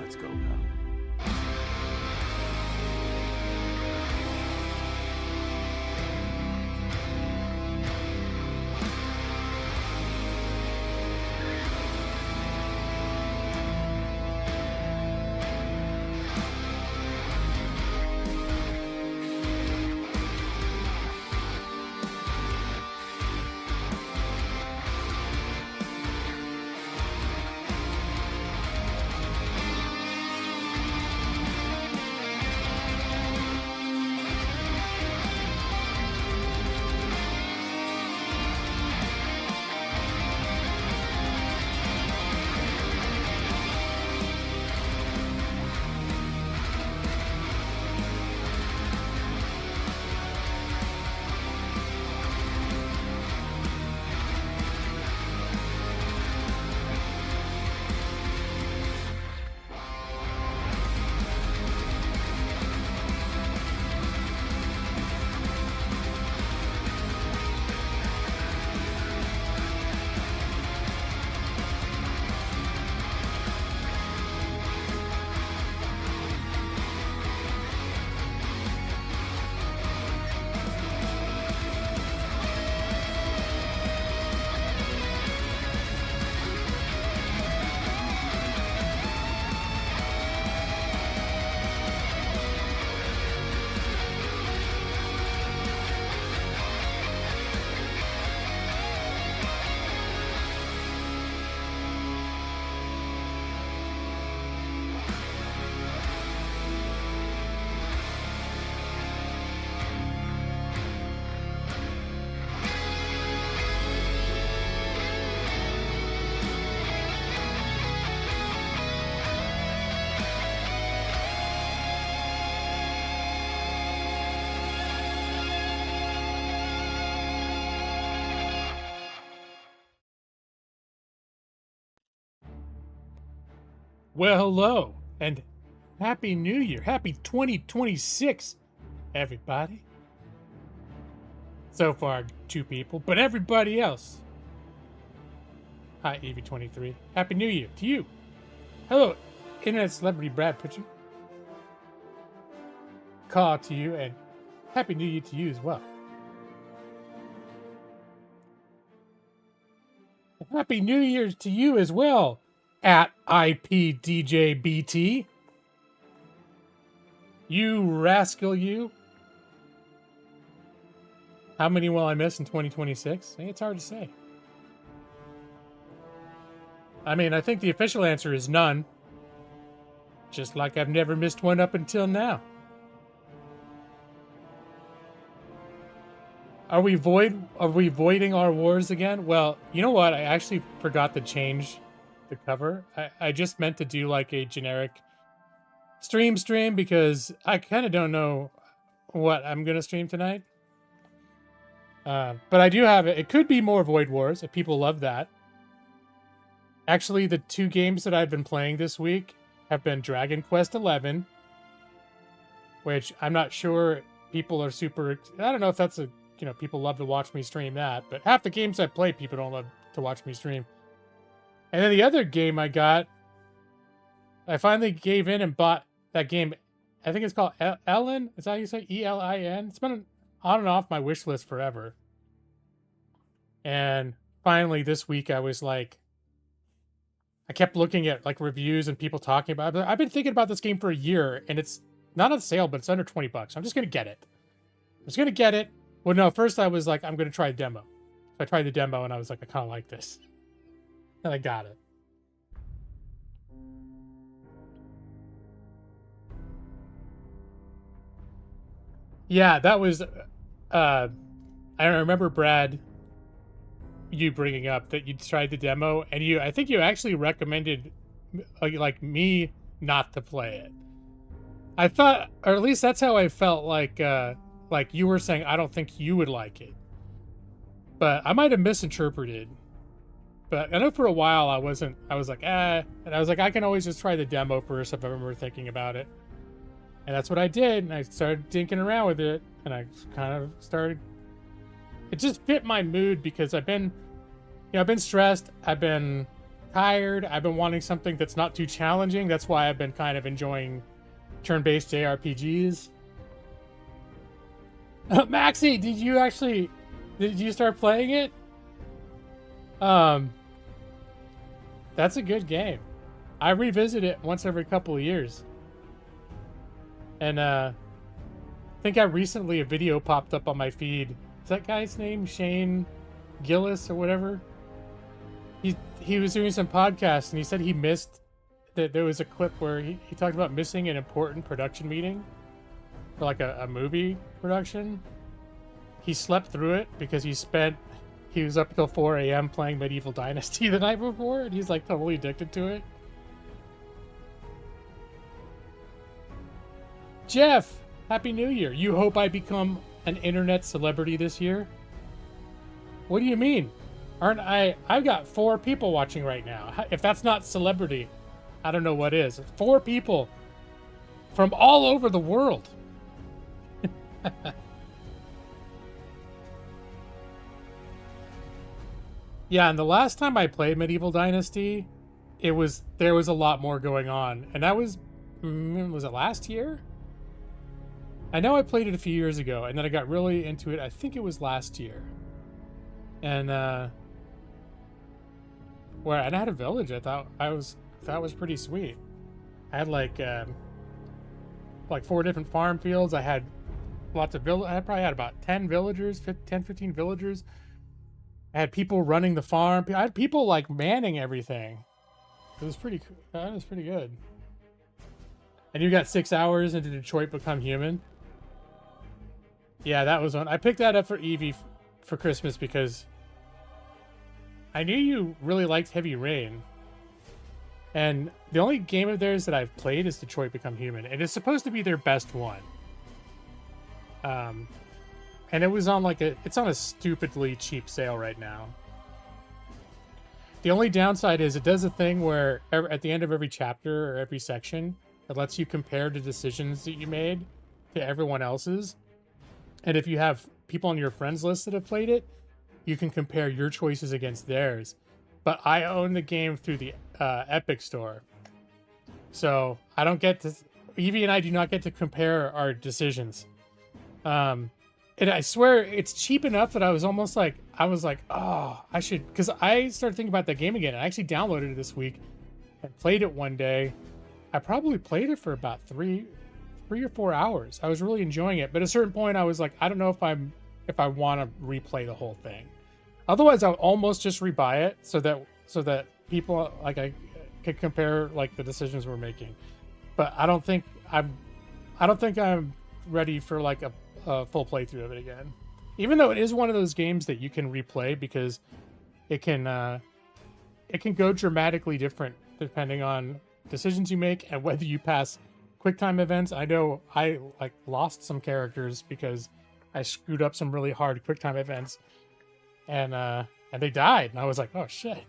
Let's go, pal. Well, hello, and Happy New Year. Happy 2026, everybody. So far, 2 people, but everybody else. Hi, Evie23. Happy New Year to you. Hello, Internet Celebrity Brad Pitcher. Call to you, and Happy New Year to you as well. Happy New Year to you as well. At IPDJBT. You rascal, you. How many will I miss in 2026? It's hard to say. I mean, I think the official answer is none. Just like I've never missed one up until now. Are we voiding our wars again? Well, you know what? I actually forgot to change the cover. I just meant to do like a generic stream because I kind of don't know what I'm gonna stream tonight. But I do have it. It could be more Void Wars if people love that. Actually, the 2 games that I've been playing this week have been Dragon Quest XI, which I'm not sure people are super. I don't know if that's people love to watch me stream that, but half the games I play, people don't love to watch me stream. And then the other game I got, I finally gave in and bought that game. I think it's called ELIN. Is that how you say? ELIN? It's been on and off my wish list forever. And finally this week I was like, I kept looking at like reviews and people talking about it. I've been thinking about this game for a year, and it's not on sale, but it's under $20. I'm just going to get it. I'm just going to get it. Well, no, first I was like, I'm going to try a demo. So I tried the demo and I was like, I kind of like this. And I got it. Yeah, that was I remember, Brad, you bringing up that you tried the demo, and I think you actually recommended like me not to play it. I thought, or at least that's how I felt, like you were saying I don't think you would like it. But I might have misinterpreted. But I know for a while I was like, and I was like, I can always just try the demo first if I remember thinking about it. And that's what I did, and I started dinking around with it, and I kind of started. It just fit my mood because I've been stressed. I've been tired. I've been wanting something that's not too challenging. That's why I've been kind of enjoying turn-based JRPGs. Maxie, did you start playing it? That's a good game. I revisit it once every couple of years. And I think recently a video popped up on my feed. Is that guy's name Shane Gillis or whatever? He was doing some podcast and he said he missed that there was a clip where he talked about missing an important production meeting for like a movie production. He slept through it because he was up until 4 a.m. playing Medieval Dynasty the night before, and he's like totally addicted to it. Jeff, Happy New Year. You hope I become an internet celebrity this year? What do you mean? Aren't I? I've got 4 people watching right now. If that's not celebrity, I don't know what is. 4 people from all over the world. Yeah, and the last time I played Medieval Dynasty, there was a lot more going on, and that was it last year? I know I played it a few years ago, and then I got really into it. I think it was last year, and and I had a village. I thought was pretty sweet. I had like 4 different farm fields. I had lots of I probably had about 10 villagers, 15 villagers. I had people running the farm. I had people like manning everything. It was pretty cool. That was pretty good. And you got 6 hours into Detroit Become Human. Yeah, that was one. I picked that up for Evie for Christmas because I knew you really liked Heavy Rain. And the only game of theirs that I've played is Detroit Become Human. And it's supposed to be their best one. And it was on it's on a stupidly cheap sale right now. The only downside is it does a thing where at the end of every chapter or every section, it lets you compare the decisions that you made to everyone else's. And if you have people on your friends list that have played it, you can compare your choices against theirs. But I own the game through the Epic Store. So I don't get to... Evie and I do not get to compare our decisions. And I swear it's cheap enough that I was like, oh, I should, because I started thinking about that game again. I actually downloaded it this week and played it one day. I probably played it for about 3 or 4 hours. I was really enjoying it, but at a certain point I was like, I don't know if I want to replay the whole thing. Otherwise, I'll almost just rebuy it so that people like I could compare like the decisions we're making. But I don't think I'm ready for like a full playthrough of it again, even though it is one of those games that you can replay because it can go dramatically different depending on decisions you make and whether you pass QuickTime events. I know I lost some characters because I screwed up some really hard QuickTime events, and they died, and I was like, oh shit.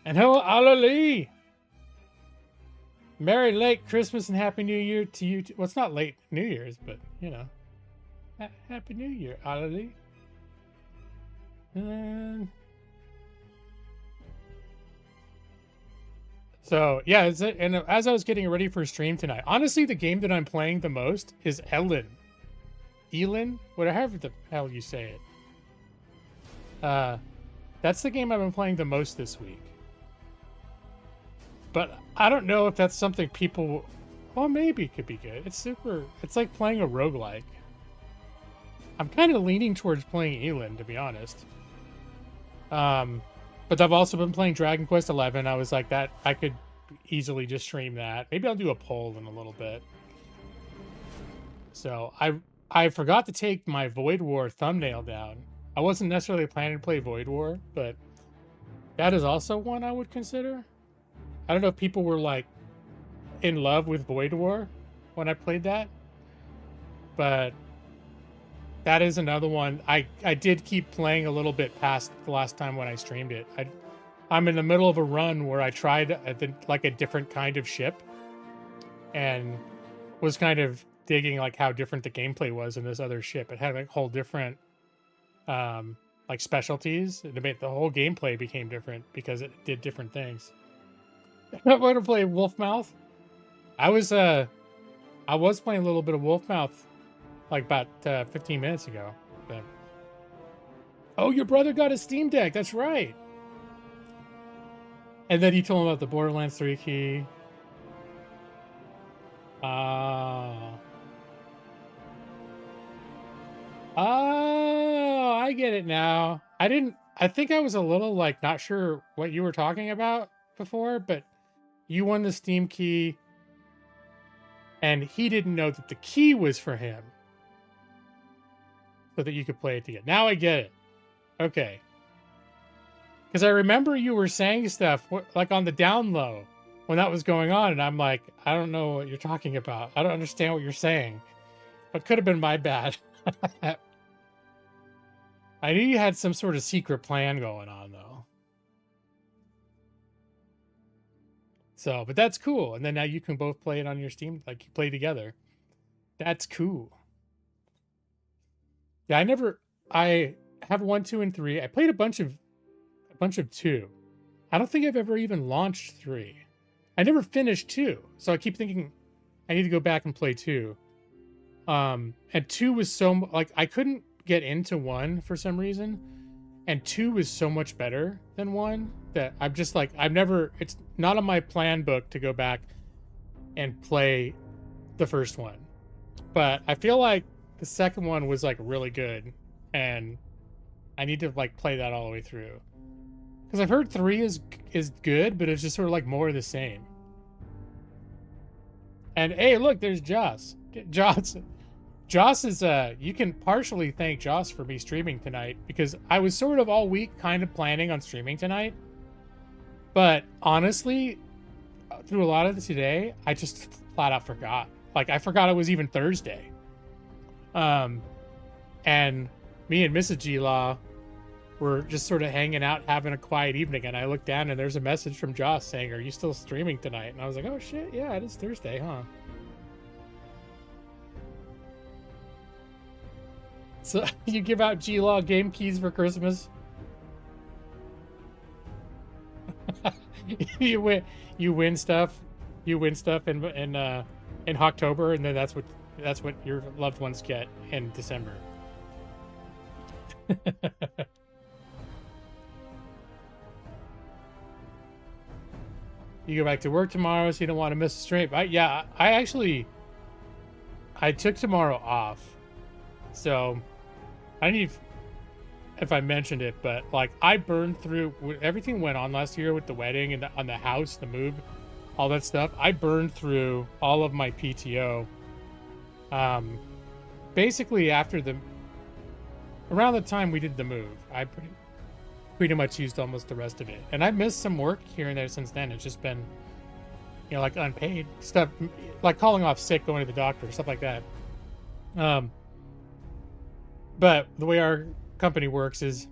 And hello, Ali. Merry late Christmas and Happy New Year to you. Well, it's not late New Year's, but, you know. Happy New Year, Ali. So, yeah, and as I was getting ready for stream tonight, honestly, the game that I'm playing the most is ELIN. ELIN? Whatever the hell you say it. That's the game I've been playing the most this week. But I don't know if that's something people... Well, maybe it could be good. It's like playing a roguelike. I'm kind of leaning towards playing ELIN, to be honest. But I've also been playing Dragon Quest XI. I was like, that I could easily just stream that. Maybe I'll do a poll in a little bit. So I forgot to take my Void War thumbnail down. I wasn't necessarily planning to play Void War, but that is also one I would consider. I don't know if people were like in love with Void War when I played that, but that is another one. I did keep playing a little bit past the last time when I streamed it. I'm in the middle of a run where I tried a different kind of ship and was kind of digging like how different the gameplay was in this other ship. It had like whole different like specialties. The whole gameplay became different because it did different things. I want to play Wolfmouth. I was playing a little bit of Wolfmouth like about 15 minutes ago. But... Oh, your brother got a Steam Deck. That's right. And then you told him about the Borderlands 3 key. Oh, I get it now. I think I was a little like not sure what you were talking about before, but you won the Steam key and he didn't know that the key was for him so that you could play it together. Now I get it. Okay. Because I remember you were saying stuff like on the down low when that was going on, and I'm like, I don't know what you're talking about. I don't understand what you're saying. But could have been my bad. I knew you had some sort of secret plan going on, though. So, but that's cool. And then now you can both play it on your Steam, like you play together. That's cool. Yeah, I have 1, 2, and 3. I played a bunch of 2. I don't think I've ever even launched 3. I never finished 2, so I keep thinking I need to go back and play 2. And 2 was so like I couldn't get into 1 for some reason, and 2 was so much better than 1 that I'm just like it's not on my plan book to go back and play the first one. But I feel like the second one was like really good, and I need to like play that all the way through. Because I've heard 3 is good, but it's just sort of like more of the same. And hey, look, there's Joss. Joss is you can partially thank Joss for me streaming tonight, because I was sort of all week kind of planning on streaming tonight. But honestly, through a lot of today, I just flat out forgot. Like I forgot it was even Thursday. And me and Mrs. G-Law were just sort of hanging out, having a quiet evening, and I looked down and there's a message from Joss saying, "Are you still streaming tonight?" And I was like, "Oh shit, yeah, it is Thursday, huh?" So you give out G-Law game keys for Christmas? you win stuff in October, and then that's what your loved ones get in December. You go back to work tomorrow, so you don't want to miss a stream. I took tomorrow off, so I don't know if I mentioned it, but like I burned through everything went on last year with the wedding and on the house, the move, all that stuff. I burned through all of my PTO. Basically around the time we did the move, I pretty much used almost the rest of it, and I missed some work here and there since then. It's just been, like unpaid stuff, like calling off sick, going to the doctor, stuff like that. But the way our company works is,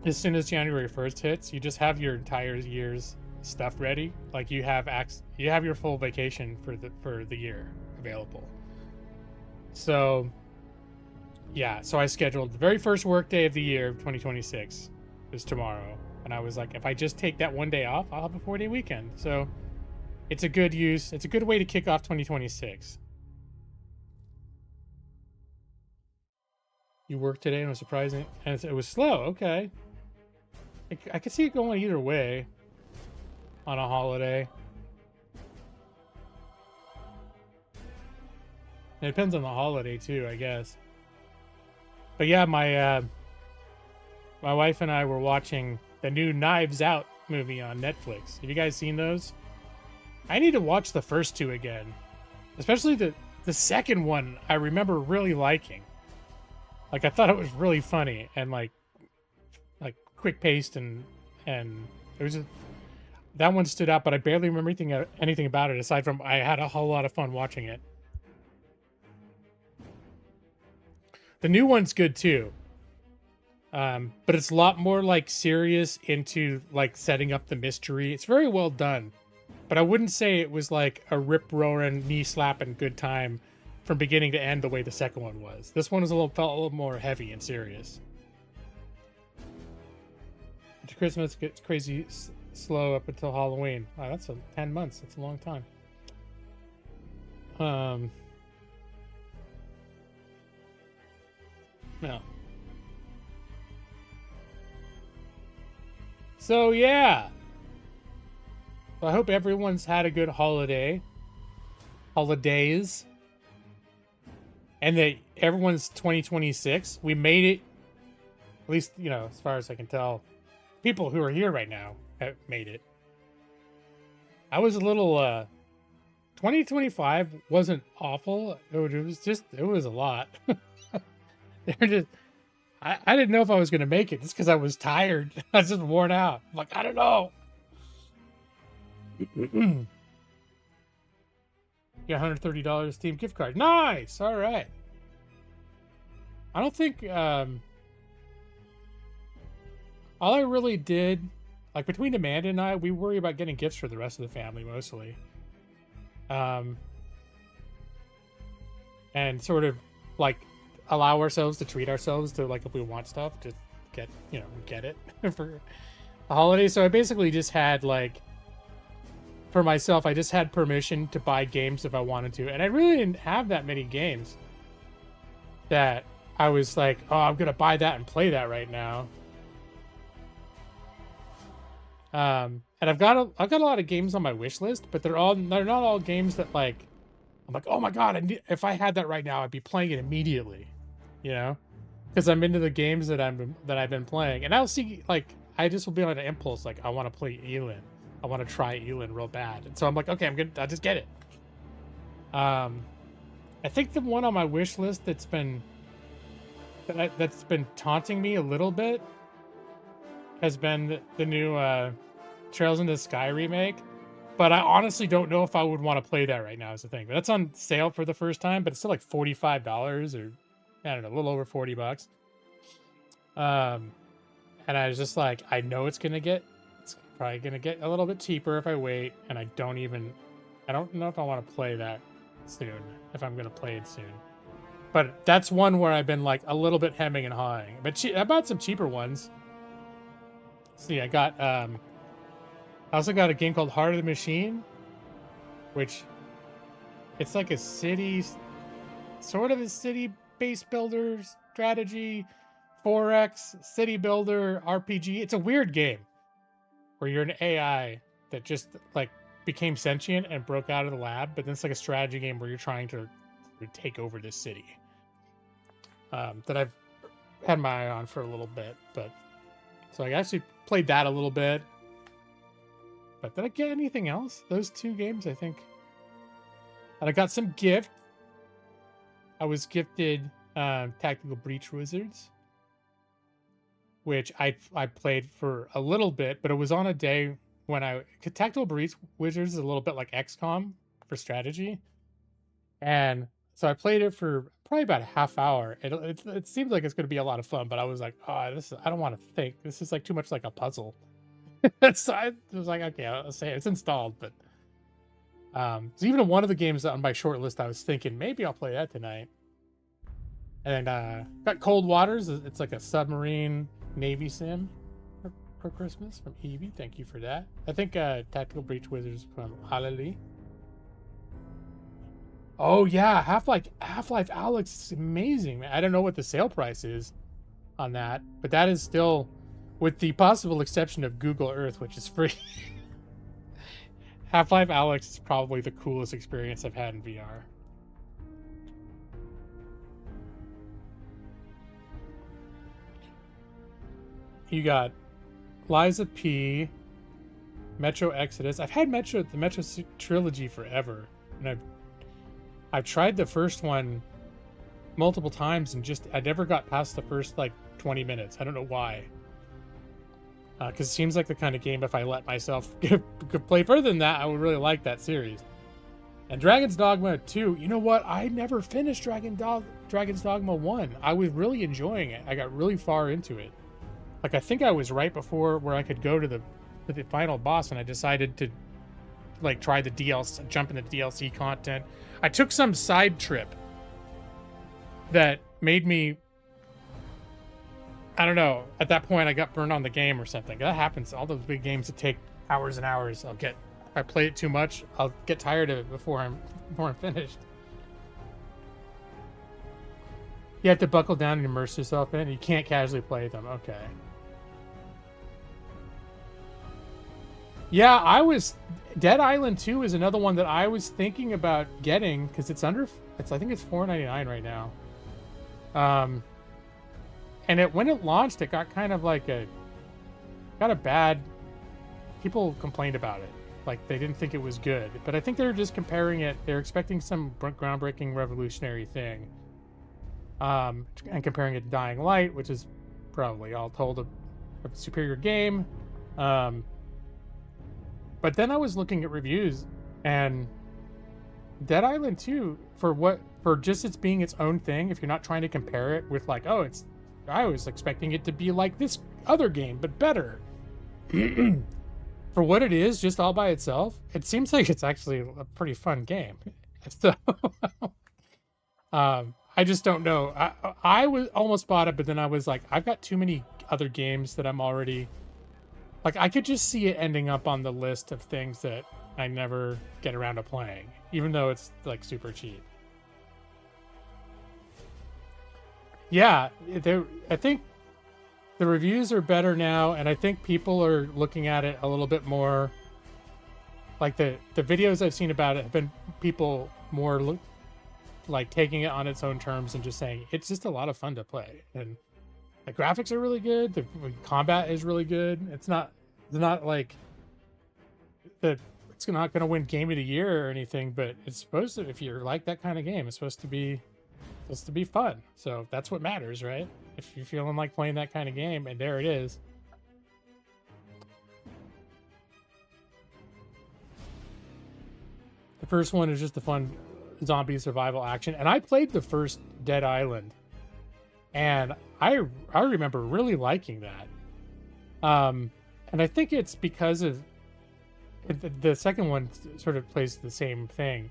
as soon as January 1st hits, you just have your entire year's stuff ready. Like you have your full vacation for the year available. So yeah, so I scheduled the very first work day of the year of 2026 is tomorrow, and I was like, if I just take that one day off, I'll have a 4-day weekend. So it's a good way to kick off 2026. You worked today and it was surprising, and it was slow. Okay, I could see it going either way on a holiday. It depends on the holiday too, I guess. But yeah, my wife and I were watching the new Knives Out movie on Netflix. Have you guys seen those? I need to watch the first 2 again, especially the second one. I remember really liking. Like I thought it was really funny and like quick paced, and it was that one stood out. But I barely remember anything about it aside from I had a whole lot of fun watching it. The new one's good too, but it's a lot more like serious into like setting up the mystery. It's very well done, but I wouldn't say it was like a rip-roaring, knee-slapping good time from beginning to end the way the second one was. This one felt a little more heavy and serious. after Christmas gets crazy slow up until Halloween. Wow, that's 10 months. That's a long time. No. So yeah. So I hope everyone's had a good holidays, and that everyone's 2026. We made it. At least, you know, as far as I can tell, people who are here right now have made it. I was a little 2025 wasn't awful. It was a lot. They're just I didn't know if I was gonna make it just because I was tired. I was just worn out. I'm like, I don't know. Yeah, $130 Steam gift card. Nice. All right. I don't think all I really did, like between Amanda and I, we worry about getting gifts for the rest of the family mostly. And sort of like allow ourselves to treat ourselves to, like, if we want stuff, just get it for the holidays. So I basically just had, like, for myself, I just had permission to buy games if I wanted to. And I really didn't have that many games that I was like, oh, I'm going to buy that and play that right now. And I've got a lot of games on my wish list, but they're not all games that, like, I'm like, oh my god, if I had that right now, I'd be playing it immediately, you know, because I'm into the games that I've been playing, and I'll see, like, I just will be on an impulse, like, I want to play ELIN, I want to try ELIN real bad, and so I'm like, okay, I'll just get it. I think the one on my wish list that's been taunting me a little bit has been the new Trails in the Sky remake. But I honestly don't know if I would want to play that right now is the thing. But that's on sale for the first time, but it's still like $45 or, I don't know, a little over $40. And I was just like, I know it's probably going to get a little bit cheaper if I wait. And I don't know if I want to play that soon, if I'm going to play it soon. But that's one where I've been like a little bit hemming and hawing. But I bought some cheaper ones. See, I got, I also got a game called Heart of the Machine, which it's like a sort of a city base builder strategy, 4X city builder RPG. It's a weird game where you're an AI that just, like, became sentient and broke out of the lab, but then it's like a strategy game where you're trying to take over this city. That I've had my eye on for a little bit, but so I actually played that a little bit. But did I get anything else? Those two games, I think. And I got some gift. I was gifted Tactical Breach Wizards, which I played for a little bit, but it was on a day when Tactical Breach Wizards is a little bit like XCOM for strategy. And so I played it for probably about a half hour. It seems like it's going to be a lot of fun, but I was like, oh, I don't want to think. This is like too much like a puzzle. So I was like, okay, I'll say it's installed, but so even one of the games on my short list, I was thinking maybe I'll play that tonight. And got Cold Waters. It's like a submarine Navy sim for Christmas from Evie. Thank you for that. I think Tactical Breach Wizards from Halali. Oh yeah, Half-Life Alyx is amazing, man. I don't know what the sale price is on that, but that is still, with the possible exception of Google Earth, which is free. Half-Life Alyx is probably the coolest experience I've had in VR. You got Liza P, Metro Exodus. I've had the Metro trilogy forever, and I've tried the first one multiple times, and I never got past the first like 20 minutes. I don't know why. Because it seems like the kind of game, if I let myself could play further than that, I would really like that series. And Dragon's Dogma 2, you know what? I never finished Dragon's Dogma 1. I was really enjoying it. I got really far into it. Like, I think I was right before where I could go to the final boss, and I decided to, like, try the DLC, jump in the DLC content. I took some side trip that made me I don't know. At that point, I got burned on the game or something. That happens. All those big games that take hours and hours. If I play it too much, I'll get tired of it before I'm finished. You have to buckle down and immerse yourself in it. You can't casually play them. Okay. Yeah, Dead Island 2 is another one that I was thinking about getting because I think it's $4.99 right now. And when it launched, it got kind of like people complained about it. Like they didn't think it was good, but I think they're just comparing it. They're expecting some groundbreaking revolutionary thing. And comparing it to Dying Light, which is probably all told a superior game. But then I was looking at reviews, and Dead Island 2, for just its being its own thing, if you're not trying to compare it with like, I was expecting it to be like this other game, but better. For what it is, just all by itself, it seems like it's actually a pretty fun game. So, I just don't know. I was almost bought it, but then I was like, I've got too many other games that I'm already... Like, I could just see it ending up on the list of things that I never get around to playing, even though it's, like, super cheap. Yeah, I think the reviews are better now, and I think people are looking at it a little bit more... Like, the videos I've seen about it have been people more... like taking it on its own terms and just saying it's just a lot of fun to play, and the graphics are really good, the combat is really good. It's not like it's not going to win game of the year or anything, but it's supposed to, if you're like that kind of game, it's supposed to be fun. So that's what matters, right? If you're feeling like playing that kind of game, and there it is. The first one is just a fun zombie survival action, and I played the first Dead Island, and I remember really liking that. And I think it's because of the second one sort of plays the same thing.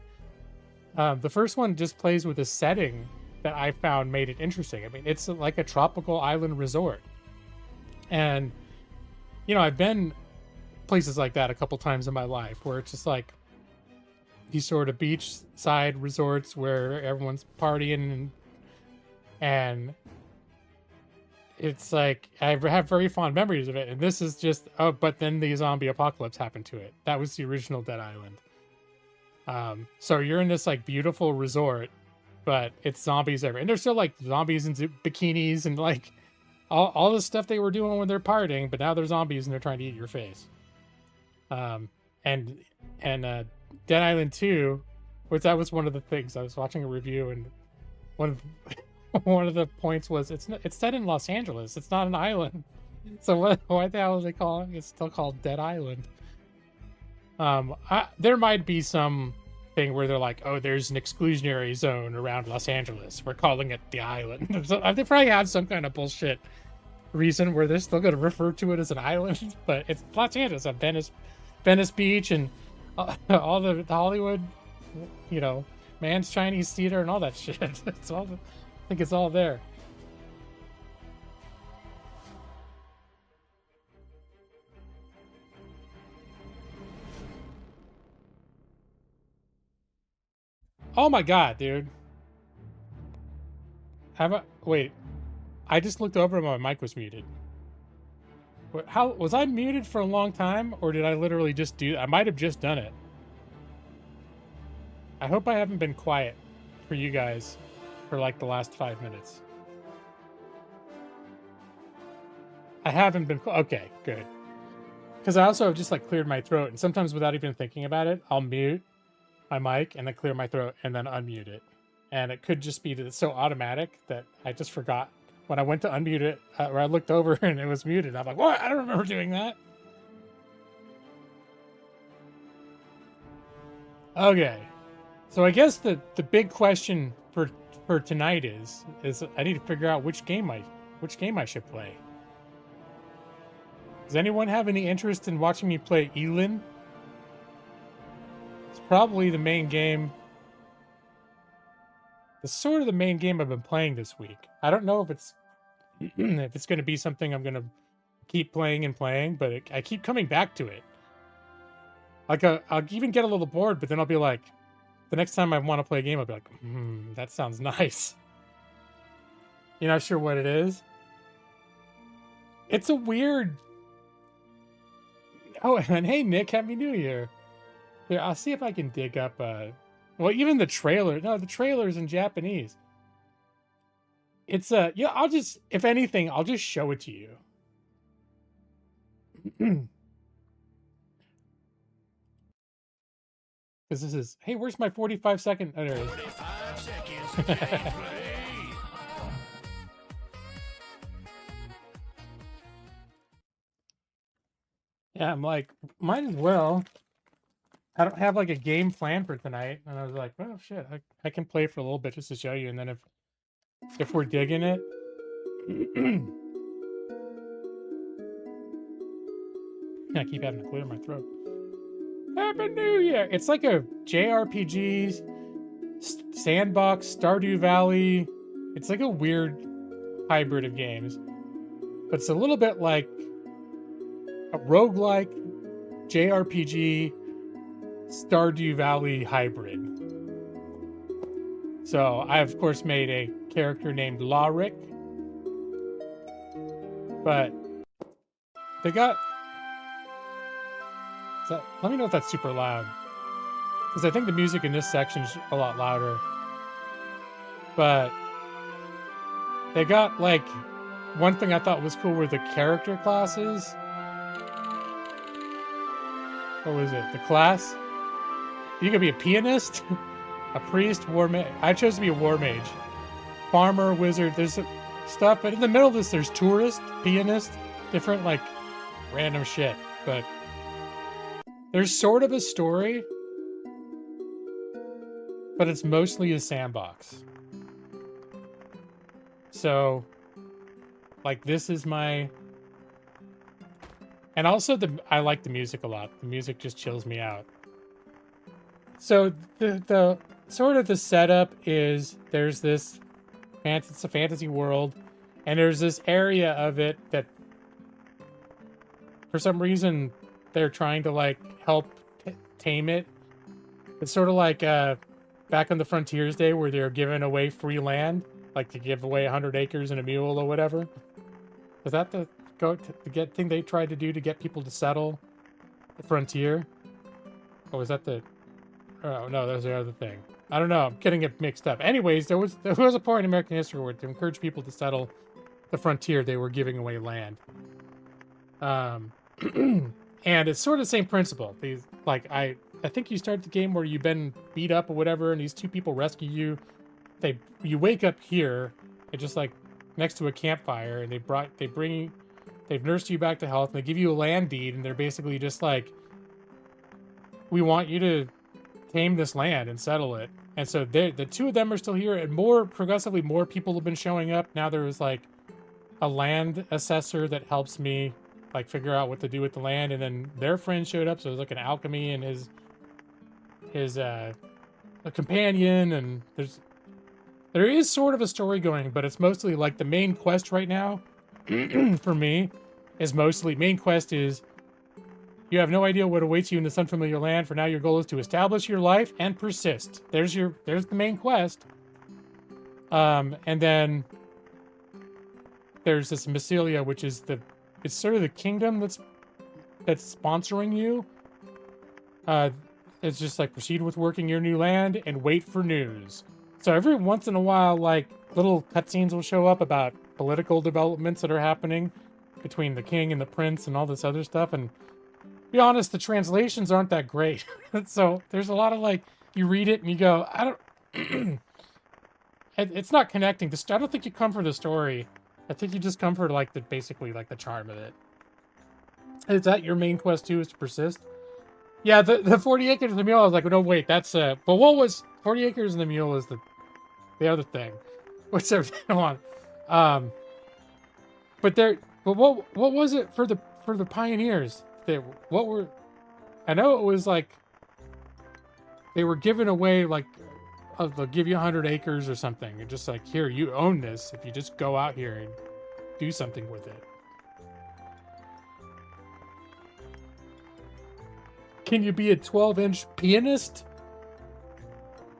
The first one just plays with a setting that I found made it interesting. I mean, it's like a tropical island resort, and I've been places like that a couple times in my life where it's just like these sort of beachside resorts where everyone's partying, and it's like I have very fond memories of it. And this is just but then the zombie apocalypse happened to it. That was the original Dead Island. So you're in this like beautiful resort, but it's zombies everywhere, and there's still like zombies in bikinis and like all the stuff they were doing when they're partying, but now they're zombies and they're trying to eat your face. And Dead Island 2, which that was one of the things I was watching a review, and one of the points was it's set in Los Angeles. It's not an island. So why the hell is they calling it? It's still called Dead Island. There might be some thing where they're like, oh, there's an exclusionary zone around Los Angeles. We're calling it the island. So they probably have some kind of bullshit reason where they're still going to refer to it as an island, but it's Los Angeles, Venice Beach, and all the Hollywood, Man's Chinese Theater and all that shit. It's all, I think it's all there. Oh my god, dude. Wait. I just looked over and my mic was muted. How was I muted for a long time, or did I literally just do? I might have just done it. I hope I haven't been quiet for you guys for like the last 5 minutes. I haven't been. Okay, good. Because I also have just like cleared my throat, and sometimes without even thinking about it, I'll mute my mic and then clear my throat and then unmute it. And it could just be that it's so automatic that I just forgot. When I went to unmute it, where I looked over and it was muted, I'm like, what? I don't remember doing that. Okay. So I guess the big question for tonight is I need to figure out which game I should play. Does anyone have any interest in watching me play ELIN? It's probably the main game. It's sort of the main game I've been playing this week. I don't know if it's if it's going to be something I'm going to keep playing and playing, but I keep coming back to it. Like, I'll even get a little bored, but then I'll be like, the next time I want to play a game, I'll be like, that sounds nice. You're not sure what it is? It's a weird... Oh, and hey, Nick, Happy New Year. Here, I'll see if I can dig up... Well, even the trailer. No, the trailer's in Japanese. It's yeah, I'll just... If anything, I'll just show it to you. Because this is... Hey, where's my 45-second... Oh, there it is. 45 seconds of gameplay. Yeah, I'm like, might as well. I don't have like a game plan for tonight, and I was like, well, shit, I can play for a little bit just to show you, and then if we're digging it, I keep having to clear my throat. Happy New Year! It's like a JRPG sandbox Stardew Valley. It's like a weird hybrid of games, but it's a little bit like a roguelike JRPG Stardew Valley hybrid. So I of course made a character named Laric, but they got... let me know if that's super loud, because I think the music in this section is a lot louder. But they got like... One thing I thought was cool were the character classes. What was it? The class? You could be a pianist, a priest, war mage. I chose to be a war mage. Farmer, wizard, there's stuff, but in the middle of this, there's tourist, pianist, different, like, random shit. But there's sort of a story, but it's mostly a sandbox. So, like, this is my... And also, I like the music a lot. The music just chills me out. So the sort of the setup is there's this... It's a fantasy world, and there's this area of it that for some reason they're trying to like help tame it. It's sort of like back on the Frontiers Day where they're giving away free land, like to give away 100 acres and a mule or whatever. Was that the thing they tried to do to get people to settle the frontier? Or was that the... Oh, no, that was the other thing. I don't know. I'm getting it mixed up. Anyways, there was a point in American history where to encourage people to settle the frontier, they were giving away land. And it's sort of the same principle. These, like, I think you start the game where you've been beat up or whatever, and these two people rescue you. You wake up here, and just like next to a campfire, and they've nursed you back to health, and they give you a land deed, and they're basically just like, we want you to tame this land and settle it. And so the two of them are still here, and progressively more people have been showing up. Now there was like a land assessor that helps me like figure out what to do with the land, and then their friend showed up, so it was like an alchemy and his a companion, and there is sort of a story going, but it's mostly like the main quest right now for me is mostly main quest is you have no idea what awaits you in this unfamiliar land. For now, your goal is to establish your life and persist. There's the main quest. And then there's this Mycelia, which is it's sort of the kingdom that's sponsoring you. It's just like proceed with working your new land and wait for news. So every once in a while, like little cutscenes will show up about political developments that are happening between the king and the prince and all this other stuff. And to be honest, the translations aren't that great. So there's a lot of like, you read it and you go, I don't, it's not connecting. I don't think you come for the story. I think you just come for like basically like the charm of it. Is that your main quest too, is to persist? Yeah, the 40 acres and the mule, I was like, no, wait, that's, but what was 40 acres and the mule is the other thing. What's everything on? But what was it for the pioneers? I know it was like, they were giving away like, they'll give you 100 acres or something. And just like, here, you own this if you just go out here. And do something with it. Can you be a 12-inch pianist?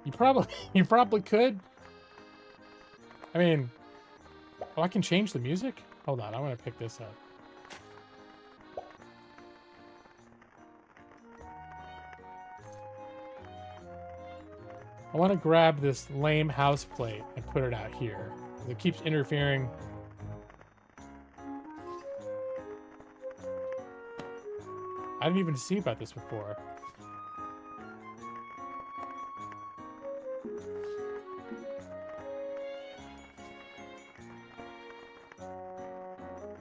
You probably could. I mean, oh, I can change the music? Hold on, I want to pick this up. I want to grab this lame house plate and put it out here. It keeps interfering. I didn't even see about this before.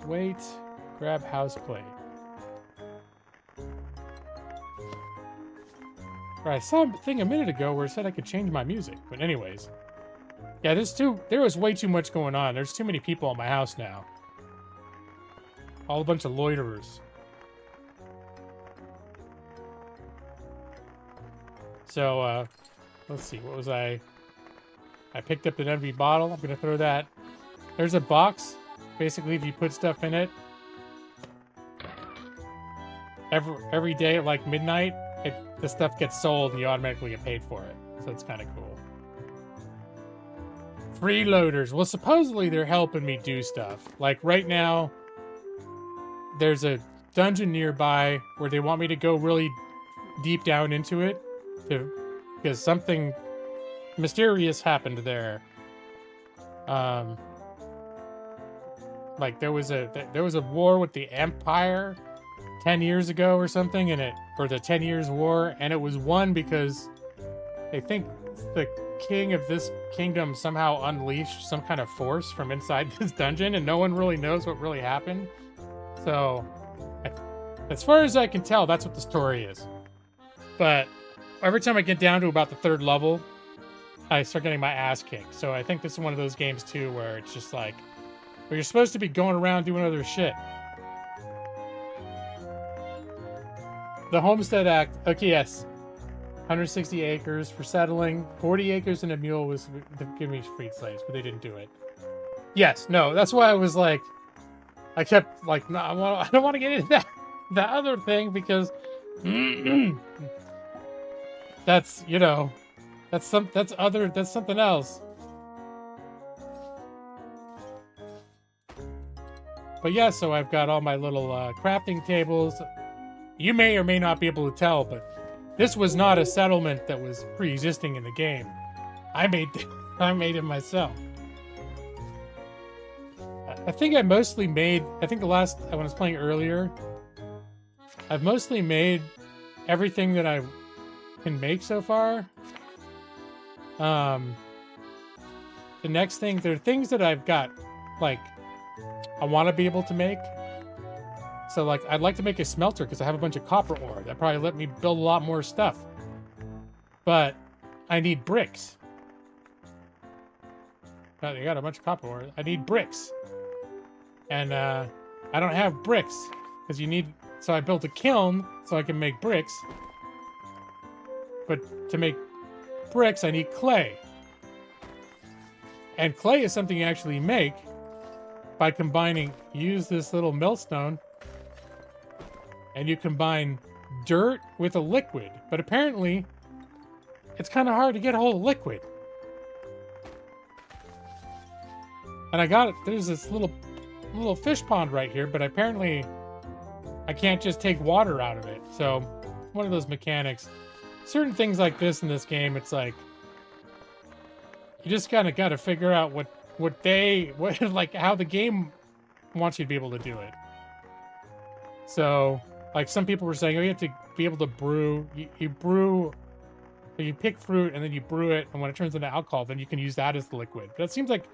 Wait, grab house plate. Right, I saw a thing a minute ago where it said I could change my music. But anyways. Yeah, there was way too much going on. There's too many people in my house now. All a bunch of loiterers. So, let's see, what was I picked up an empty bottle. I'm gonna throw that. There's a box. Basically, if you put stuff in it, every day at like midnight, the stuff gets sold and you automatically get paid for it. So it's kind of cool. Freeloaders. Well, supposedly they're helping me do stuff. Like right now, there's a dungeon nearby where they want me to go really deep down into it because something mysterious happened there. Like there was a war with the Empire 10 years ago or something, or the 10 Years' War, and it was won because they think the king of this kingdom somehow unleashed some kind of force from inside this dungeon, and no one really knows what really happened. So, as far as I can tell, that's what the story is. But every time I get down to about the 3rd level, I start getting my ass kicked. So I think this is one of those games too where it's just like, where you're supposed to be going around doing other shit. The Homestead Act. Okay, yes. 160 acres for settling. 40 acres and a mule was to give me freed slaves, but they didn't do it. Yes, no, that's why I was like, I kept like, no, I don't want to get into that other thing because that's, you know, that's something else. But yeah, so I've got all my little crafting tables. You may or may not be able to tell, but this was not a settlement that was pre-existing in the game. I made it myself. I think I mostly made, when I was playing earlier, I've mostly made everything that I can make so far. The next thing, there are things that I've got, like, I want to be able to make. So, like, I'd like to make a smelter because I have a bunch of copper ore. That probably let me build a lot more stuff. But I need bricks. Oh, you got a bunch of copper ore. I need bricks. And I don't have bricks because you need... So I built a kiln so I can make bricks. But to make bricks, I need clay. And clay is something you actually make by combining... Use this little millstone. And you combine dirt with a liquid. But apparently, it's kind of hard to get a hold of liquid. And I got it. There's this little fish pond right here, but apparently I can't just take water out of it. So, one of those mechanics. Certain things like this in this game, it's like, you just kind of got to figure out what like how the game wants you to be able to do it. So, like some people were saying, oh, you have to be able to brew. You pick fruit and then you brew it, and when it turns into alcohol, then you can use that as the liquid. But it seems like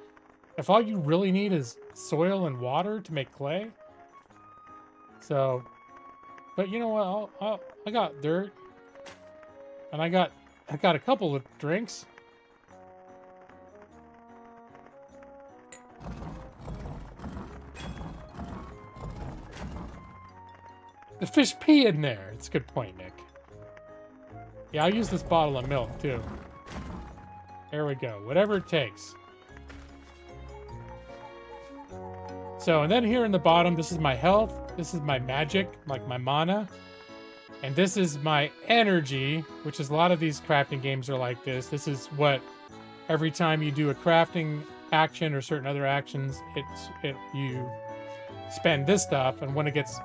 if all you really need is soil and water to make clay. So, but you know what? I got dirt, and I got a couple of drinks. The fish pee in there. It's a good point, Nick. Yeah, I'll use this bottle of milk, too. There we go. Whatever it takes. So, and then here in the bottom, this is my health. This is my magic, like my mana. And this is my energy, which is a lot of these crafting games are like this. This is what every time you do a crafting action or certain other actions, you spend this stuff, and when it gets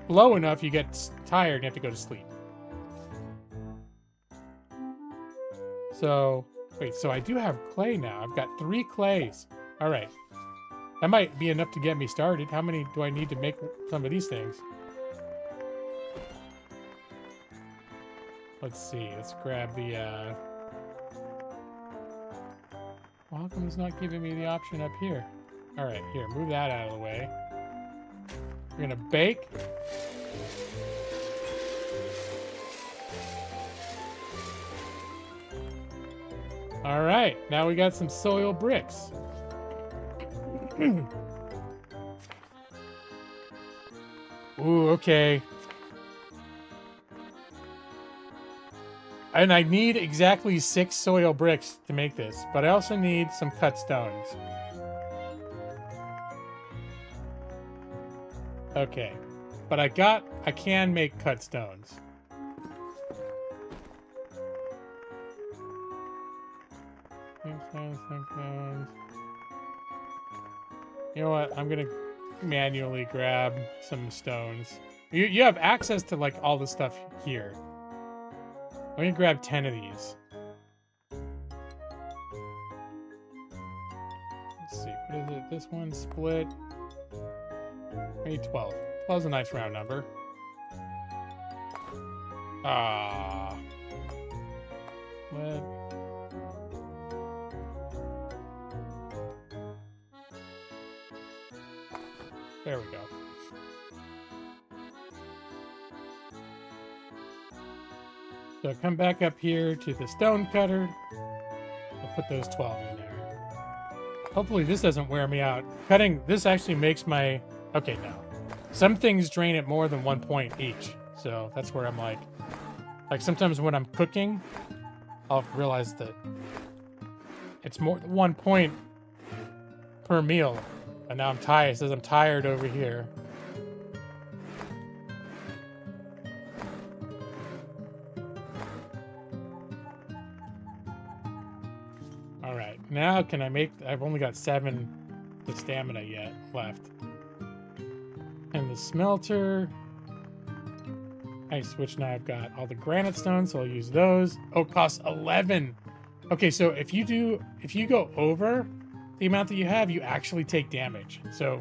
low enough, you get tired and you have to go to sleep. So, wait, so I do have clay now. I've got 3 clays. All right. That might be enough to get me started. How many do I need to make some of these things? Let's see. Let's grab the, well, how come it's not giving me the option up here? All right, here, move that out of the way. We're gonna bake. All right, now we got some soil bricks. Ooh, okay. And I need exactly 6 soil bricks to make this, but I also need some cut stones. Okay, but I can make cut stones. You know what? I'm gonna manually grab some stones. You have access to like all the stuff here. I'm gonna grab 10 of these. Let's see, what is it? This one split. Maybe 12. 12's a nice round number. Ah. What? There we go. So come back up here to the stone cutter. I'll put those 12 in there. Hopefully this doesn't wear me out. Cutting this actually makes my... Okay, no. Some things drain at more than 1 point each. So that's where I'm like sometimes when I'm cooking, I'll realize that it's more than 1 point per meal. And now I'm tired. It says I'm tired over here. All right. Now can I make... I've only got 7 the stamina yet left. And the smelter... Nice, which now I've got all the granite stones, so I'll use those. Oh, it costs 11. Okay, so if you go over the amount that you have, you actually take damage. So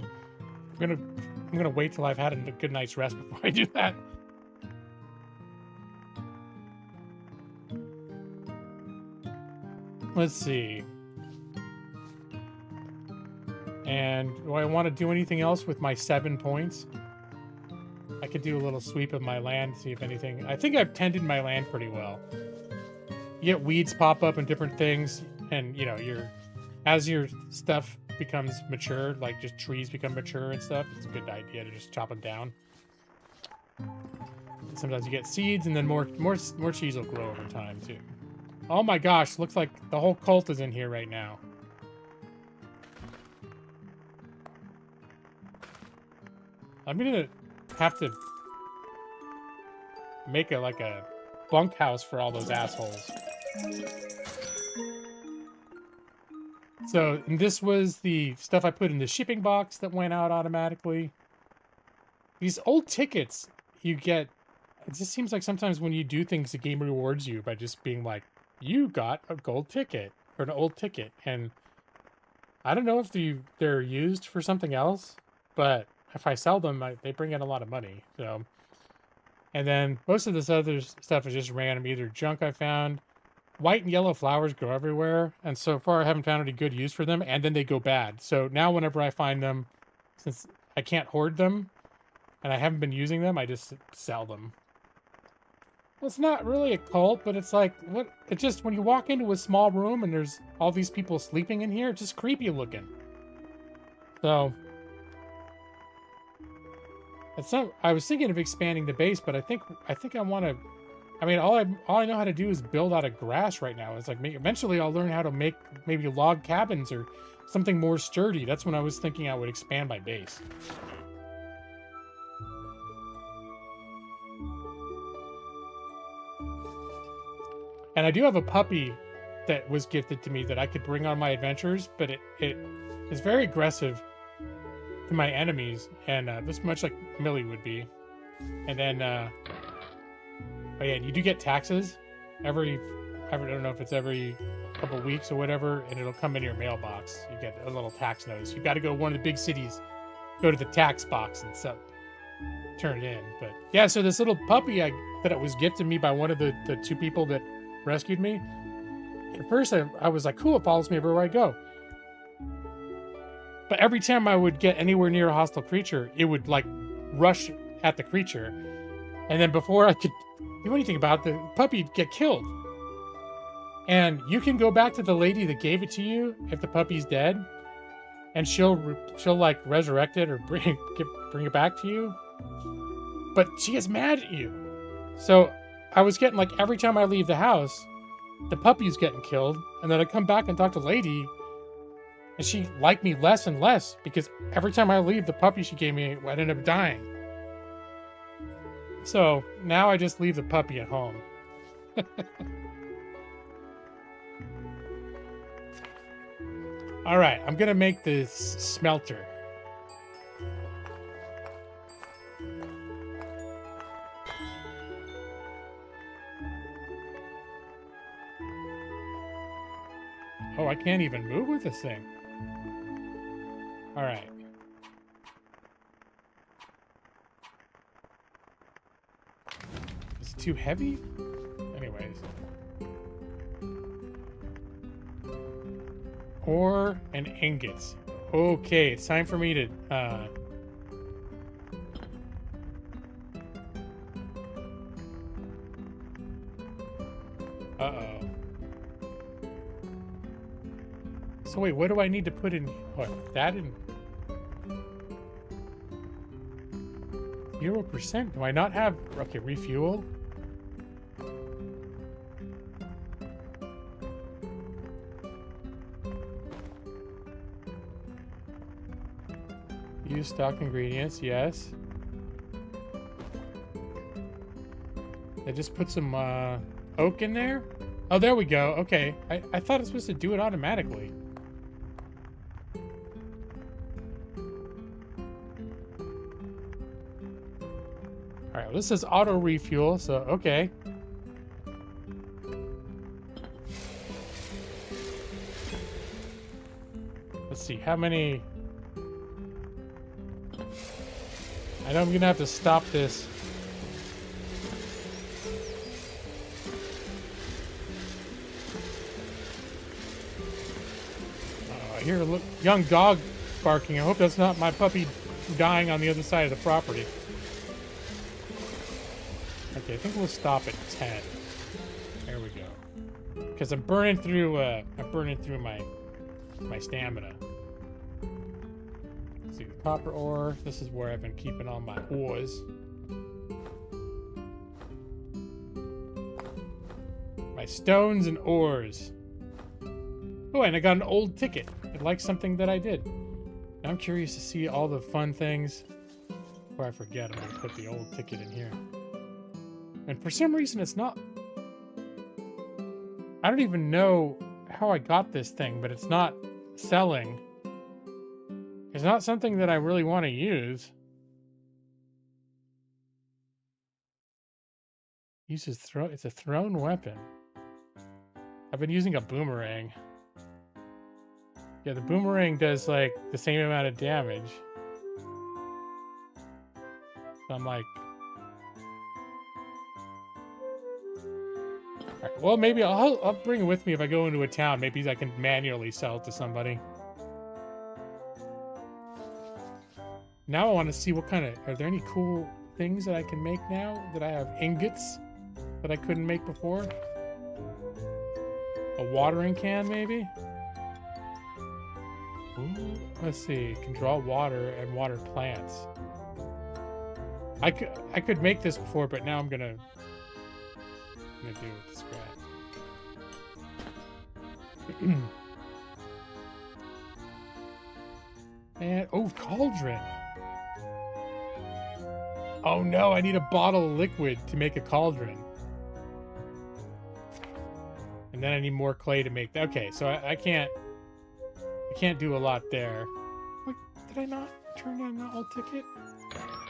I'm gonna wait till I've had a good night's rest before I do that. Let's see. And do I want to do anything else with my 7 points? I could do a little sweep of my land, see if anything... I think I've tended my land pretty well. You get weeds pop up and different things, and, you know, as your stuff becomes mature, like just trees become mature and stuff, it's a good idea to just chop them down. Sometimes you get seeds, and then more trees will grow over time, too. Oh my gosh, looks like the whole cult is in here right now. I'm gonna have to make like a bunkhouse for all those assholes. So, and this was the stuff I put in the shipping box that went out automatically. These old tickets you get, it just seems like sometimes when you do things, the game rewards you by just being like, you got a gold ticket or an old ticket. And I don't know if they're used for something else, but if I sell them, they bring in a lot of money. So, and then most of this other stuff is just random, either junk I found. White and yellow flowers grow everywhere, and so far I haven't found any good use for them, and then they go bad. So now whenever I find them, since I can't hoard them, and I haven't been using them, I just sell them. Well, it's not really a cult, but it's like, what? It's just when you walk into a small room and there's all these people sleeping in here, it's just creepy looking. So... I was thinking of expanding the base, but I think I want to I mean, all I know how to do is build out of grass right now. It's like eventually I'll learn how to make maybe log cabins or something more sturdy. That's when I was thinking I would expand my base. And I do have a puppy that was gifted to me that I could bring on my adventures, but it is very aggressive to my enemies, and this much like Millie would be. And then, oh yeah, you do get taxes I don't know if it's every couple weeks or whatever, and it'll come in your mailbox. You get a little tax notice. You got to go to one of the big cities, go to the tax box and turn it in. But yeah, so this little puppy that it was gifted me by one of the two people that rescued me. At first, I was like, cool, it follows me everywhere I go. But every time I would get anywhere near a hostile creature, it would like rush at the creature. And then before I could do anything about it, the puppy would get killed. And you can go back to the lady that gave it to you if the puppy's dead, and she'll like resurrect it or bring it back to you. But she gets mad at you. So I was getting like every time I leave the house, the puppy's getting killed, and then I come back and talk to lady, and she liked me less and less because every time I leave, the puppy she gave me I ended up dying. So now I just leave the puppy at home. All right, I'm gonna make this smelter. Oh, I can't even move with this thing. All right. Is it too heavy? Anyways. Ore and ingots. Okay, it's time for me to uh-oh. So wait, what do I need to put in? What, that in 0%? Do I not have, okay, refuel? Use stock ingredients, yes. I just put some oak in there? Oh, there we go. Okay. I thought it was supposed to do it automatically. Alright, well, this says auto refuel, so okay. Let's see, how many... I know I'm gonna have to stop this. I hear a young dog barking. I hope that's not my puppy dying on the other side of the property. Okay, I think we'll stop at 10. There we go. Because I'm burning through my stamina. Let's see, the copper ore. This is where I've been keeping all my ores. My stones and ores. Oh, and I got an old ticket. It likes something that I did. Now I'm curious to see all the fun things. Before I forget, I'm gonna put the old ticket in here. And for some reason, it's not... I don't even know how I got this thing, but it's not selling. It's not something that I really want to use. Uses it's a thrown weapon. I've been using a boomerang. Yeah, the boomerang does like the same amount of damage. So I'm like... Right, well, maybe I'll bring it with me if I go into a town. Maybe I can manually sell it to somebody. Now I want to see what kind of... Are there any cool things that I can make now? That I have ingots that I couldn't make before? A watering can, maybe? Ooh, let's see. Can draw water and water plants. I could make this before, but now I'm gonna I'm gonna do with the scrap. And oh, cauldron. Oh no, I need a bottle of liquid to make a cauldron. And then I need more clay to make that. Okay, so I can't do a lot there. Wait, did I not turn in an old ticket?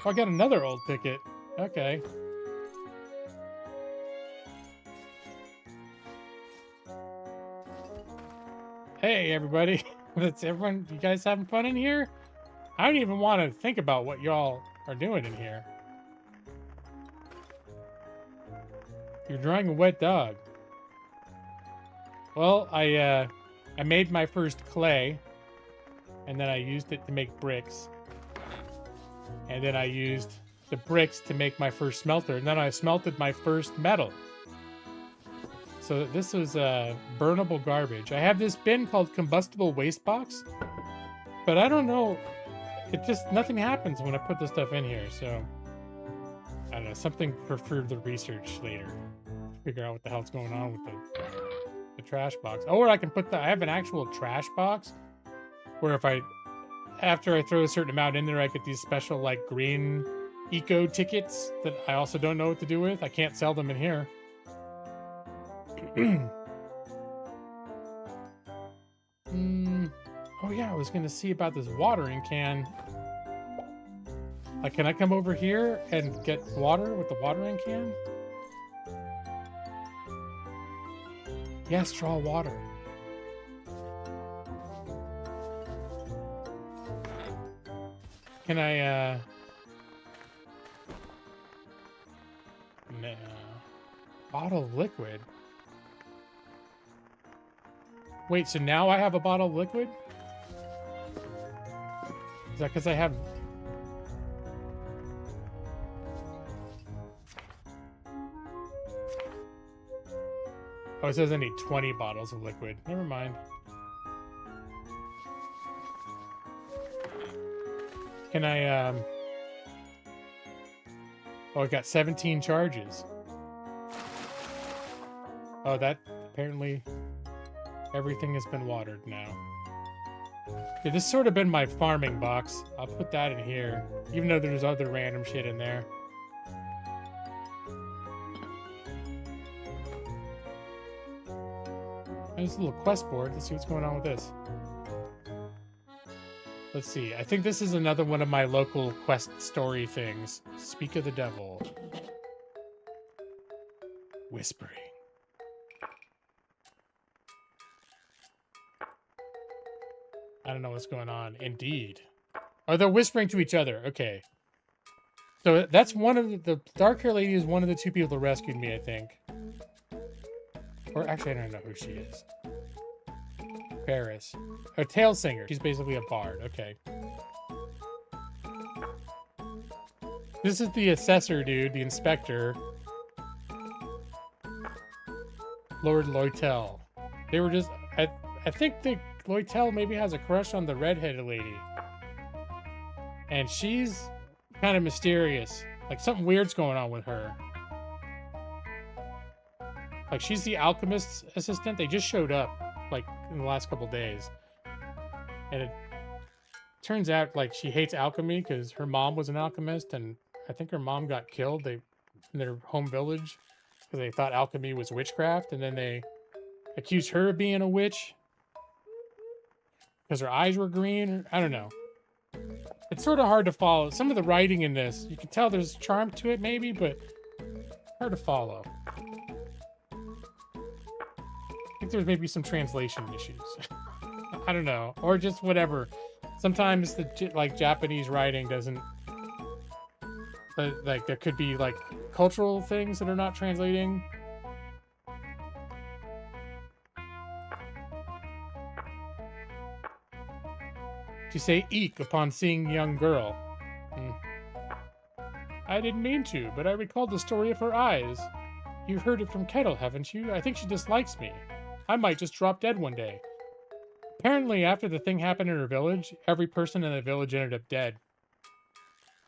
Oh, I got another old ticket. Okay. Hey everybody. That's everyone. You guys having fun in here? I don't even want to think about what y'all are doing in here. You're drawing a wet dog. Well, I made my first clay, and then I used it to make bricks. And then I used the bricks to make my first smelter, and then I smelted my first metal. So this was burnable garbage. I have this bin called combustible waste box, but I don't know. It just, nothing happens when I put this stuff in here. So I don't know, something for further research later. Figure out what the hell's going on with the trash box. Oh, or I can put I have an actual trash box where if after I throw a certain amount in there, I get these special like green eco tickets that I also don't know what to do with. I can't sell them in here. Oh yeah, I was gonna see about this watering can. Like, can I come over here and get water with the watering can? Yes, draw water. Can I, no. Bottle of liquid? Wait, so now I have a bottle of liquid? Is that because I have... Oh, it says I need 20 bottles of liquid. Never mind. Can I, Oh, I got 17 charges. Oh, that apparently everything has been watered now. Okay, this sort of been my farming box. I'll put that in here, even though there's other random shit in there. There's a little quest board. Let's see what's going on with this. Let's see. I think this is another one of my local quest story things. Speak of the devil. Whispering. I don't know what's going on. Indeed. Oh, they're whispering to each other. Okay. So that's one of the dark hair lady is one of the two people that rescued me, I think. Or actually, I don't know who she is. Paris. A tale singer. She's basically a bard. Okay. This is the assessor dude, the inspector. Lord Loitel. They were just... I think the Loitel maybe has a crush on the redheaded lady. And she's kind of mysterious. Like, something weird's going on with her. Like, she's the alchemist's assistant. They just showed up, like, in the last couple days. And it turns out, like, she hates alchemy because her mom was an alchemist, and I think her mom got killed in their home village because they thought alchemy was witchcraft, and then they accused her of being a witch because her eyes were green. I don't know. It's sort of hard to follow. Some of the writing in this, you can tell there's charm to it, maybe, but hard to follow. I think there's maybe some translation issues. I don't know. Or just whatever. Sometimes the like Japanese writing doesn't... like, there could be like cultural things that are not translating. To say eek upon seeing young girl. I didn't mean to, but I recalled the story of her eyes. You heard it from Kettle, haven't you? I think she dislikes me. I might just drop dead one day. Apparently, after the thing happened in her village, every person in the village ended up dead.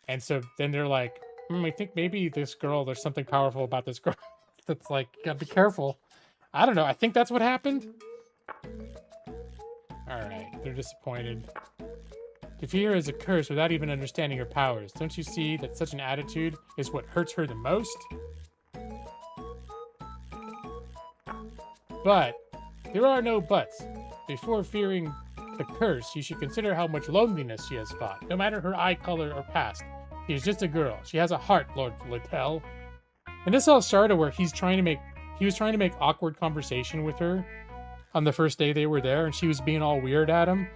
And so then they're like, I think maybe this girl, there's something powerful about this girl. that's like, you gotta be careful. I don't know. I think that's what happened. All right, they're disappointed. To fear is a curse without even understanding her powers. Don't you see that such an attitude is what hurts her the most? But there are no buts. Before fearing the curse, you should consider how much loneliness she has fought, no matter her eye color or past. She is just a girl. She has a heart, Lord Littell. And this all started where he was trying to make awkward conversation with her on the first day they were there, and she was being all weird at him.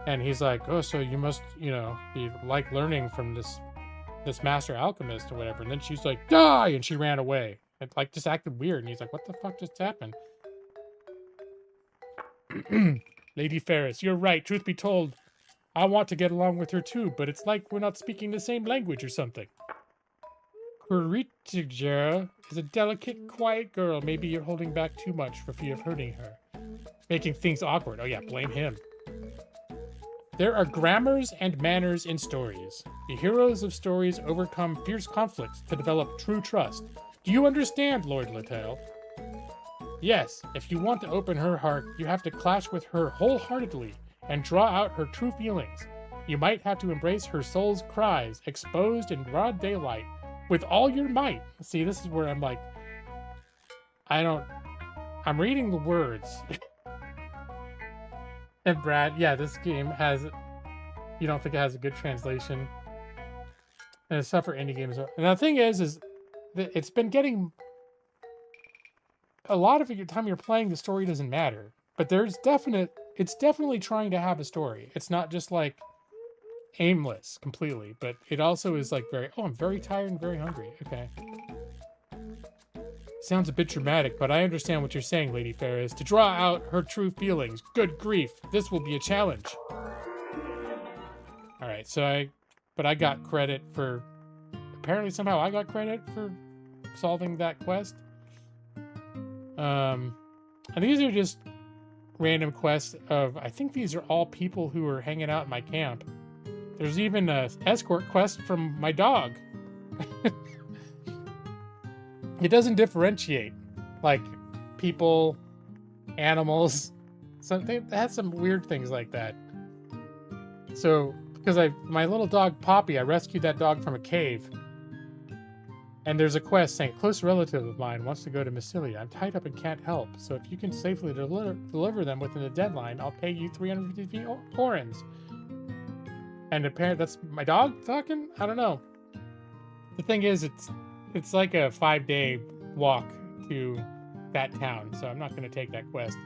And he's like, oh, so you must, you know, be like learning from this master alchemist or whatever. And then she's like, die! And she ran away. It like just acted weird. And he's like, what the fuck just happened? Lady Ferris, you're right. Truth be told, I want to get along with her too, but it's like we're not speaking the same language or something. Kuritija is a delicate, quiet girl. Maybe you're holding back too much for fear of hurting her. Making things awkward. Oh yeah, blame him. There are grammars and manners in stories. The heroes of stories overcome fierce conflicts to develop true trust. Do you understand, Lord Littell? Yes, if you want to open her heart, you have to clash with her wholeheartedly and draw out her true feelings. You might have to embrace her soul's cries, exposed in broad daylight, with all your might. See, this is where I'm like, I'm reading the words. And Brad, yeah, this game has, you don't think it has a good translation. And it's tough for indie games. And the thing is that it's been getting, a lot of your time you're playing, the story doesn't matter. But it's definitely trying to have a story. It's not just like aimless completely, but it also is like I'm very tired and very hungry. Okay. Sounds a bit dramatic, but I understand what you're saying, Lady Ferris. To draw out her true feelings. Good grief, this will be a challenge. All right, so I got credit for, apparently somehow I got credit for solving that quest. And these are just random quests of, I think these are all people who are hanging out in my camp. There's even a escort quest from my dog. It doesn't differentiate, like people, animals, something. It has some weird things like that. So, because my little dog Poppy, I rescued that dog from a cave. And there's a quest saying, close relative of mine wants to go to Massilia. I'm tied up and can't help. So if you can safely deliver them within the deadline, I'll pay you 350 orens. And apparently that's my dog talking? I don't know. The thing is, it's like a 5-day walk to that town, so I'm not going to take that quest.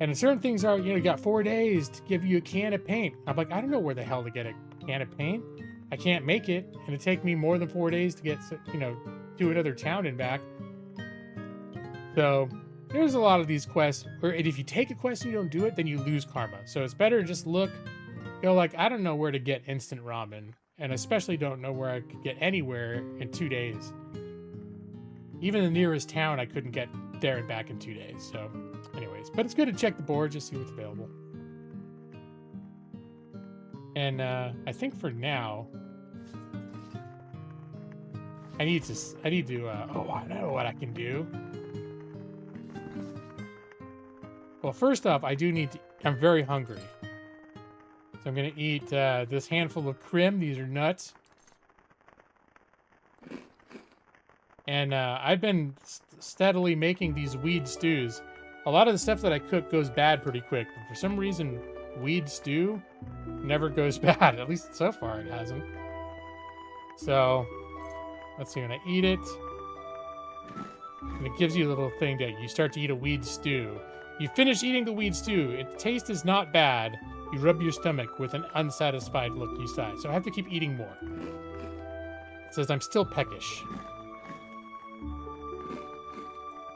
And certain things are, you got 4 days to give you a can of paint. I'm like, I don't know where the hell to get a can of paint. I can't make it, and it'd take me more than 4 days to get, to another town and back. So there's a lot of these quests where if you take a quest and you don't do it, then you lose karma. So it's better to just look, I don't know where to get instant ramen. And especially don't know where I could get anywhere in 2 days. Even the nearest town, I couldn't get there and back in 2 days. So, anyways. But it's good to check the board, just see what's available. And I think for now, I need to, I know what I can do. Well, first off, I'm very hungry. So I'm going to eat this handful of crim. These are nuts. And I've been steadily making these weed stews. A lot of the stuff that I cook goes bad pretty quick. But for some reason, weed stew never goes bad. At least so far it hasn't. So, let's see. When I eat it, and it gives you a little thing that you start to eat a weed stew. You finish eating the weed stew. Its taste is not bad. You rub your stomach with an unsatisfied look you sigh. So I have to keep eating more. It says I'm still peckish.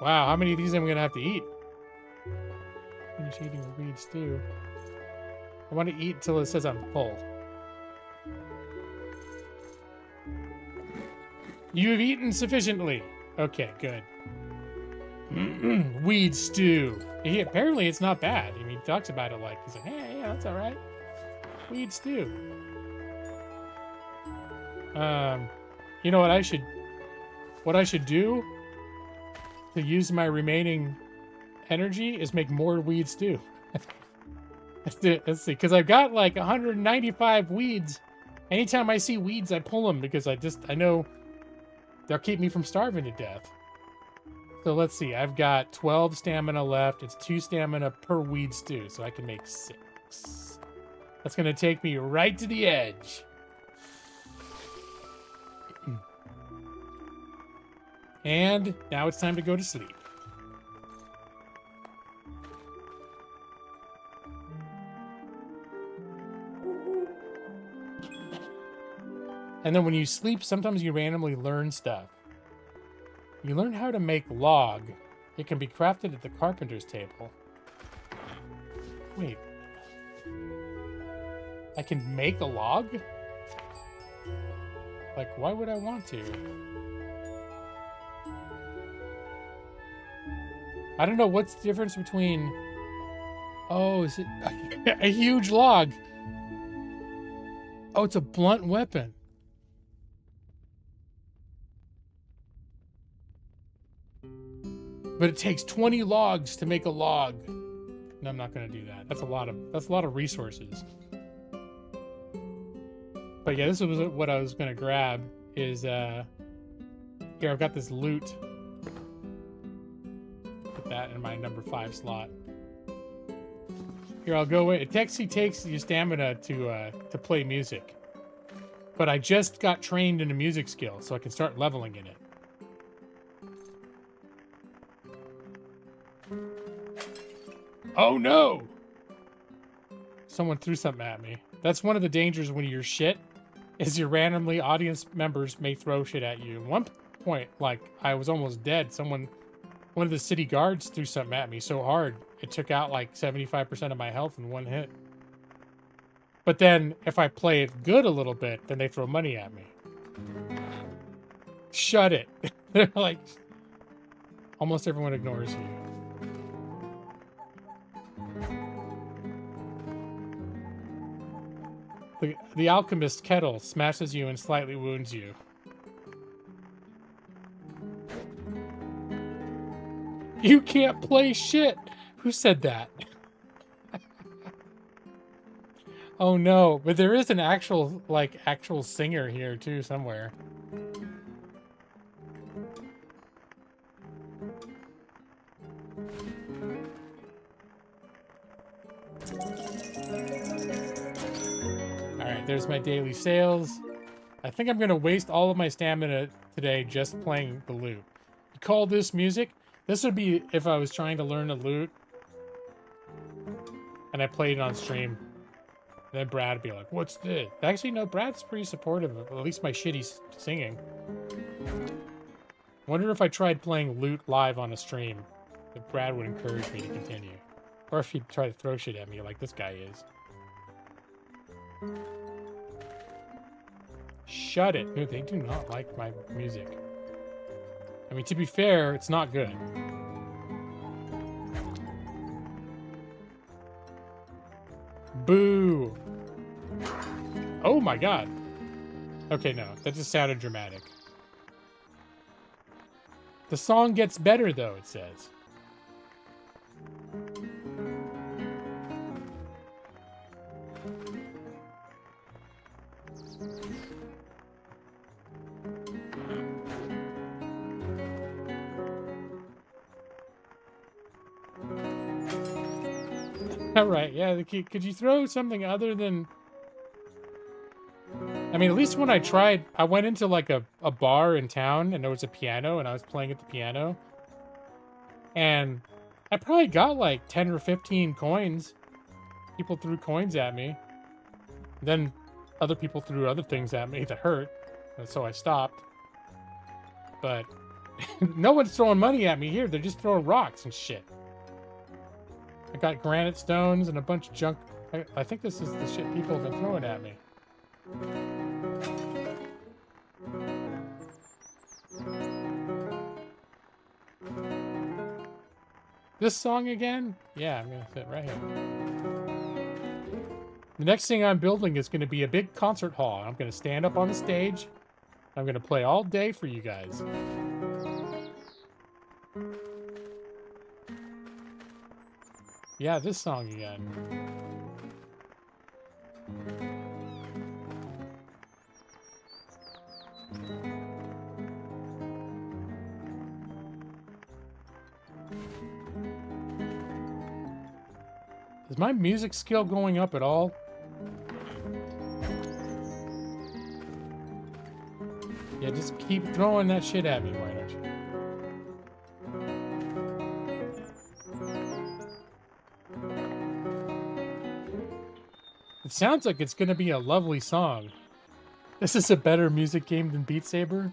Wow, how many of these am I going to have to eat? Finish eating the weed stew. I want to eat till it says I'm full. You've eaten sufficiently. Okay, good. Weed stew. Apparently it's not bad. I mean, he talks about it like, he's like, hey, yeah, that's all right. Weed stew. You know what I should do? to use my remaining energy is make more weed stew. Let's see, because I've got like 195 weeds. Anytime I see weeds, I pull them because I know they'll keep me from starving to death. So let's see, I've got 12 stamina left. It's 2 stamina per weed stew, so I can make 6. That's going to take me right to the edge. And now it's time to go to sleep. And then when you sleep, sometimes you randomly learn stuff. You learn how to make log. It can be crafted at the carpenter's table. Wait. I can make a log? Like, why would I want to? I don't know what's the difference between... Oh, is it a huge log? Oh, it's a blunt weapon. But it takes 20 logs to make a log. No, I'm not going to do that. That's a lot of resources. But yeah, this was what I was going to grab is here I've got this loot. Put that in my number 5 slot. Here, I'll go away. It actually takes your stamina to play music. But I just got trained in a music skill, so I can start leveling in it. Oh no! Someone threw something at me. That's one of the dangers when you're shit, is your randomly audience members may throw shit at you. At one point, like, I was almost dead. One of the city guards threw something at me so hard, it took out like 75% of my health in one hit. But then, if I play it good a little bit, then they throw money at me. Shut it. They're like, almost everyone ignores you. The alchemist kettle smashes you and slightly wounds you. You can't play shit. Who said that? Oh no, but there is an actual singer here too somewhere. Alright, there's my daily sales. I think I'm gonna waste all of my stamina today just playing the lute. You call this music? This would be if I was trying to learn a lute and I played it on stream. Then Brad would be like, what's this? Actually, no, Brad's pretty supportive of at least my shitty singing. Wonder if I tried playing lute live on a stream, if Brad would encourage me to continue. Or if he'd try to throw shit at me like this guy is. Shut it. Dude, they do not like my music. I mean, to be fair, it's not good. Boo. Oh my god. Okay, no. That just sounded dramatic. The song gets better, though, it says. All right, yeah. Could you throw something other than? I mean, at least when I tried, I went into like a bar in town and there was a piano and I was playing at the piano, and I probably got like 10 or 15 coins. People threw coins at me. Then other people threw other things at me that hurt, and so I stopped. But no one's throwing money at me here. They're just throwing rocks and shit. I got granite stones and a bunch of junk. I think this is the shit people have been throwing at me. This song again? Yeah, I'm gonna sit right here. The next thing I'm building is gonna be a big concert hall. I'm gonna stand up on the stage. I'm gonna play all day for you guys. Yeah, this song again. Is my music skill going up at all? Yeah, just keep throwing that shit at me, why don't you? It sounds like it's gonna be a lovely song. This is a better music game than Beat Saber.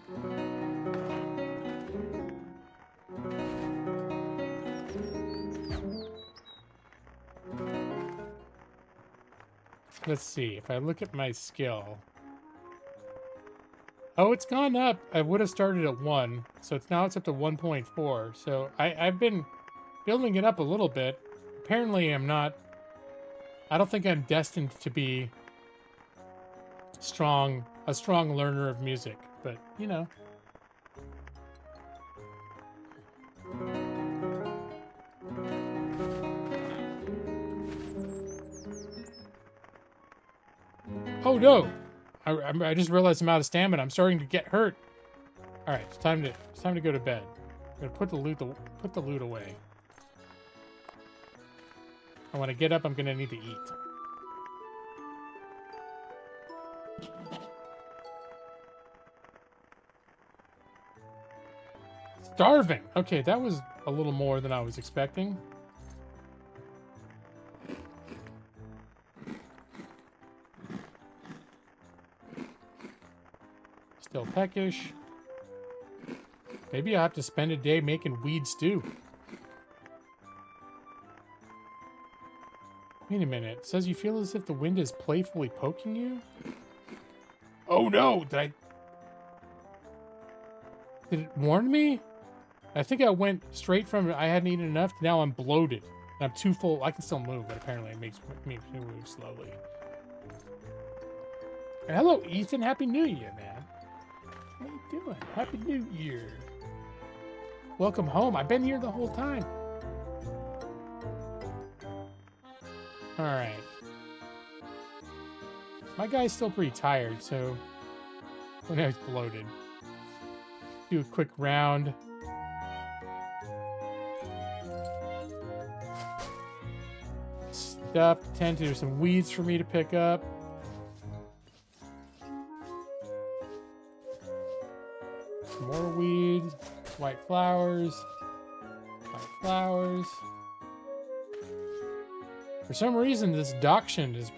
Let's see, if I look at my skill. Oh, it's gone up. I would have started at 1, so now it's up to 1.4. So I've been building it up a little bit. Apparently I don't think I'm destined to be a strong learner of music, but you know. Oh no! I just realized I'm out of stamina. I'm starting to get hurt. All right, it's time to go to bed. I'm gonna put the loot away. And when I get up, I'm gonna need to eat. Starving. Okay, that was a little more than I was expecting. Still peckish. Maybe I'll have to spend a day making weed stew. Wait a minute. It says you feel as if the wind is playfully poking you? Oh no! Did it warn me? I think I went straight from I hadn't eaten enough to now I'm bloated. And I'm too full. I can still move, but apparently it makes me move slowly. And hello, Ethan. Happy New Year, man. How you doing? Happy New Year. Welcome home. I've been here the whole time. All right. My guy's still pretty tired, so when I was bloated. Do a quick round. Stuff. Tend to do some weeds for me to pick up. Some more weeds. White flowers. White flowers. For some reason, this dachshund has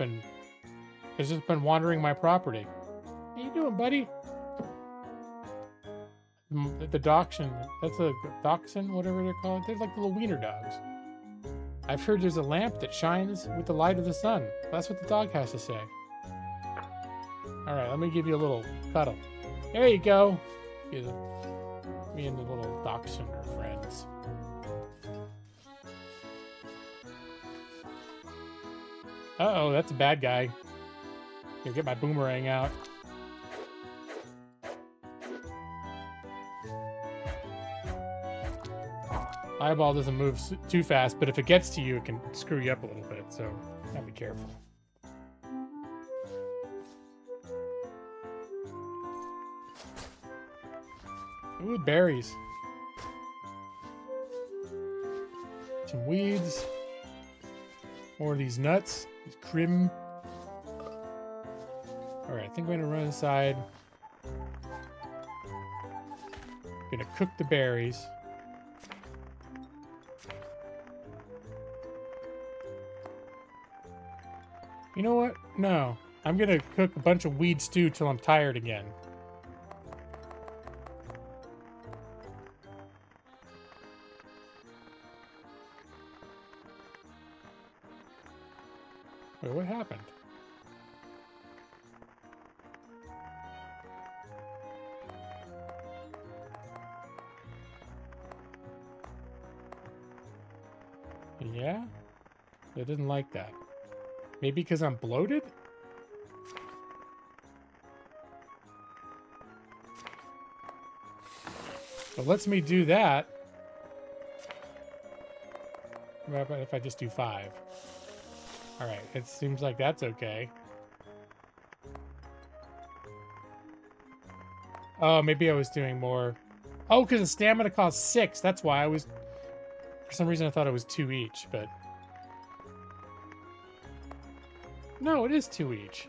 just been wandering my property. How you doing, buddy? The dachshund. That's a dachshund, whatever they're called. They're like little wiener dogs. I've heard there's a lamp that shines with the light of the sun. That's what the dog has to say. All right, let me give you a little cuddle. There you go. Me and the little dachshund are friends. Uh-oh, that's a bad guy. Gonna get my boomerang out. Eyeball doesn't move too fast, but if it gets to you, it can screw you up a little bit, so gotta be careful. Ooh, berries. Some weeds. More of these nuts. These crim. Alright, I think I'm gonna run inside. Gonna cook the berries. You know what? No. I'm gonna cook a bunch of weed stew till I'm tired again. Wait, what happened? Yeah? I didn't like that. Maybe because I'm bloated? It lets me do that. What about if I just do 5? All right, it seems like that's okay. Oh, maybe I was doing more. Oh, because the stamina costs 6. That's why I was... For some reason, I thought it was 2 each, but... No, it is 2 each.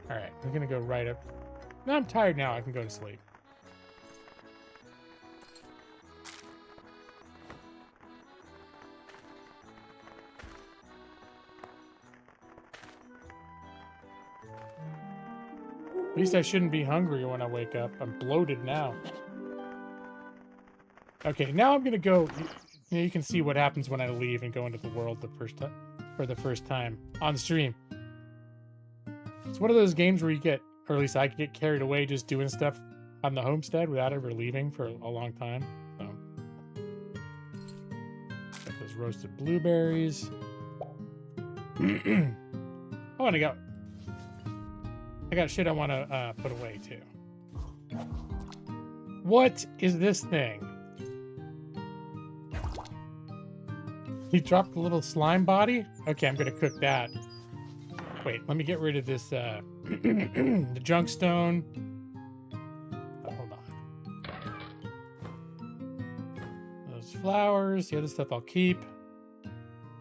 All right, I'm going to go right up. No, I'm tired now. I can go to sleep. At least I shouldn't be hungry when I wake up. I'm bloated now. Okay, now I'm gonna go. You can see what happens when I leave and go into the world for the first time on stream. It's one of those games where you get, or at least I get carried away just doing stuff on the homestead without ever leaving for a long time. So, got those roasted blueberries. Oh, and I got shit I want to put away too. What is this thing? He dropped a little slime body? Okay, I'm gonna cook that. Wait, let me get rid of this, the junk stone. Oh, hold on. Those flowers, the other stuff I'll keep.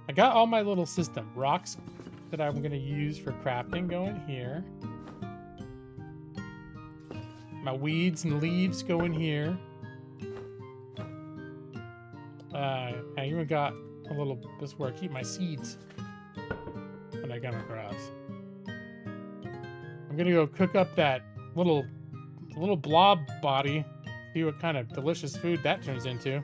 I got all my little system. Rocks that I'm gonna use for crafting go in here. My weeds and leaves go in here. I even got a little, this is where I keep my seeds when I come across. I'm gonna go cook up that little blob body, see what kind of delicious food that turns into.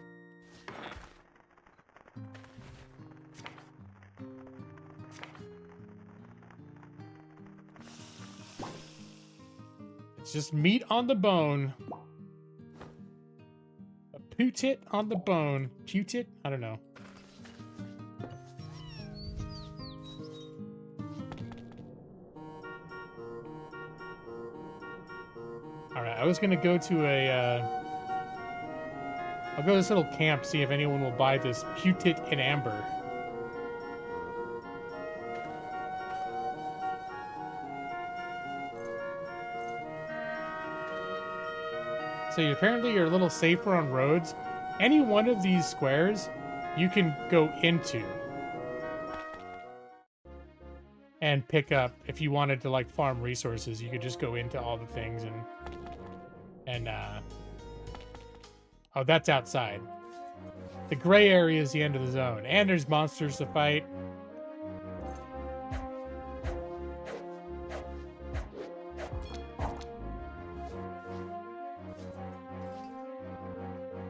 It's just meat on the bone. A putit on the bone. Putit? I don't know. Alright, I was gonna go to a, I'll go to this little camp, see if anyone will buy this putit in amber. So apparently you're a little safer on roads. Any one of these squares you can go into and pick up. If you wanted to like farm resources, you could just go into all the things and oh, that's outside. The gray area is the end of the zone, and there's monsters to fight.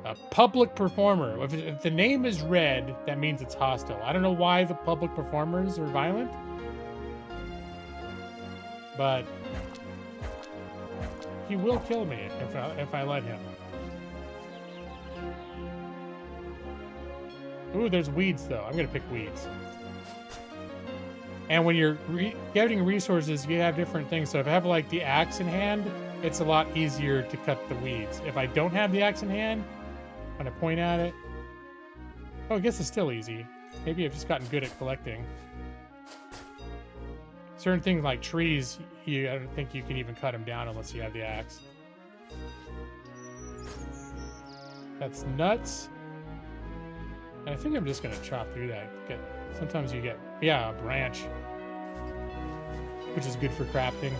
A public performer. If the name is red, that means it's hostile. I don't know why the public performers are violent, but he will kill me if I let him. Ooh, there's weeds though. I'm gonna pick weeds. And when you're getting resources, you have different things. So if I have like the axe in hand, it's a lot easier to cut the weeds. If I don't have the axe in hand, when I point at it, oh, I guess it's still easy. Maybe I've just gotten good at collecting. Certain things like trees, I don't think you can even cut them down unless you have the axe. That's nuts. And I think I'm just gonna chop through that. Sometimes you get, yeah, a branch, which is good for crafting.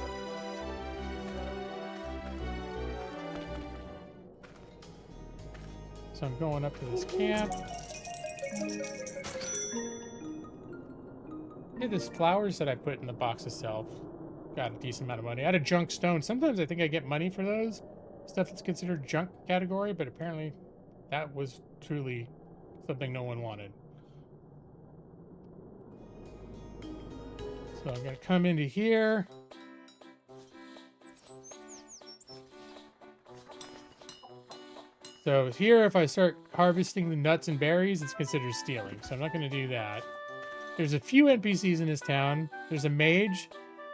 So I'm going up to this camp. Hey, there's flowers that I put in the box itself. Got a decent amount of money. I had a junk stone. Sometimes I think I get money for those. Stuff that's considered junk category, but apparently that was truly something no one wanted. So I'm gonna come into here. So here, if I start harvesting the nuts and berries, it's considered stealing. So I'm not gonna do that. There's a few NPCs in this town. There's a mage.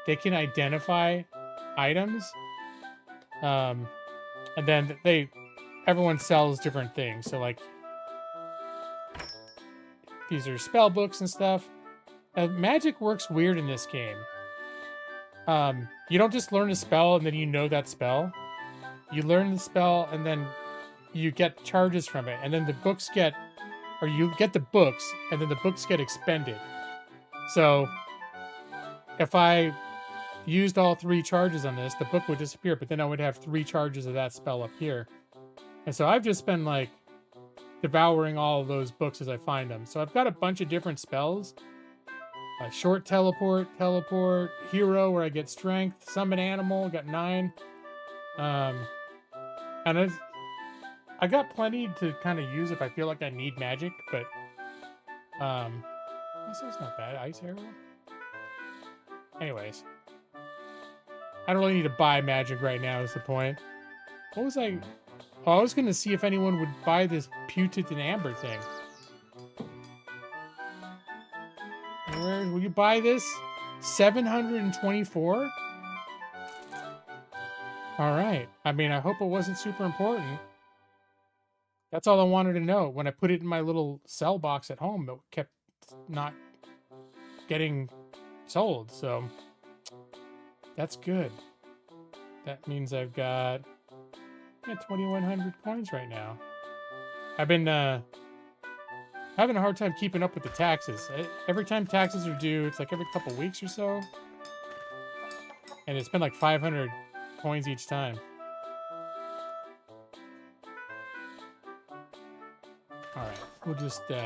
They can identify items. And then everyone sells different things. So like, these are spell books and stuff. Magic works weird in this game. You don't just learn a spell and then you know that spell. You learn the spell and then you get charges from it, and then the books get, or you get the books and then the books get expended. So if I used all 3 charges on this, the book would disappear, but then I would have 3 charges of that spell up here. And so I've just been like devouring all of those books as I find them. So I've got a bunch of different spells. Short teleport, hero where I get strength, summon animal, got 9. And I got plenty to kind of use if I feel like I need magic, but this is not bad. Ice arrow. Anyways, I don't really need to buy magic right now is the point. What was I? Oh, I was going to see if anyone would buy this Putit and Amber thing. Where will you buy this? 724? All right. I mean, I hope it wasn't super important. That's all I wanted to know. When I put it in my little cell box at home, it kept not getting sold. So that's good. That means I've got 2,100 coins right now. I've been having a hard time keeping up with the taxes. Every time taxes are due, it's like every couple weeks or so. And it's been like 500 coins each time. All right, we'll just gonna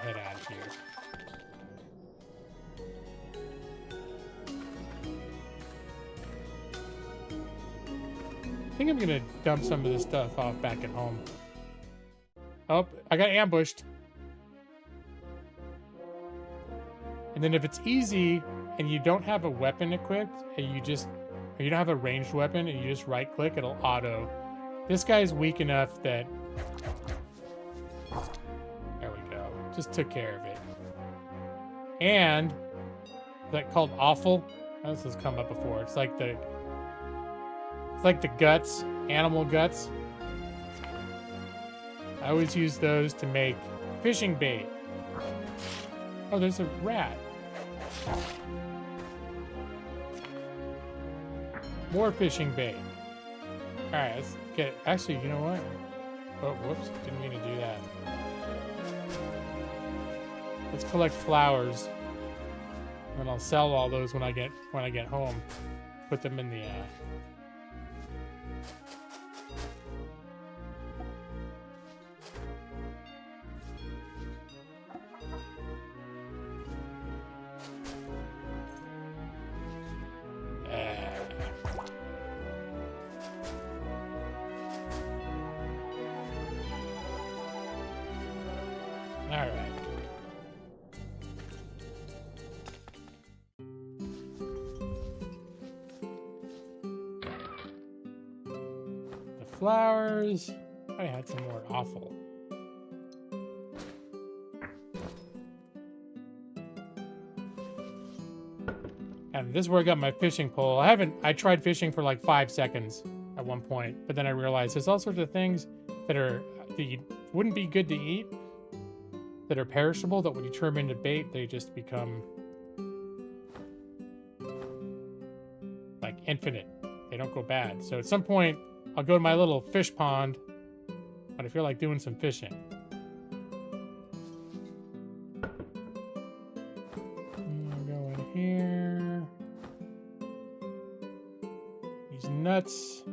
head out of here. I think I'm gonna dump some of this stuff off back at home. Oh, I got ambushed. And then if it's easy and you don't have a weapon equipped and you don't have a ranged weapon and you just right click, it'll auto. This guy's weak enough that, there we go. Just took care of it. And is that called awful? This has come up before. It's like the guts, animal guts. I always use those to make fishing bait. Oh, there's a rat. More fishing bait. All right, let's get it. Actually, you know what? Oh, whoops, didn't mean to do that. Let's collect flowers, and I'll sell all those when I get home. Put them in the all right. The flowers. I had some more awful. And this is where I got my fishing pole. I tried fishing for like 5 seconds at one point, but then I realized there's all sorts of things that wouldn't be good to eat, that are perishable, that when you turn them into bait, they just become like infinite. They don't go bad. So at some point, I'll go to my little fish pond when I feel like doing some fishing. I'll go in here. These nuts.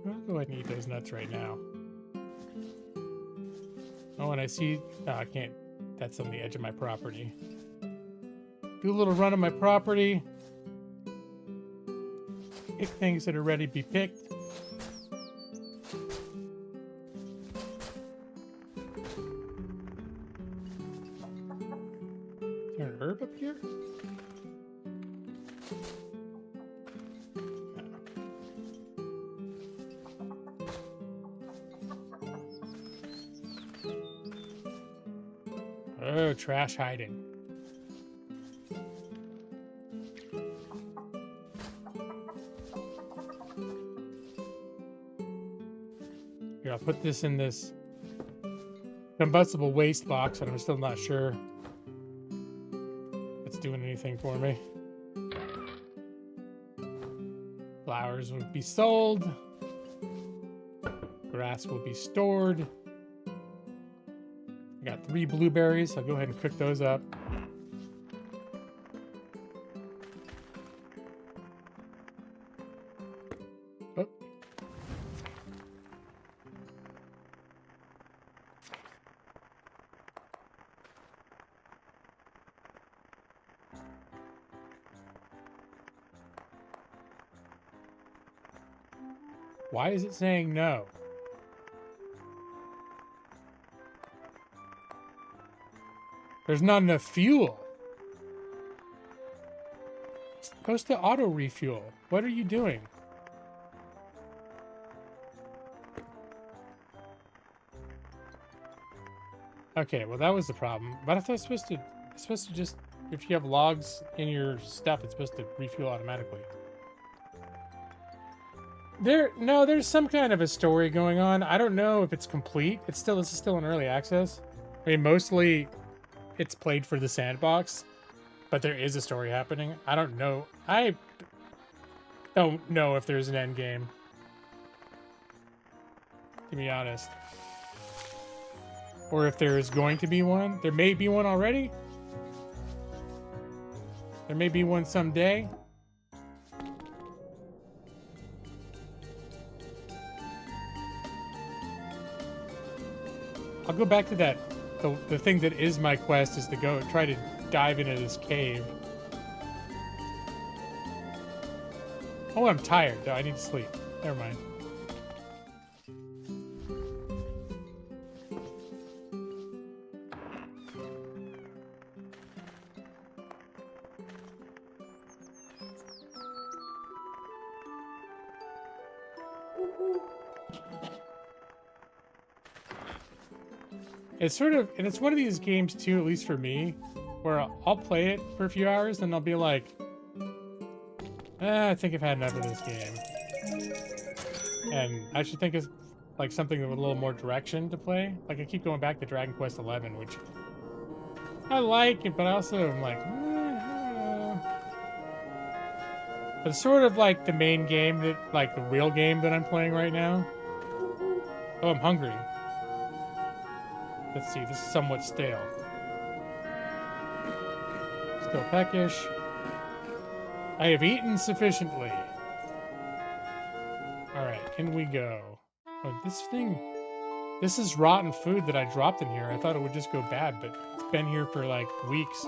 I'll go ahead and eat those nuts right now. Oh, and I see... Oh, I can't... That's on the edge of my property. Do a little run on my property. Pick things that are ready to be picked. Is there an herb up here? Oh, trash hiding. Here, I'll put this in this combustible waste box, and I'm still not sure if it's doing anything for me. Flowers will be sold. Grass will be stored. I got 3 blueberries. I'll go ahead and cook those up. Oh. Why is it saying no? There's not enough fuel. It's supposed to auto refuel. What are you doing? Okay, well that was the problem. But I thought it's supposed to just, if you have logs in your stuff, it's supposed to refuel automatically. There's some kind of a story going on. I don't know if it's complete. This is still in early access. I mean, mostly it's played for the sandbox, but there is a story happening. I don't know. I don't know if there's an end game, to be honest. Or if there is going to be one. There may be one already. There may be one someday. I'll go back to that. The thing that is my quest is to go try to dive into this cave. Oh, I'm tired. No, I need to sleep. Never mind. It's sort of, and it's one of these games too, at least for me, where I'll play it for a few hours and I'll be like, I think I've had enough of this game. And I should think it's like something with a little more direction to play. Like I keep going back to Dragon Quest XI, which I like it, but I also am like, But it's sort of like the main game that, like the real game that I'm playing right now. Oh, I'm hungry. Let's see, this is somewhat stale. Still peckish. I have eaten sufficiently. Alright, in we go. Oh, this is rotten food that I dropped in here. I thought it would just go bad, but it's been here for like weeks.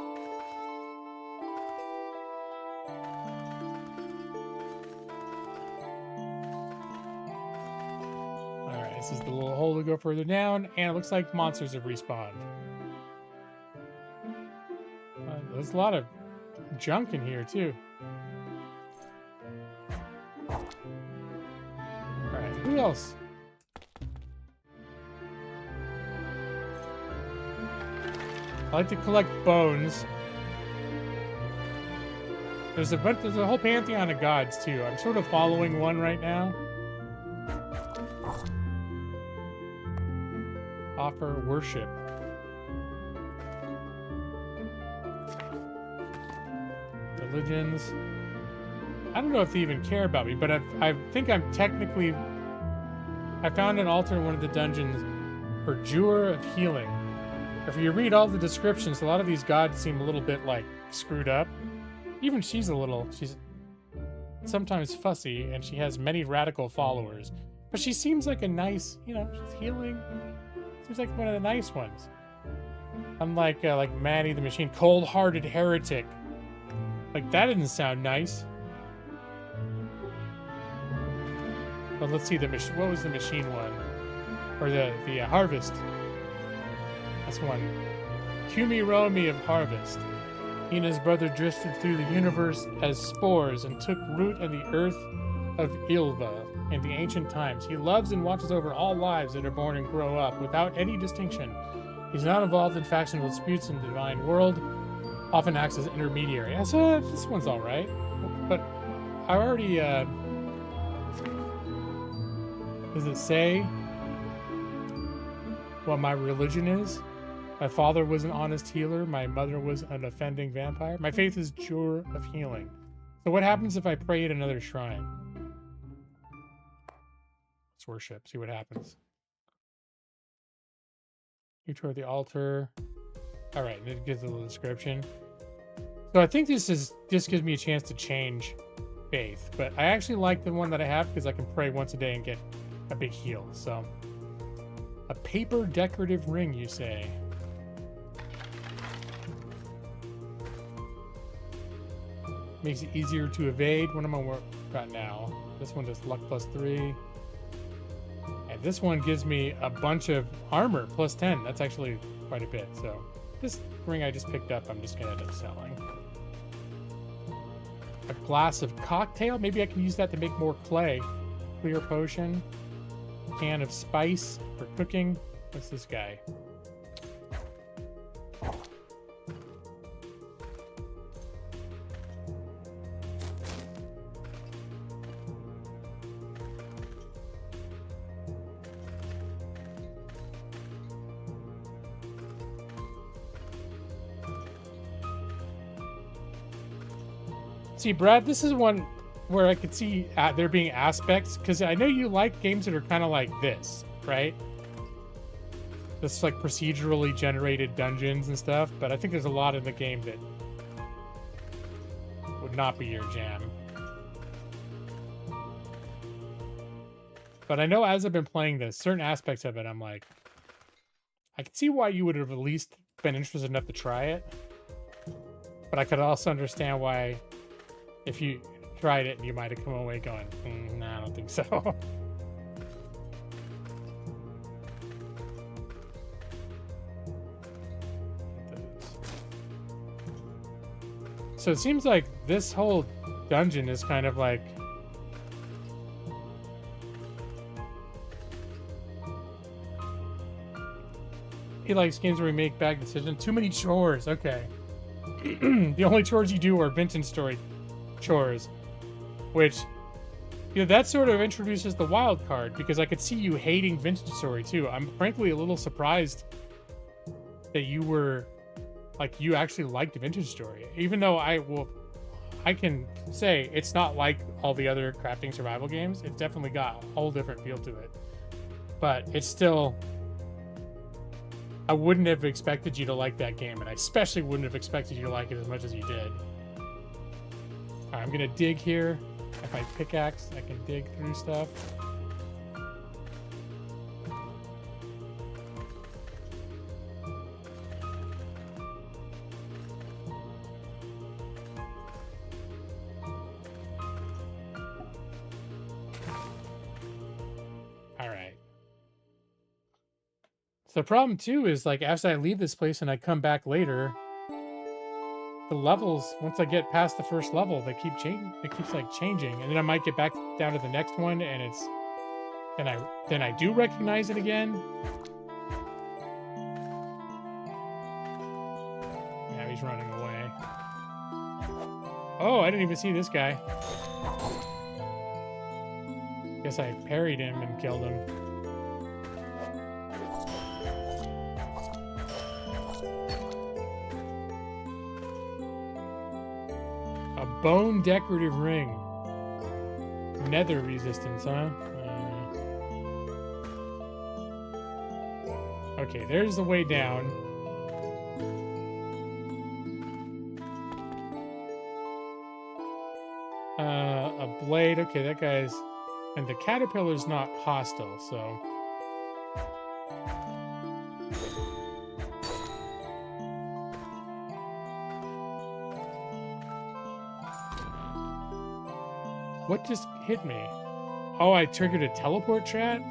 Alright, this is the little hole to go further down, and it looks like monsters have respawned. There's a lot of junk in here, too. Alright, who else? I like to collect bones. There's a whole pantheon of gods, too. I'm sort of following one right now. Offer worship. Religions. I don't know if they even care about me, but I think I'm technically... I found an altar in one of the dungeons for Jewer of Healing. If you read all the descriptions, a lot of these gods seem a little bit, like, screwed up. Even she's sometimes fussy, and she has many radical followers. But she seems like a nice, she's healing. Seems like one of the nice ones. Unlike, like Manny the Machine, cold-hearted heretic. Like, that didn't sound nice. But let's see, what was the machine one? Or the harvest. That's one. Kumi Romi of Harvest. He and his brother drifted through the universe as spores and took root in the earth of Ilva in the ancient times. He loves and watches over all lives that are born and grow up without any distinction. He's not involved in factional disputes in the divine world, often acts as intermediary. So this one's alright. But I already, does it say what my religion is. My father was an honest healer. My mother was an offending vampire. My faith is sure of healing. So what happens if I pray at another shrine? Let's worship, see what happens. You toward the altar. All right, and it gives a little description. So I think this gives me a chance to change faith, but I actually like the one that I have because I can pray once a day and get a big heal. So a paper decorative ring, you say? Makes it easier to evade. What am I got now? This one does luck +3. And this one gives me a bunch of armor +10. That's actually quite a bit. So this ring I just picked up, I'm just gonna end up selling. A glass of cocktail. Maybe I can use that to make more clay. Clear potion. Can of spice for cooking. What's this guy? See, Brad, this is one where I could see there being aspects, because I know you like games that are kind of like this, right? This like procedurally generated dungeons and stuff, but I think there's a lot in the game that would not be your jam. But I know as I've been playing this, certain aspects of it, I'm like, I can see why you would have at least been interested enough to try it. But I could also understand why, if you tried it, you might have come away going, nah, I don't think so. So it seems like this whole dungeon is kind of like he likes games where we make bad decisions. Too many chores. Okay. The only chores you do are Vintage Story chores, which, you know, that sort of introduces the wild card, because I could see you hating Vintage Story too. I'm frankly a little surprised that you were like, you actually liked Vintage Story, even though I can say it's not like all the other crafting survival games. It's definitely got a whole different feel to it, but it's still, I wouldn't have expected you to like that game, and I especially wouldn't have expected you to like it as much as you did. All right, I'm gonna dig here. If I pickaxe, I can dig through stuff. All right. So the problem too is, like, after I leave this place and I come back later, the levels, once I get past the first level, they keep changing. It keeps like changing, and then I might get back down to the next one, and it's then I do recognize it again. Now he's running away. Oh, I didn't even see this guy. Guess I parried him and killed him. Bone decorative ring. Nether resistance, huh? Okay, there's the way down. A blade. Okay, that guy's... And the caterpillar's not hostile, so... What just hit me? Oh, I triggered a teleport trap?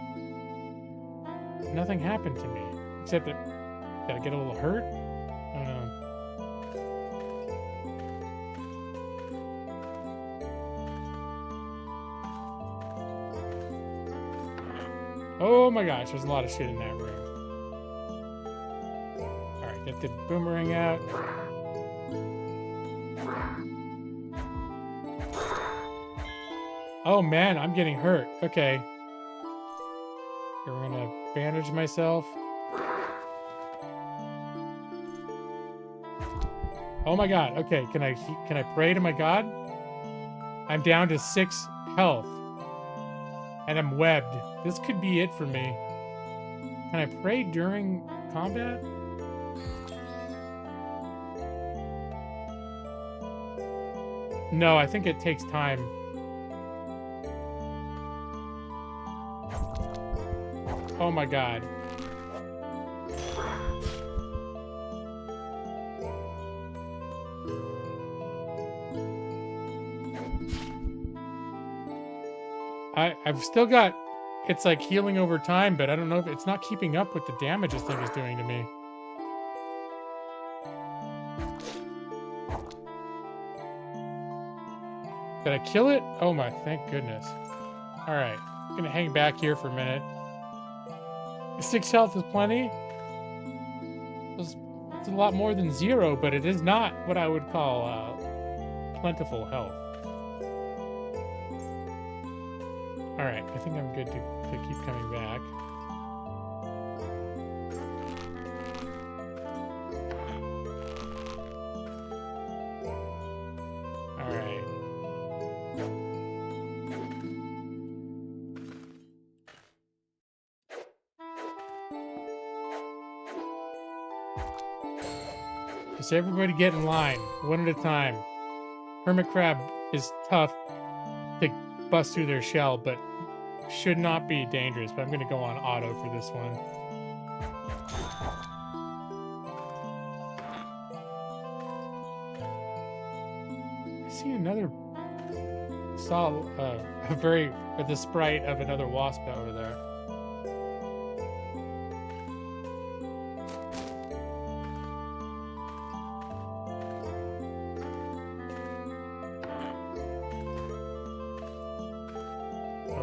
Nothing happened to me. Except that... Did I get a little hurt? I don't know. Oh my gosh, there's a lot of shit in that room. Alright, get the boomerang out. Oh man, I'm getting hurt. Okay. Here, we're gonna bandage myself. Oh my god. Okay, can I pray to my god? I'm down to 6 health. And I'm webbed. This could be it for me. Can I pray during combat? No, I think it takes time. Oh my god. I've still got, it's like healing over time, but I don't know if it's not keeping up with the damage this thing is doing to me. Did I kill it? Oh my, thank goodness. All right, I'm gonna hang back here for a minute. 6 health is plenty. It's a lot more than 0, but it is not what I would call plentiful health. All right, I think I'm good to keep coming back. All right. Just everybody get in line, one at a time. Hermit crab is tough to bust through their shell, but should not be dangerous. But I'm going to go on auto for this one. I see another. Saw the sprite of another wasp over there.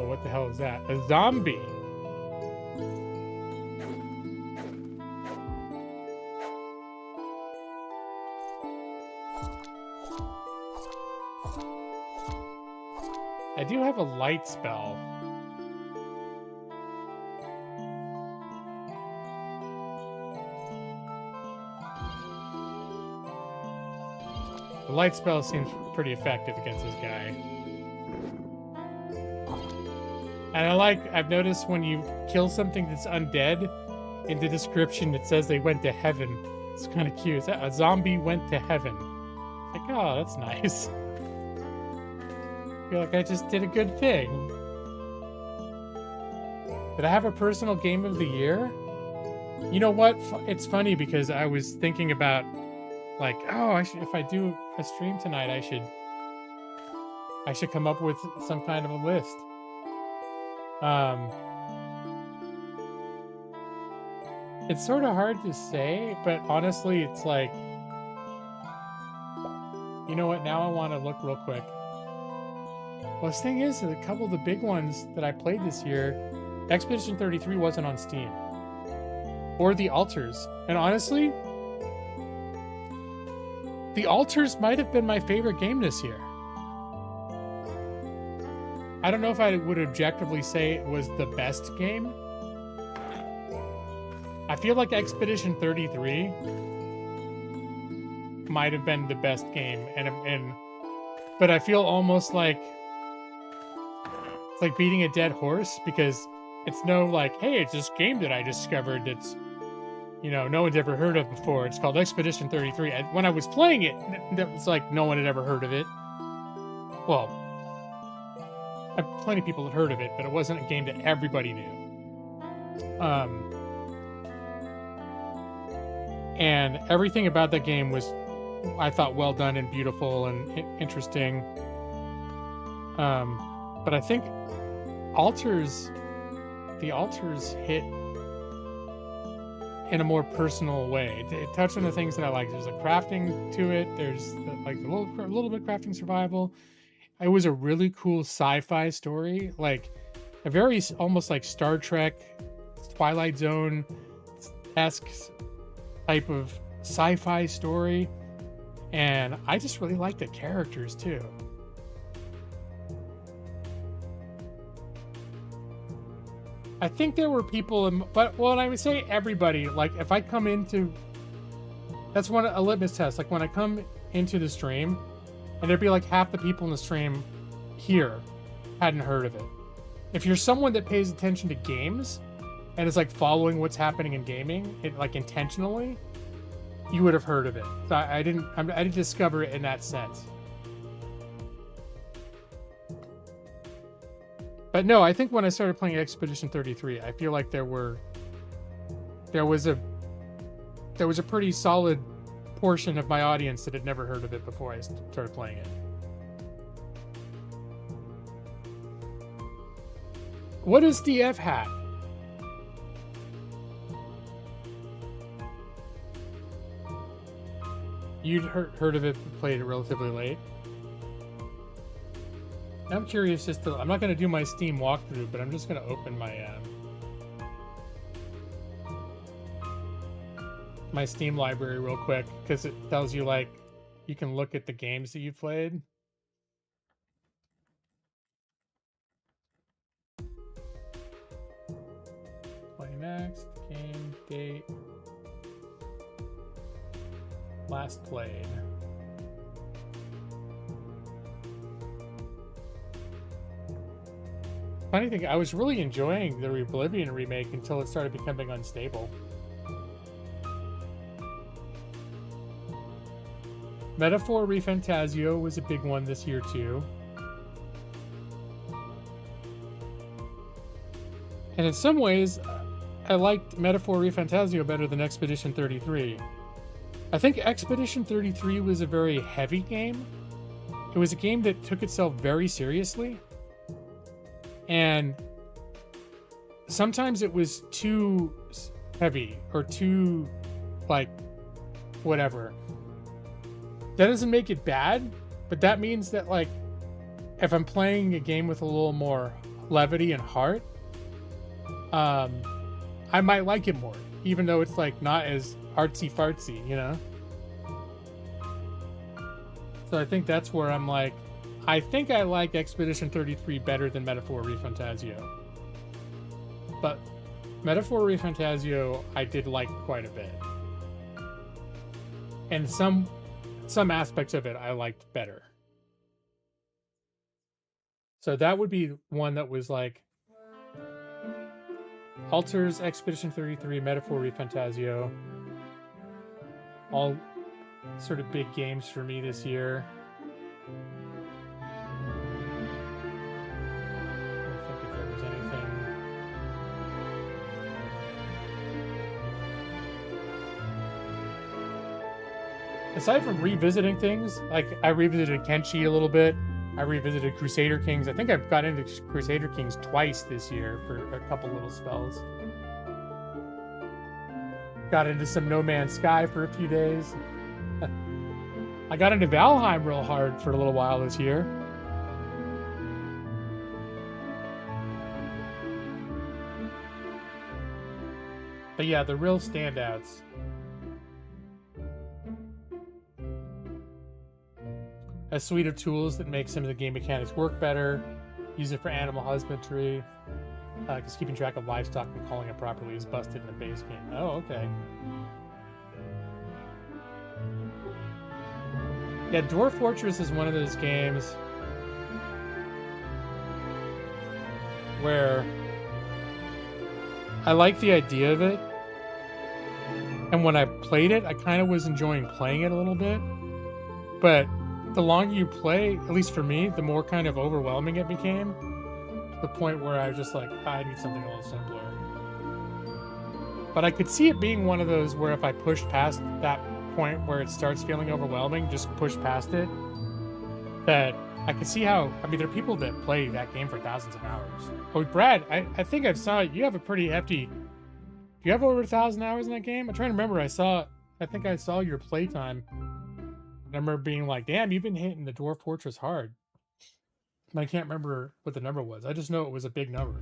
What the hell is that? A zombie. I do have a light spell. The light spell seems pretty effective against this guy. And I've noticed when you kill something that's undead, in the description it says they went to heaven. It's kind of cute. A zombie went to heaven. It's like, oh, that's nice. I feel like I just did a good thing. Did I have a personal game of the year? You know what? It's funny because I was thinking about, like, oh, if I do a stream tonight, I should come up with some kind of a list. It's sort of hard to say, but honestly, it's like, you know what? Now I want to look real quick. Well, the thing is, a couple of the big ones that I played this year, Expedition 33 wasn't on Steam. Or The Altars. And honestly, The Altars might have been my favorite game this year. I don't know if I would objectively say it was the best game. I feel like Expedition 33 might have been the best game, but I feel almost like it's like beating a dead horse, because it's no like, hey, it's this game that I discovered that's, you know, no one's ever heard of before. It's called Expedition 33. And when I was playing it, it was like no one had ever heard of it. Well, plenty of people had heard of it, but it wasn't a game that everybody knew. And everything about that game was, I thought, well done and beautiful and interesting. But I think the Altars hit in a more personal way. It touched on the things that I like. There's a crafting to it. There's like a little bit crafting survival. It was a really cool sci-fi story, like a very almost like Star Trek, Twilight Zone-esque type of sci-fi story. And I just really like the characters too. I think there were people, but when I would say everybody, like if I come into That's one a litmus test. Like when I come into the stream, and there'd be like half the people in the stream here hadn't heard of it. If you're someone that pays attention to games and is like following what's happening in gaming, like intentionally, you would have heard of it. So I didn't discover it in that sense. But no, I think when I started playing Expedition 33, I feel like there was a pretty solid portion of my audience that had never heard of it before I started playing it. What is the F hat? You'd heard of it, played it relatively late. I'm curious just to, I'm not going to do my Steam walkthrough, but I'm just going to open my Steam library real quick, because it tells you, like, you can look at the games that you played. Play next, game, date, last played. Funny thing, I was really enjoying the Oblivion remake until it started becoming unstable. Metaphor ReFantazio was a big one this year too. And in some ways, I liked Metaphor ReFantazio better than Expedition 33. I think Expedition 33 was a very heavy game. It was a game that took itself very seriously. And sometimes it was too heavy or too, like, whatever. That doesn't make it bad, but that means that, like, if I'm playing a game with a little more levity and heart, I might like it more, even though it's, like, not as artsy-fartsy, you know? So I think that's where I'm like, I think I like Expedition 33 better than Metaphor ReFantazio. But Metaphor ReFantazio I did like quite a bit. And some aspects of it I liked better. So that would be one that was like Alters, Expedition 33, Metaphor ReFantazio. All sort of big games for me this year. Aside from revisiting things, like I revisited Kenshi a little bit, I revisited Crusader Kings. I think I've got into Crusader Kings twice this year for a couple little spells. Got into some No Man's Sky for a few days. I got into Valheim real hard for a little while this year. But yeah, the real standouts. A suite of tools that make some of the game mechanics work better. Use it for animal husbandry. Because keeping track of livestock and calling it properly is busted in the base game. Oh, okay. Yeah, Dwarf Fortress is one of those games where I like the idea of it. And when I played it, I kind of was enjoying playing it a little bit. But the longer you play, at least for me, the more kind of overwhelming it became. To the point where I was just like, I need something a little simpler. But I could see it being one of those where if I pushed past that point where it starts feeling overwhelming, just push past it, that I could see how, I mean, there are people that play that game for thousands of hours. Oh, Brad, I think I've saw, you have a pretty hefty, do you have over 1,000 hours in that game? I'm trying to remember, I think I saw your playtime. I remember being like, damn, you've been hitting the Dwarf Fortress hard. But I can't remember what the number was. I just know it was a big number.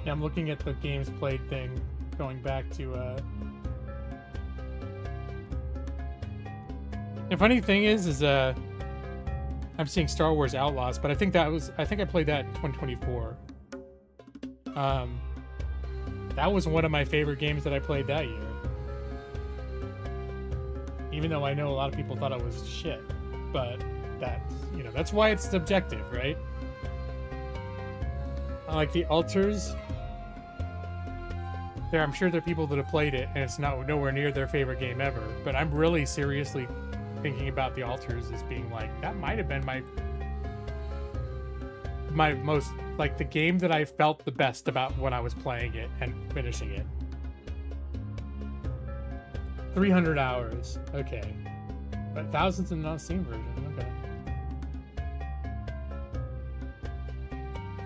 Yeah, I'm looking at the games played thing, going back to The funny thing is I'm seeing Star Wars Outlaws, but I think I played that in 2024. That was one of my favorite games that I played that year. Even though I know a lot of people thought it was shit, but that's why it's subjective, right? I like the altars. I'm sure there are people that have played it and it's nowhere near their favorite game ever, but I'm really seriously thinking about the altars as being like, that might have been my most, like, the game that I felt the best about when I was playing it and finishing it. 300 hours. Okay. But thousands in the non-Steam version. Okay.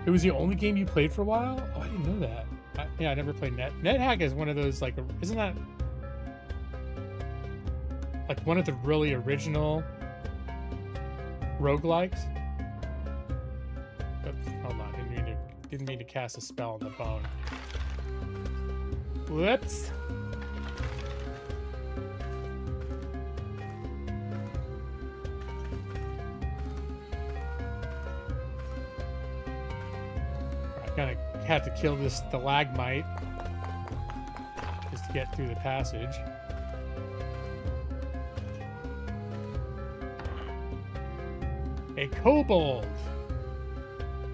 It was the only game you played for a while? Oh, I didn't know that. I never played NetHack is one of those, like, isn't that like one of the really original roguelikes? Oops, hold on, didn't mean to cast a spell on the bone. Whoops. I'm gonna have to kill the stalagmite just to get through the passage. A kobold.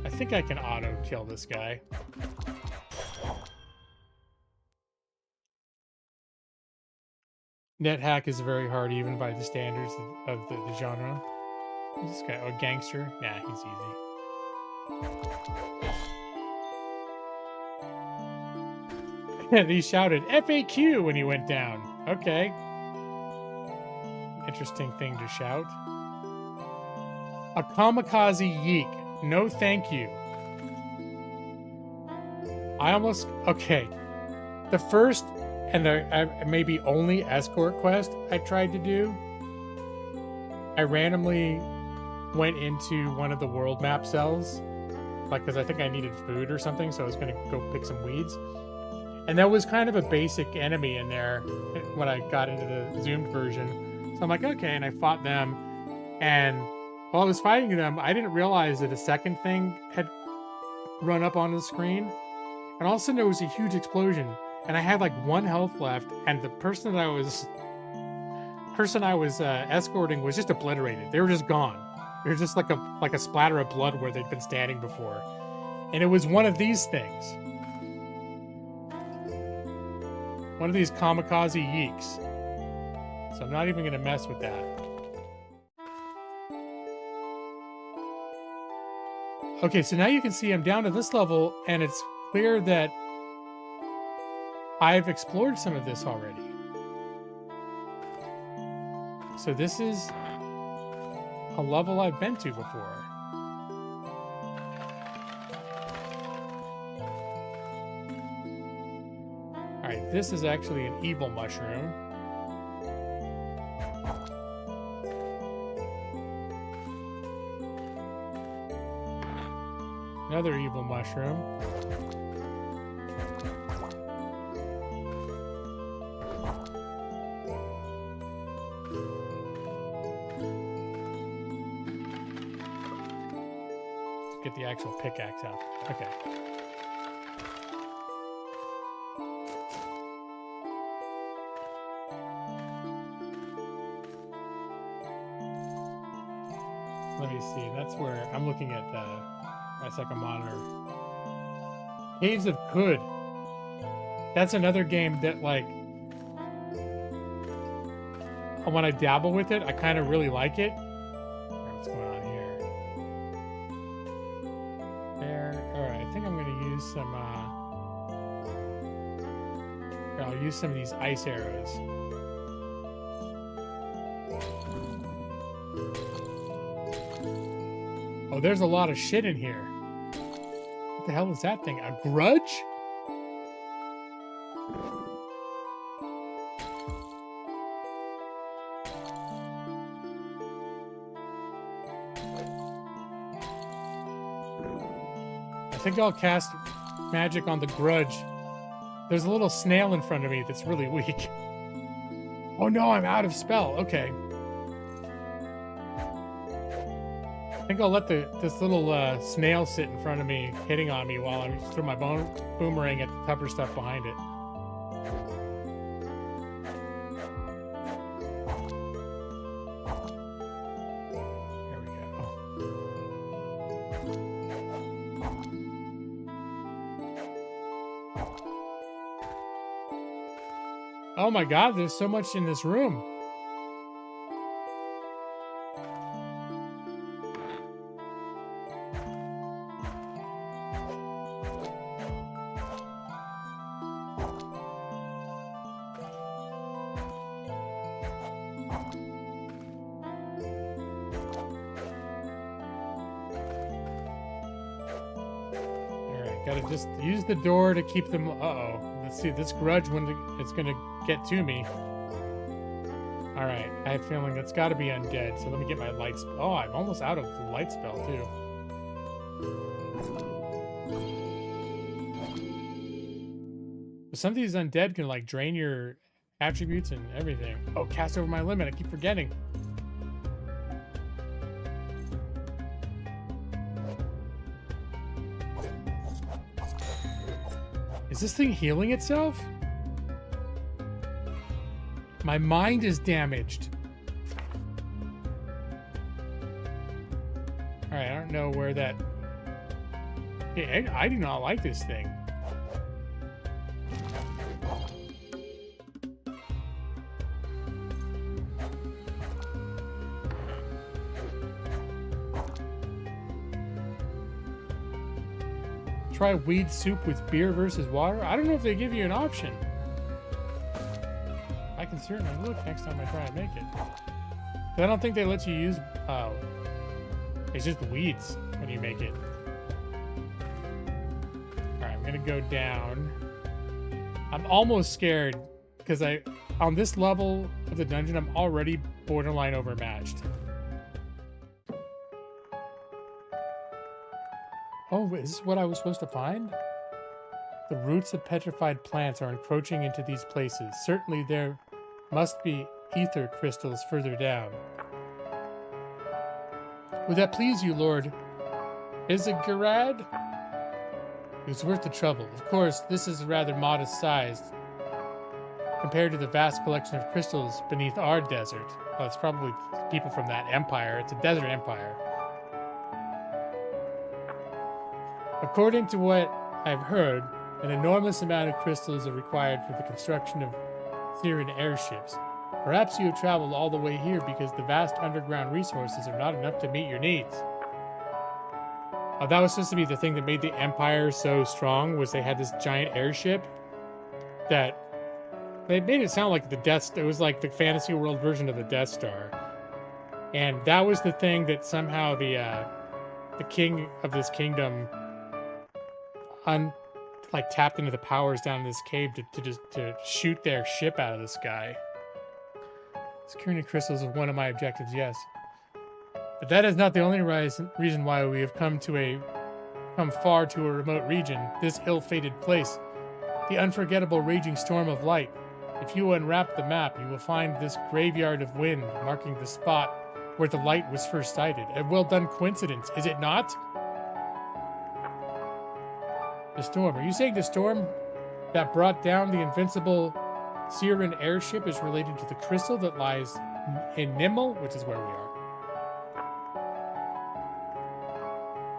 I think I can auto kill this guy. NetHack is very hard even by the standards of the genre. This guy, a gangster? Nah, he's easy. He shouted FAQ when he went down. Okay. Interesting thing to shout. A kamikaze yeek. No thank you. Okay. The first and maybe only escort quest I tried to do, I randomly went into one of the world map cells, like, because I think I needed food or something, so I was going to go pick some weeds. And there was kind of a basic enemy in there when I got into the zoomed version. So I'm like, okay, and I fought them. And while I was fighting them, I didn't realize that a second thing had run up on the screen. And all of a sudden there was a huge explosion. And I had like 1 health left, and the person I was escorting was just obliterated. They were just gone. They were just like a splatter of blood where they'd been standing before. And it was one of these things. One of these kamikaze yeeks. So I'm not even going to mess with that. Okay, so now you can see I'm down to this level, and it's clear that I've explored some of this already. So this is a level I've been to before. Alright, this is actually an evil mushroom. Another evil mushroom. Let's get the actual pickaxe out. Okay. Let me see. That's where I'm looking at my second monitor. Caves of Khud. That's another game that, like, when I dabble with it, I kind of really like it. What's going on here? There. Alright, I think I'm going to use some, I'll use some of these ice arrows. Oh, there's a lot of shit in here. What the hell is that thing? A grudge? I think I'll cast magic on the grudge. There's a little snail in front of me that's really weak. Oh no, I'm out of spell. Okay. think I'll let this little snail sit in front of me, hitting on me while I throw my boomerang at the tougher stuff behind it. There we go. Oh my God, there's so much in this room. Gotta just use the door to keep them. Uh-oh. Let's see this grudge when it's gonna get to me. All right, I have a feeling that's got to be undead. So let me get my light. Oh, I'm almost out of the light spell too. But some of these undead can like drain your attributes and everything. Oh, cast over my limit. I keep forgetting. Is this thing healing itself? My mind is damaged. All right, I don't know where that... Hey, I do not like this thing. Try weed soup with beer versus water? I don't know if they give you an option. I can certainly look next time I try and make it. But I don't think they let you use... Oh. It's just weeds when you make it. Alright, I'm gonna go down. I'm almost scared because on this level of the dungeon, I'm already borderline overmatched. Oh, is this what I was supposed to find? The roots of petrified plants are encroaching into these places. Certainly there must be ether crystals further down. Would that please you, Lord? Is it Garad? It's worth the trouble. Of course, this is rather modest sized compared to the vast collection of crystals beneath our desert. Well, it's probably people from that empire. It's a desert empire. According to what I've heard, an enormous amount of crystals are required for the construction of Syrian airships. Perhaps you have traveled all the way here because the vast underground resources are not enough to meet your needs. Oh, that was supposed to be the thing that made the Empire so strong, was they had this giant airship that they made it sound like it was like the fantasy world version of the Death Star. And that was the thing that somehow the king of this kingdom tapped into the powers down in this cave to shoot their ship out of the sky. Securing the crystals is one of my objectives, yes. But that is not the only reason why we have come far to a remote region, this ill-fated place. The unforgettable raging storm of light. If you unwrap the map, you will find this graveyard of wind marking the spot where the light was first sighted. A well-done coincidence, is it not? The storm. Are you saying the storm that brought down the invincible Syrian airship is related to the crystal that lies in Nimmel, which is where we are?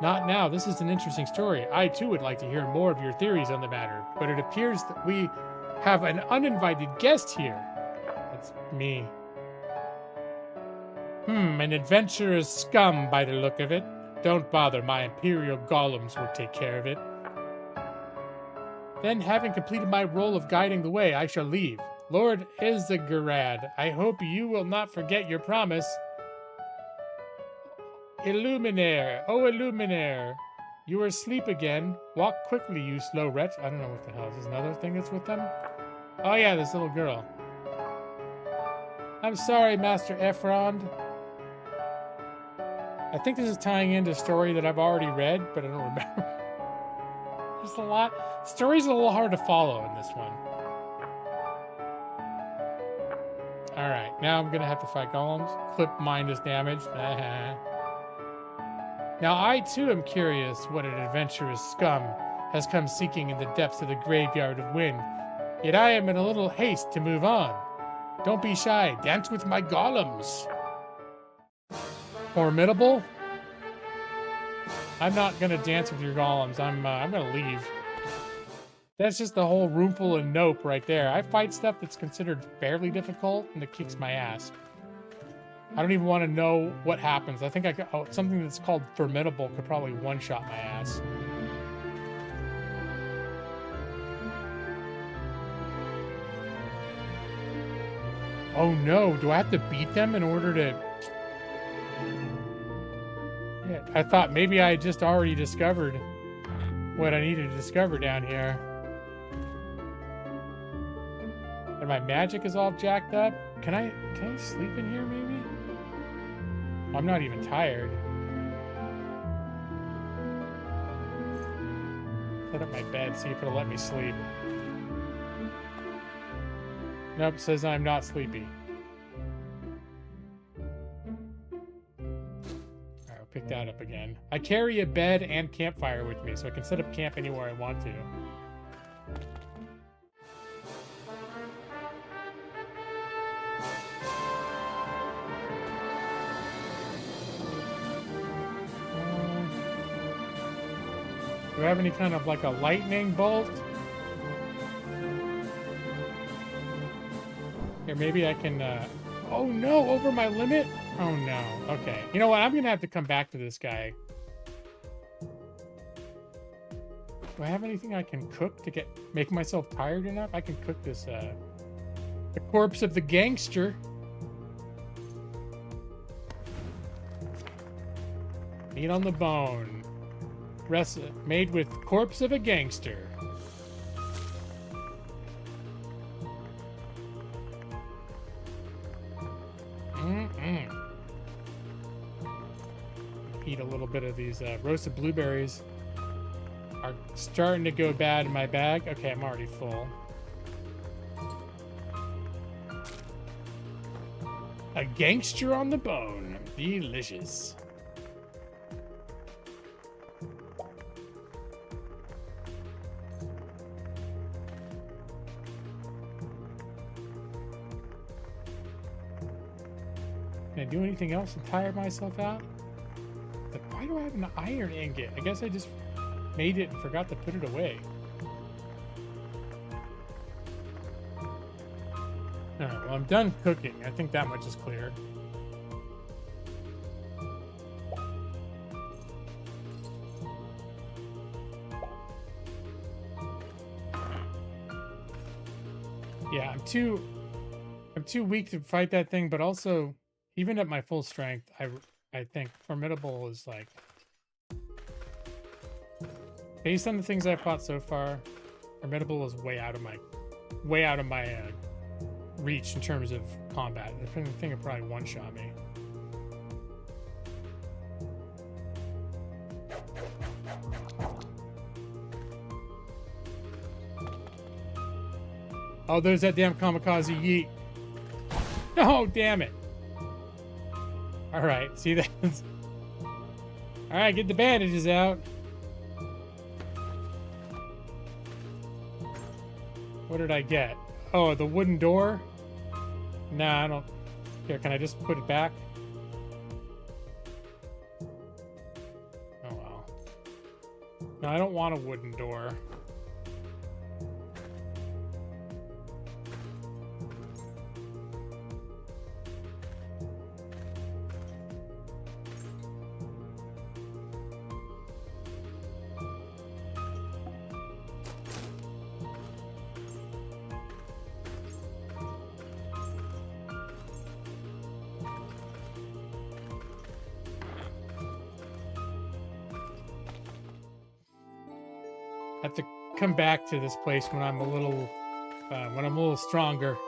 Not now. This is an interesting story. I, too, would like to hear more of your theories on the matter, but it appears that we have an uninvited guest here. That's me. An adventurous scum by the look of it. Don't bother. My imperial golems will take care of it. Then, having completed my role of guiding the way, I shall leave. Lord Isengard, I hope you will not forget your promise. Illuminaire, oh Illuminaire, you are asleep again. Walk quickly, you slow wretch. I don't know what the hell. Is this another thing that's with them? Oh yeah, this little girl. I'm sorry, Master Efrond. I think this is tying into a story that I've already read, but I don't remember. There's a lot. Story's a little hard to follow in this one. Alright, now I'm gonna have to fight golems. Clip minus damage. Now I too am curious what an adventurous scum has come seeking in the depths of the graveyard of wind. Yet I am in a little haste to move on. Don't be shy. Dance with my golems. Formidable? I'm not gonna dance with your golems. I'm gonna leave. That's just a whole room full of nope right there. I fight stuff that's considered fairly difficult and it kicks my ass. I don't even want to know what happens. I think something that's called formidable could probably one-shot my ass. Oh no, do I have to beat them in order to... Yeah, I thought maybe I just already discovered what I needed to discover down here. And my magic is all jacked up. Can I sleep in here maybe? I'm not even tired. Set up my bed, see if it'll let me sleep. Nope, it says I'm not sleepy. Alright, I'll pick that up again. I carry a bed and campfire with me, so I can set up camp anywhere I want to. Do I have any kind of like a lightning bolt? Here, maybe I can, oh no, over my limit? Oh no, okay. You know what, I'm gonna have to come back to this guy. Do I have anything I can cook to make myself tired enough? I can cook this, the corpse of the gangster. Meat on the bone. Made with corpse of a gangster. Eat a little bit of these roasted blueberries. Are starting to go bad in my bag. Okay, I'm already full. A gangster on the bone. Delicious. Can I do anything else to tire myself out? Why do I have an iron ingot? I guess I just made it and forgot to put it away. Alright, well I'm done cooking. I think that much is clear. Yeah, I'm too weak to fight that thing, but also even at my full strength, I think formidable is like, based on the things I've fought so far, formidable is way out of my reach in terms of combat. The thing would probably one-shot me. Oh, there's that damn kamikaze yeet. Oh, damn it. All right, see that? All right, get the bandages out. What did I get? Oh, the wooden door? Nah, I don't. Here, can I just put it back? Oh, well. No, I don't want a wooden door. I have to come back to this place when I'm a little stronger.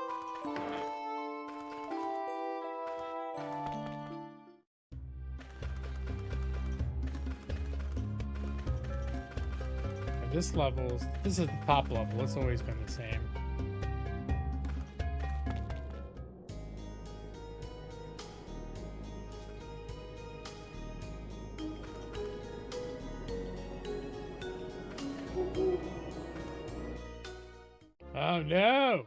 And this is the top level. It's always been the same. Oh no!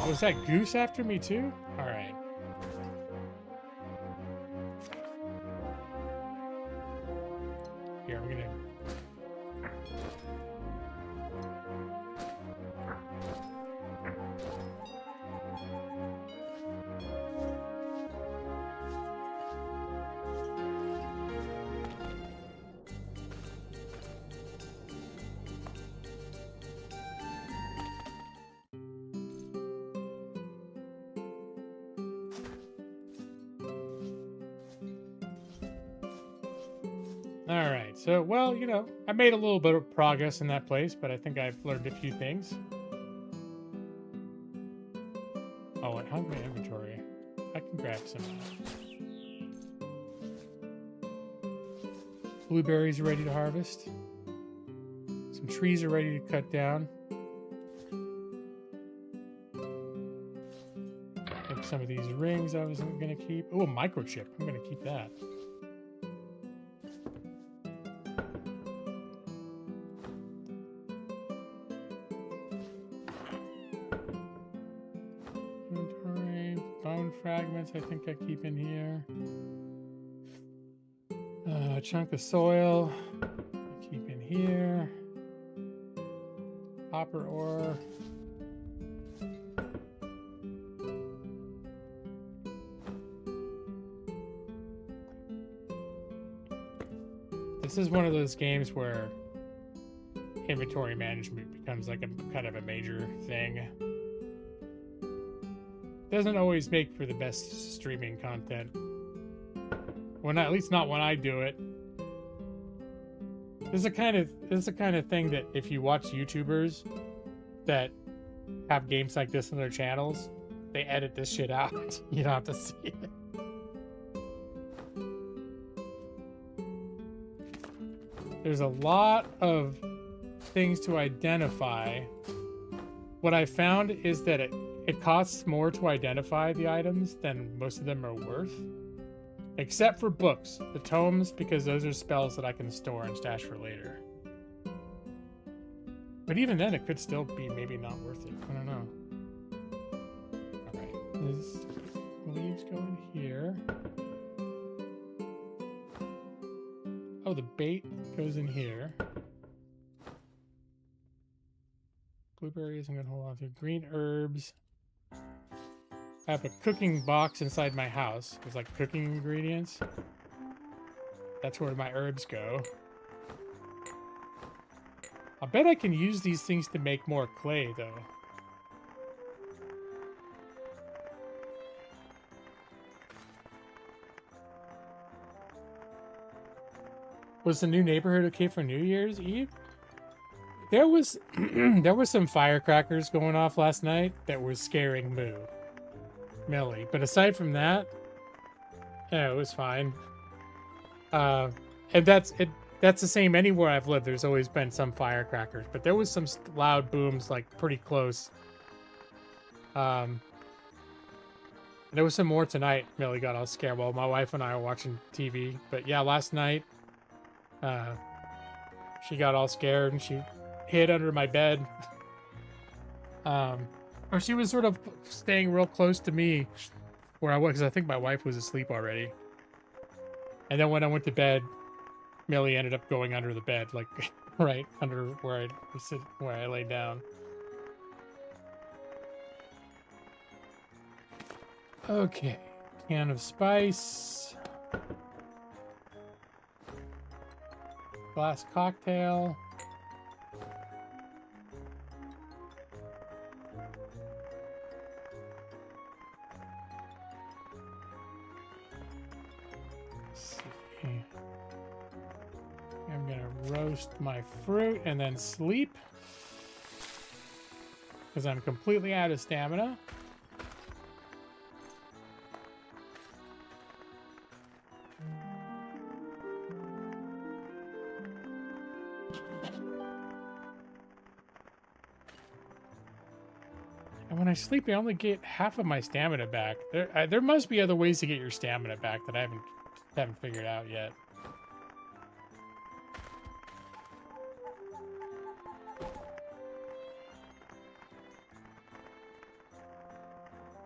Was that goose after me too? All right. Here, I'm gonna. All right. So, well, you know, I made a little bit of progress in that place, but I think I've learned a few things. Oh, and hungry inventory. I can grab some. Blueberries are ready to harvest. Some trees are ready to cut down. Like some of these rings I wasn't going to keep. Oh, a microchip. I'm going to keep that. Bone fragments I think I keep in here. A chunk of soil I keep in here. Copper ore. This is one of those games where inventory management becomes like a kind of a major thing. Doesn't always make for the best streaming content. When at least not when I do it. This is the kind of thing that if you watch YouTubers that have games like this on their channels, they edit this shit out. You don't have to see it. There's a lot of things to identify. What I found is that it costs more to identify the items than most of them are worth. Except for books, the tomes, because those are spells that I can store and stash for later. But even then, it could still be maybe not worth it. I don't know. Alright, this leaves go in here. Oh, the bait goes in here. Blueberries, I'm going to hold on to. Green herbs. I have a cooking box inside my house. There's like cooking ingredients. That's where my herbs go. I bet I can use these things to make more clay, though. Was the new neighborhood okay for New Year's Eve? There was there were some firecrackers going off last night that were scaring Millie. But aside from that, yeah, it was fine. And that's the same anywhere I've lived. There's always been some firecrackers, but there was some loud booms like pretty close. There was some more tonight. Millie got all scared while my wife and I were watching TV. But yeah, last night, she got all scared and she hid under my bed. Or she was sort of staying real close to me where I was, because I think my wife was asleep already. And then when I went to bed, Millie ended up going under the bed, like right under where I laid down. Okay, can of spice. Glass cocktail. Let's see. I'm gonna roast my fruit and then sleep because I'm completely out of stamina. And when I sleep, I only get half of my stamina back. There must be other ways to get your stamina back that I haven't figured out yet.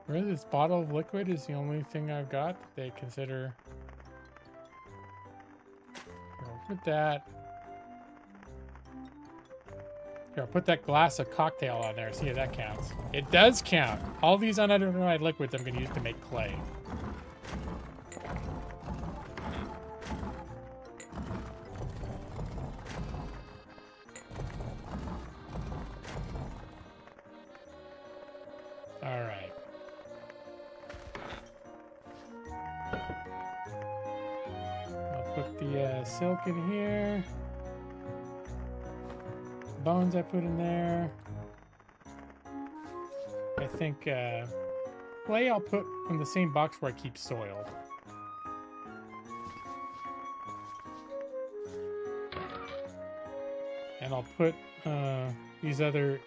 Really, this bottle of liquid is the only thing I've got that they consider. I'll put that. Here, I'll put that glass of cocktail on there. See if that counts. It does count. All these unidentified liquids I'm going to use to make clay. All right. I'll put the silk in here. Bones I put in there. I think clay I'll put in the same box where I keep soil. And I'll put these other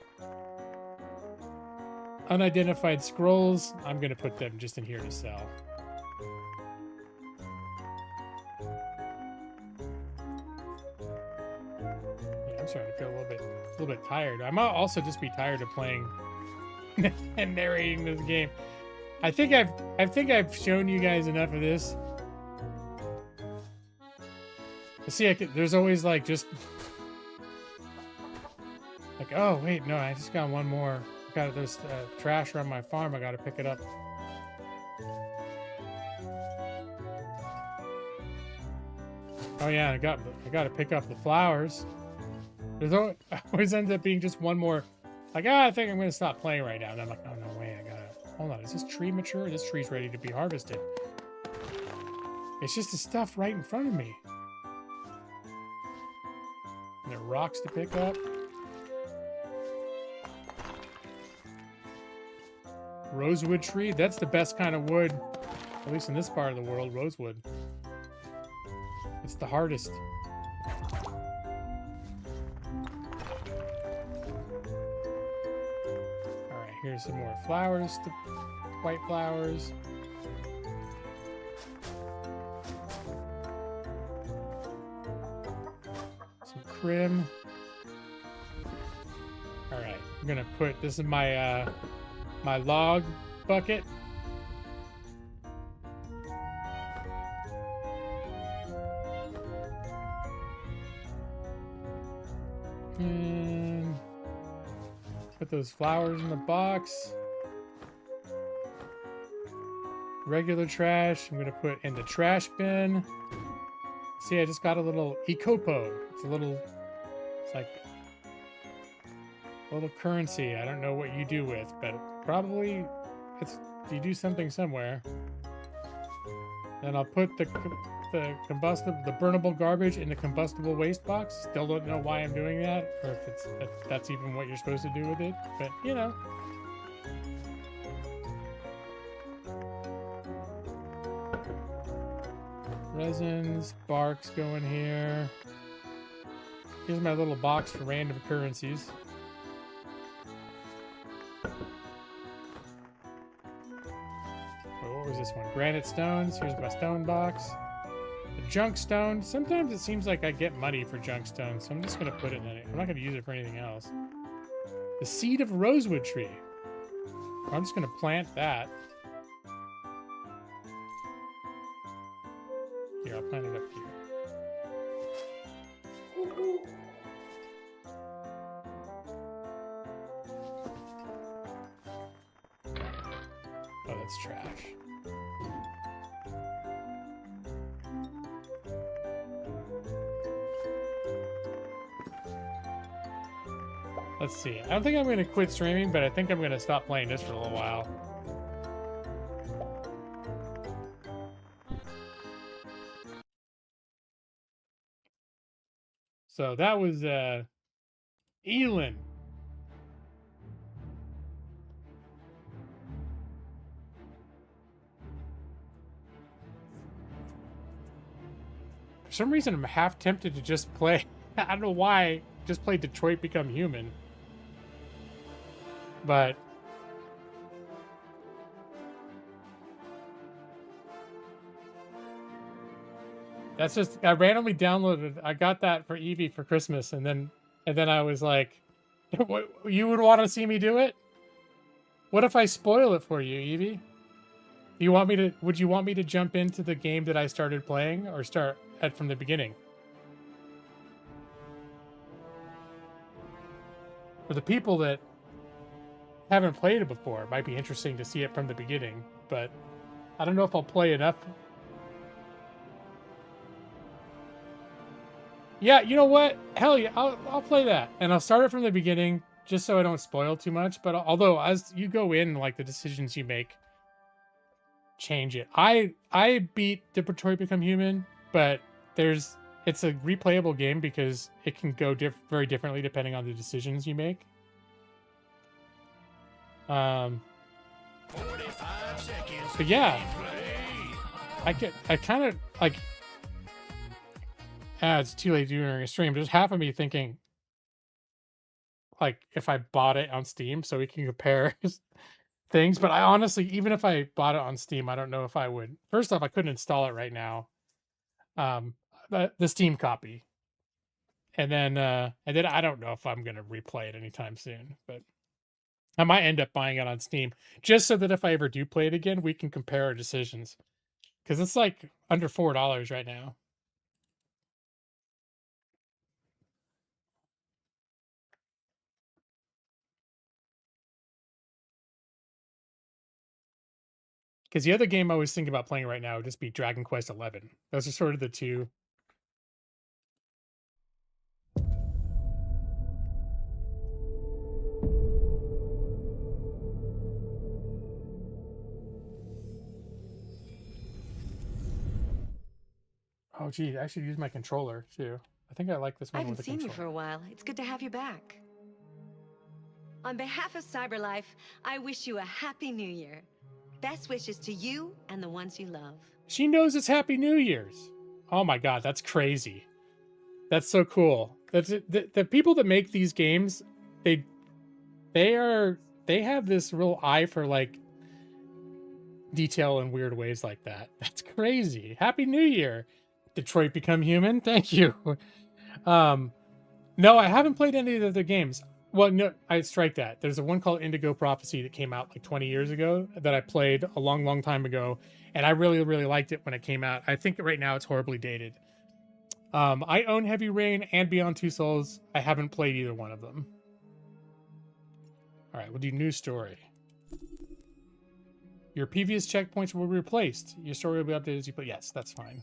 unidentified scrolls. I'm going to put them just in here to sell. I'm starting to feel a little bit tired. I might also just be tired of playing and narrating this game. I think I've shown you guys enough of this. But see, there's always like just like, oh wait, no, I just got one more. There's trash around my farm. I got to pick it up. Oh yeah, I got to pick up the flowers. There's always ends up being just one more. Like, I think I'm going to stop playing right now. And I'm like, oh, no way. I got to... Hold on. Is this tree mature? This tree's ready to be harvested. It's just the stuff right in front of me. And there are rocks to pick up. Rosewood tree. That's the best kind of wood. At least in this part of the world, rosewood. It's the hardest. Here's some more flowers, white flowers. Some crim. All right, I'm gonna put, this is my my log bucket. And put those flowers in the box. Regular trash, I'm gonna put in the trash bin. See, I just got a little ecopo. It's like a little currency. I don't know what you do with, but probably you do something somewhere. Then I'll put the burnable garbage in the combustible waste box. Still don't know why I'm doing that, or if that's even what you're supposed to do with it, but you know. Resins, barks go in here. Here's my little box for random currencies. What was this one? Granite stones. Here's my stone box. The junk stone. Sometimes it seems like I get money for junk stone, so I'm just going to put it in it. I'm not going to use it for anything else. The seed of a rosewood tree. I'm just going to plant that. Here, I'll plant it up here. Oh, that's trash. Let's see. I don't think I'm going to quit streaming, but I think I'm going to stop playing this for a little while. So that was ELIN. For some reason, I'm half tempted to just play. I don't know why. Just play Detroit Become Human. But that's just, I randomly downloaded. I got that for Evie for Christmas, and then I was like, "What, you would want to see me do it?" What if I spoil it for you, Evie? Do you want me to? Would you want me to jump into the game that I started playing, or start at from the beginning? For the people that haven't played it before, it might be interesting to see it from the beginning, but I don't know if I'll play enough. Yeah, you know what? Hell yeah, I'll play that, and I'll start it from the beginning just so I don't spoil too much. But although as you go in, like the decisions you make change it. I beat Detroit Become Human, but it's a replayable game because it can go very differently depending on the decisions you make. 45 seconds. But yeah, Gameplay. I kind of like. It's too late to do it during a stream. There's half of me thinking, like, if I bought it on Steam so we can compare things. But I honestly, even if I bought it on Steam, I don't know if I would. First off, I couldn't install it right now. The Steam copy, and then I don't know if I'm gonna replay it anytime soon. But I might end up buying it on Steam just so that if I ever do play it again, we can compare our decisions. Because it's like under $4 right now. Because the other game I was thinking about playing right now would just be Dragon Quest XI. Those are sort of the two. Oh, gee, I should use my controller too. I think I like this I one haven't with the seen you controller. for a while. It's good to have you back. On behalf of CyberLife, I wish you a happy new year. Best wishes to you and the ones you love. She knows it's Happy New Year's. Oh my god, that's crazy. That's so cool. That's the people that make these games, they have this real eye for like detail in weird ways like that. That's crazy. Happy New Year. Detroit Become Human. Thank you. No, I haven't played any of the other games. Well, no, I strike that. There's a one called Indigo Prophecy that came out like 20 years ago that I played a long, long time ago, and I really, really liked it when it came out. I think right now it's horribly dated. I own Heavy Rain and Beyond Two Souls. I haven't played either one of them. All right, we'll do new story. Your previous checkpoints will be replaced. Your story will be updated as you play. Yes, that's fine.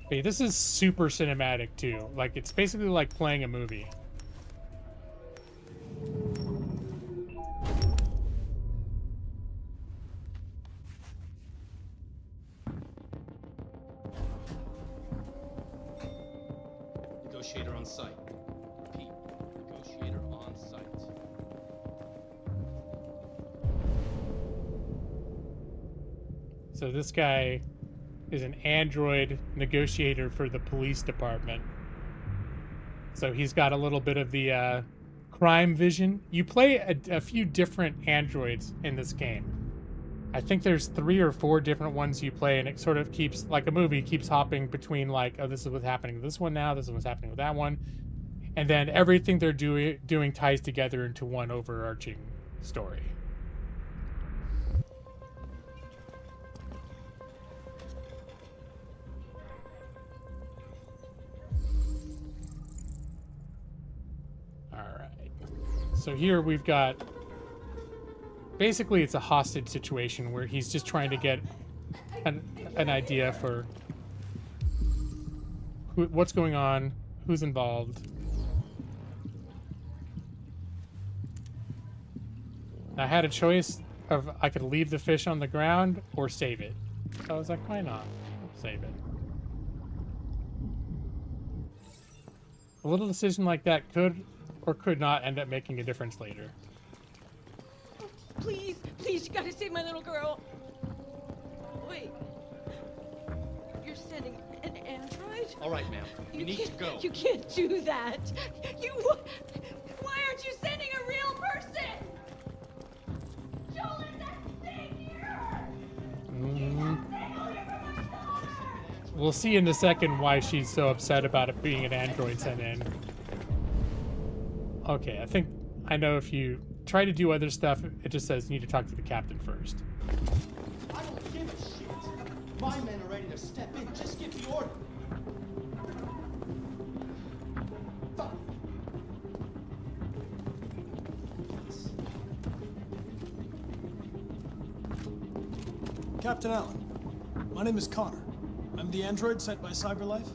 Okay, this is super cinematic too. Like it's basically like playing a movie. Negotiator on site. Repeat. Negotiator on site. So this guy is an android negotiator for the police department. So he's got a little bit of the crime vision. You play a few different androids in this game. I think there's 3 or 4 different ones you play, and it sort of keeps, like a movie, keeps hopping between like, oh, this is what's happening with this one now, this is what's happening with that one. And then everything they're doing ties together into one overarching story. So here we've got, basically it's a hostage situation where he's just trying to get an idea for what's going on, who's involved. I had a choice of I could leave the fish on the ground or save it. So I was like, why not? Save it. A little decision like that could or could not end up making a difference later. Please, please, you gotta save my little girl. Wait. You're sending an android? All right, ma'am. You need to go. You can't do that. Why aren't you sending a real person? Joel, that's we'll see in a second why she's so upset about it being an android sent in. Okay, I think I know if you try to do other stuff, it just says you need to talk to the captain first. I don't give a shit. My men are ready to step in. Just give the order. Fuck. Captain Allen, my name is Connor. I'm the android sent by CyberLife.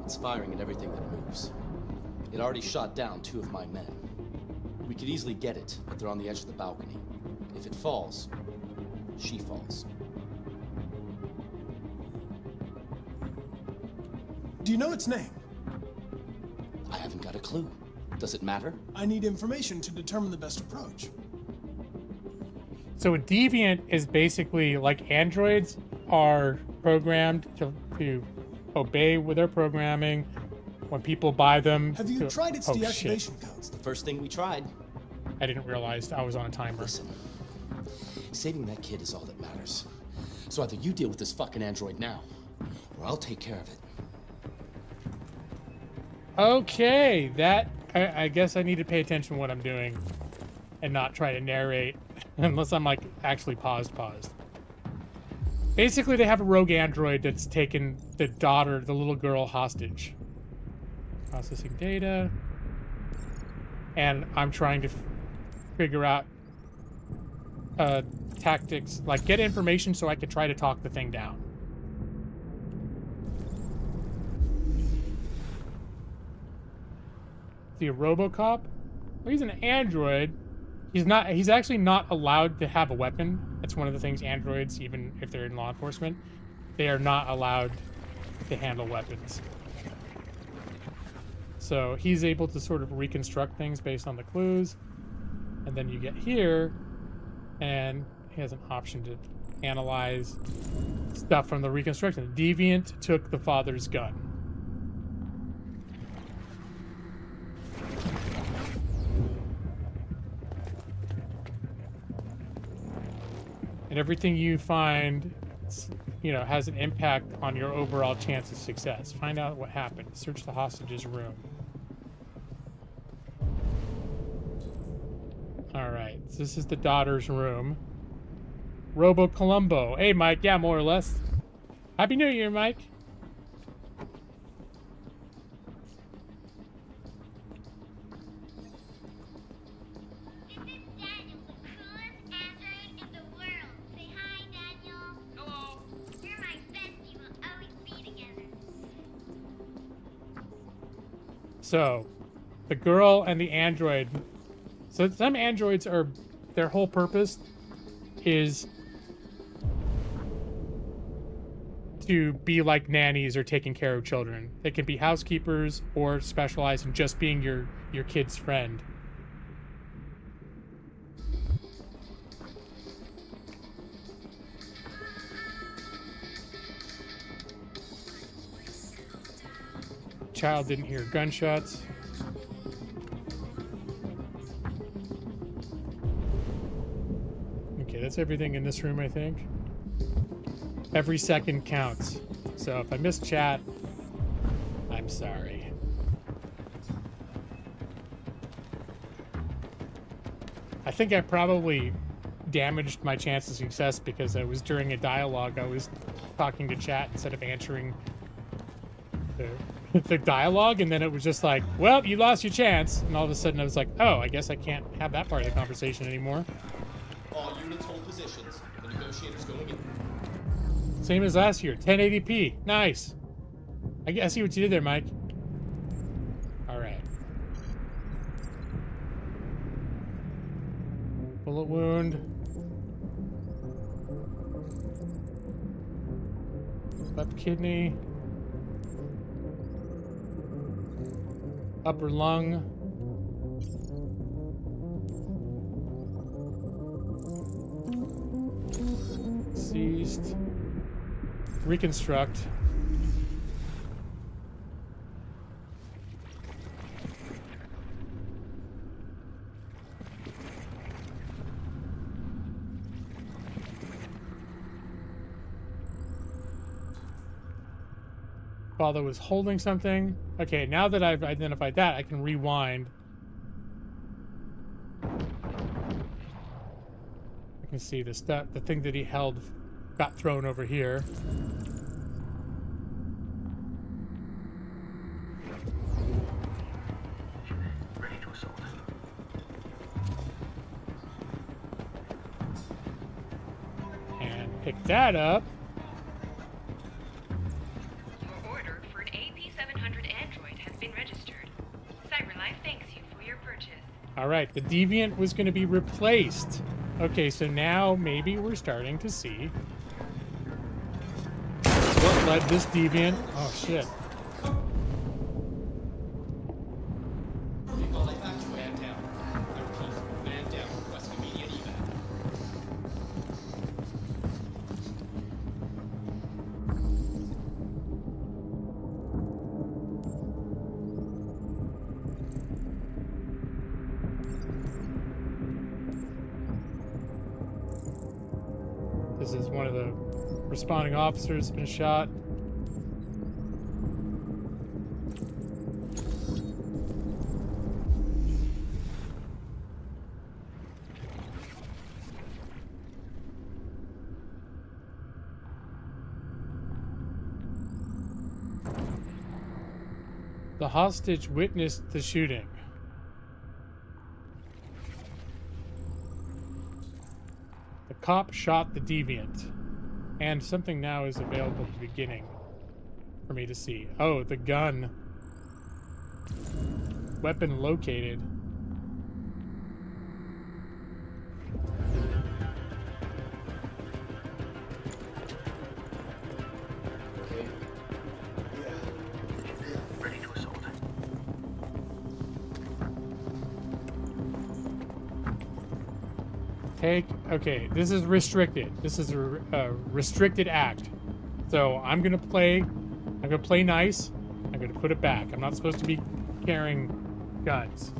It's firing at everything that moves. It already shot down 2 of my men. We could easily get it, but they're on the edge of the balcony. If it falls, she falls. Do you know its name? I haven't got a clue. Does it matter? I need information to determine the best approach. So a deviant is basically like androids are programmed to obey with their programming. When people buy them, Have you tried its oh, shit. deactivation codes? The first thing we tried. I didn't realize I was on a timer. Listen, saving that kid is all that matters. So either you deal with this fucking android now, or I'll take care of it. Okay, that I guess I need to pay attention to what I'm doing and not try to narrate unless I'm like actually paused. Basically, they have a rogue android that's taken the little girl hostage. Processing data. And I'm trying to figure out tactics, like get information so I can try to talk the thing down. See a RoboCop? Well, he's an android. He's actually not allowed to have a weapon. That's one of the things androids, even if they're in law enforcement, they are not allowed to handle weapons. So he's able to sort of reconstruct things based on the clues. And then you get here, and he has an option to analyze stuff from the reconstruction. Deviant took the father's gun. And everything you find, has an impact on your overall chance of success. Find out what happened. Search the hostage's room. All right, so this is the daughter's room. Robo Columbo. Hey, Mike. Yeah, more or less. Happy New Year, Mike. So, the girl and the android. So some androids are, their whole purpose is to be like nannies or taking care of children. They can be housekeepers or specialize in just being your kid's friend. Child didn't hear gunshots. Okay, that's everything in this room, I think. Every second counts. So if I miss chat, I'm sorry. I think I probably damaged my chance of success because I was during a dialogue. I was talking to chat instead of answering the dialogue, and then it was just like, well, you lost your chance, and all of a sudden I was like, oh, I guess I can't have that part of the conversation anymore. All units hold positions. The negotiator's going in. Same as last year, 1080p. Nice. I see what you did there, Mike. All right. Bullet wound. Left kidney. Upper lung. Seized. Reconstruct. Father was holding something. Okay, now that I've identified that, I can rewind. I can see the stuff, the thing that he held got thrown over here. Ready to assault. And pick that up. Your order for an AP700 android has been registered. CyberLife thanks you for your purchase. All right, the deviant was going to be replaced. Okay, so now maybe we're starting to see what led this deviant. Oh shit. Man down. I repeat, man down. Requesting immediate evac. This is one of the responding officers has been shot. The hostage witnessed the shooting. The cop shot the deviant. And something now is available at the beginning for me to see. Oh, the gun. Weapon located. Okay. Ready to assault. Okay, this is restricted. This is a restricted act. So I'm gonna play nice. I'm gonna put it back. I'm not supposed to be carrying guns.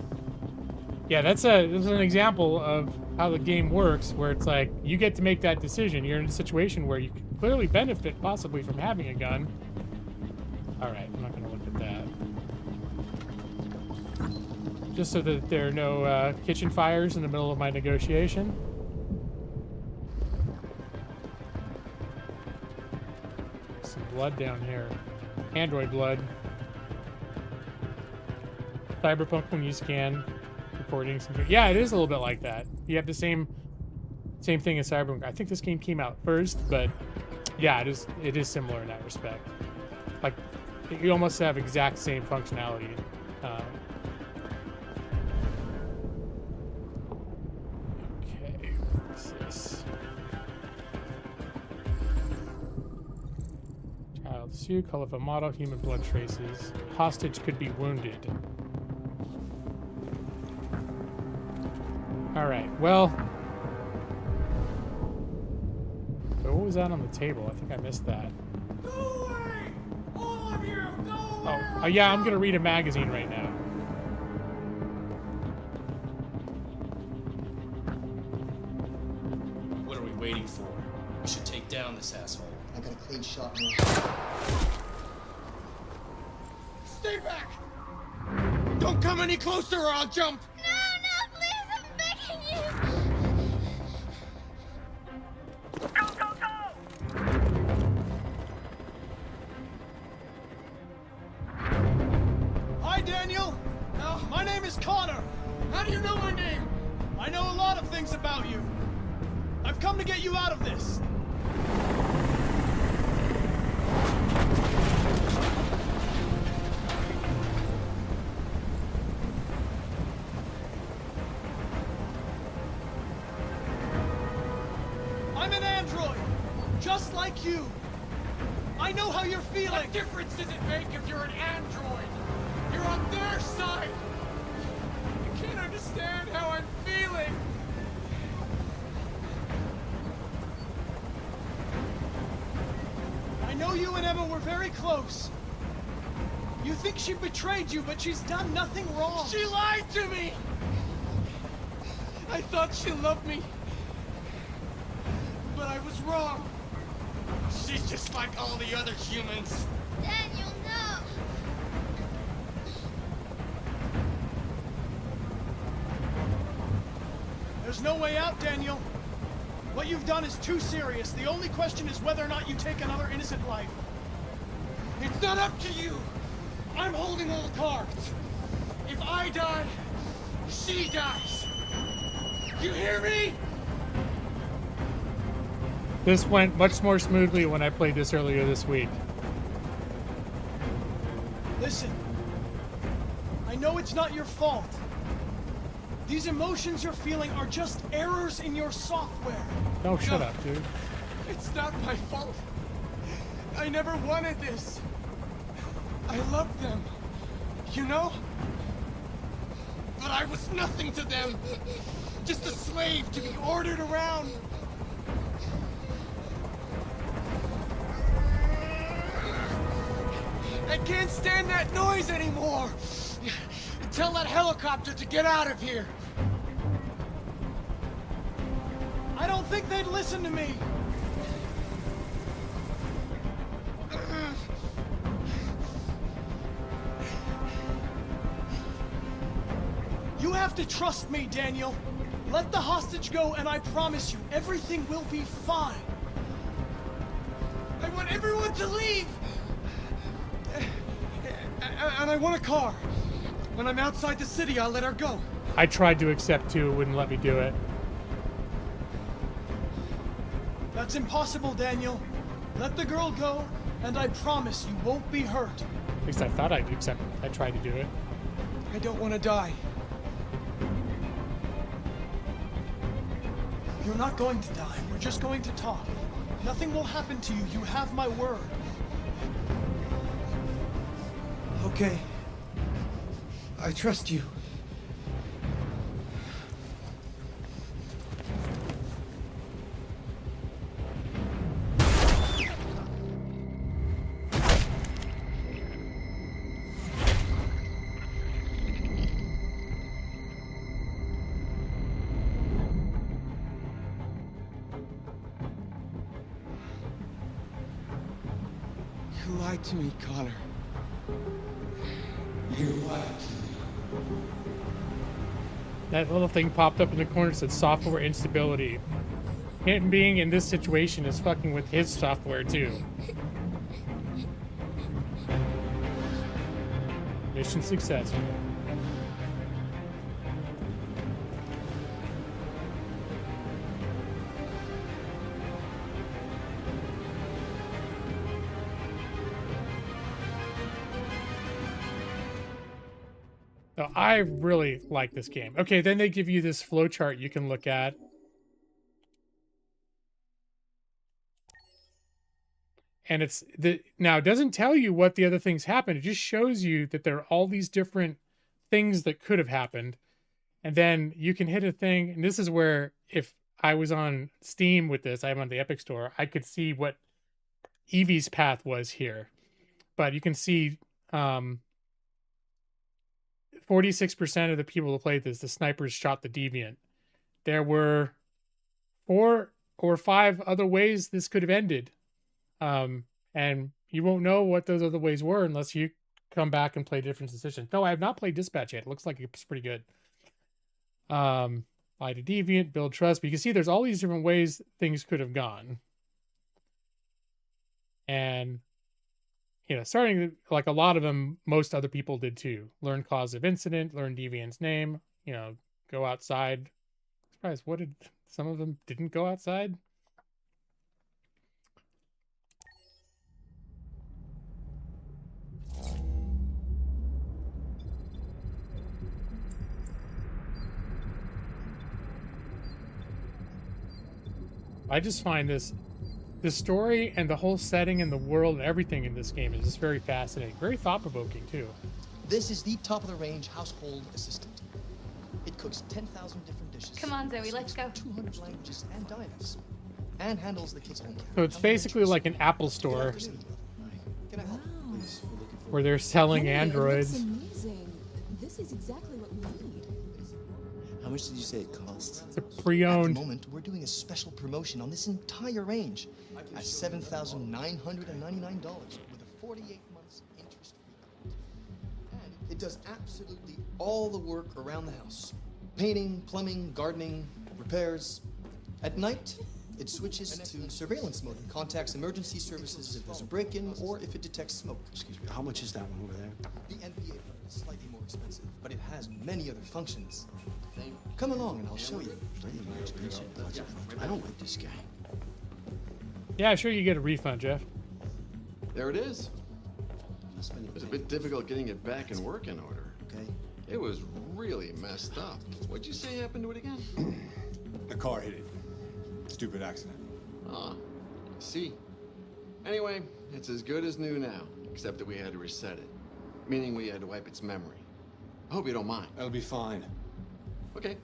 Yeah, this is an example of how the game works, where it's like you get to make that decision. You're in a situation where you can clearly benefit possibly from having a gun. All right, I'm not gonna look at that. Just so that there are no kitchen fires in the middle of my negotiation. Some blood down here. Android blood. Cyberpunk when you scan recordings. Yeah, it is a little bit like that. You have the same thing as Cyberpunk. I think this game came out first, but yeah, it is similar in that respect. Like, you almost have exact same functionality. Okay, what's this? Child suit, call of a model, human blood traces. Hostage could be wounded. Alright, well. So what was that on the table? I think I missed that. Go away! All of you, go away! Oh, yeah, I'm gonna read a magazine right now. What are we waiting for? We should take down this asshole. I got a clean shot now. Stay back! Don't come any closer or I'll jump! No, please, I'm begging you. Go, go, go! Hi, Daniel. My name is Connor. How do you know my name? I know a lot of things about you. I've come to get you out of this. I'm an android, just like you. I know how you're feeling. What difference does it make if you're an android? You're on their side. You can't understand how I'm feeling. I know you and Emma were very close. You think she betrayed you, but she's done nothing wrong. She lied to me! I thought she loved me. I was wrong. She's just like all the other humans. Daniel, no! There's no way out, Daniel. What you've done is too serious. The only question is whether or not you take another innocent life. It's not up to you. I'm holding all the cards. If I die, she dies. You hear me? This went much more smoothly when I played this earlier this week. Listen, I know it's not your fault. These emotions you're feeling are just errors in your software. Oh, shut up, dude. It's not my fault. I never wanted this. I loved them, you know? But I was nothing to them. Just a slave to be ordered around. I can't stand that noise anymore. Tell that helicopter to get out of here. I don't think they'd listen to me. You have to trust me, Daniel. Let the hostage go, and I promise you, everything will be fine. I want everyone to leave. And I want a car. When I'm outside the city, I'll let her go. I tried to accept too, it wouldn't let me do it. That's impossible, Daniel. Let the girl go, and I promise you won't be hurt. At least I thought I'd accept it. I tried to do it. I don't want to die. You're not going to die. We're just going to talk. Nothing will happen to you. You have my word. Okay. I trust you. You lied to me, Connor. You lied to me. That little thing popped up in the corner that said software instability. Him being in this situation is fucking with his software too. Mission successful. So I really like this game. Okay, then they give you this flowchart you can look at. And it's now it doesn't tell you what the other things happened. It just shows you that there are all these different things that could have happened. And then you can hit a thing. And this is where if I was on Steam with this, I'm on the Epic Store, I could see what Evie's path was here. But you can see 46% of the people who played this, the snipers shot the deviant. There were 4 or 5 other ways this could have ended. And you won't know what those other ways were unless you come back and play different decisions. No, I have not played Dispatch yet. It looks like it's pretty good. Lie to deviant, build trust. But you can see there's all these different ways things could have gone. And, you know, starting like a lot of them, most other people did too. Learn cause of incident, learn deviant's name, you know, go outside. Surprised, what did some of them didn't go outside? I just find this story and the whole setting and the world and everything in this game is just very fascinating. Very thought-provoking, too. This is the top-of-the-range household assistant. It cooks 10,000 different dishes. Come on, Zoe, let's go. 200 languages and dialects. And handles the kids' home care. So it's basically like an Apple store Can I help? Please, we're looking for... where they're selling Hey, it looks androids. amazing. This is exactly what we need. How much did you say it costs? It's a At the pre-owned. moment, we're doing a special promotion on this entire range at $7,999 with a 48 months interest-free. And it does absolutely all the work around the house. Painting, plumbing, gardening, repairs. At night, it switches to surveillance mode and contacts emergency services if there's a break-in or if it detects smoke. Excuse me, how much is that one over there? The NBA part is slightly more expensive, but it has many other functions. Come along and I'll show you. Slightly more expensive. I don't like this guy. Yeah, sure you get a refund, Jeff. There it is. I'll spend It was a bit difficult getting it back in working order. Okay. It was really messed up. What'd you say happened to it again? The car hit it. Stupid accident. Ah, I see. Anyway, it's as good as new now, except that we had to reset it. Meaning we had to wipe its memory. I hope you don't mind. That'll be fine. Okay.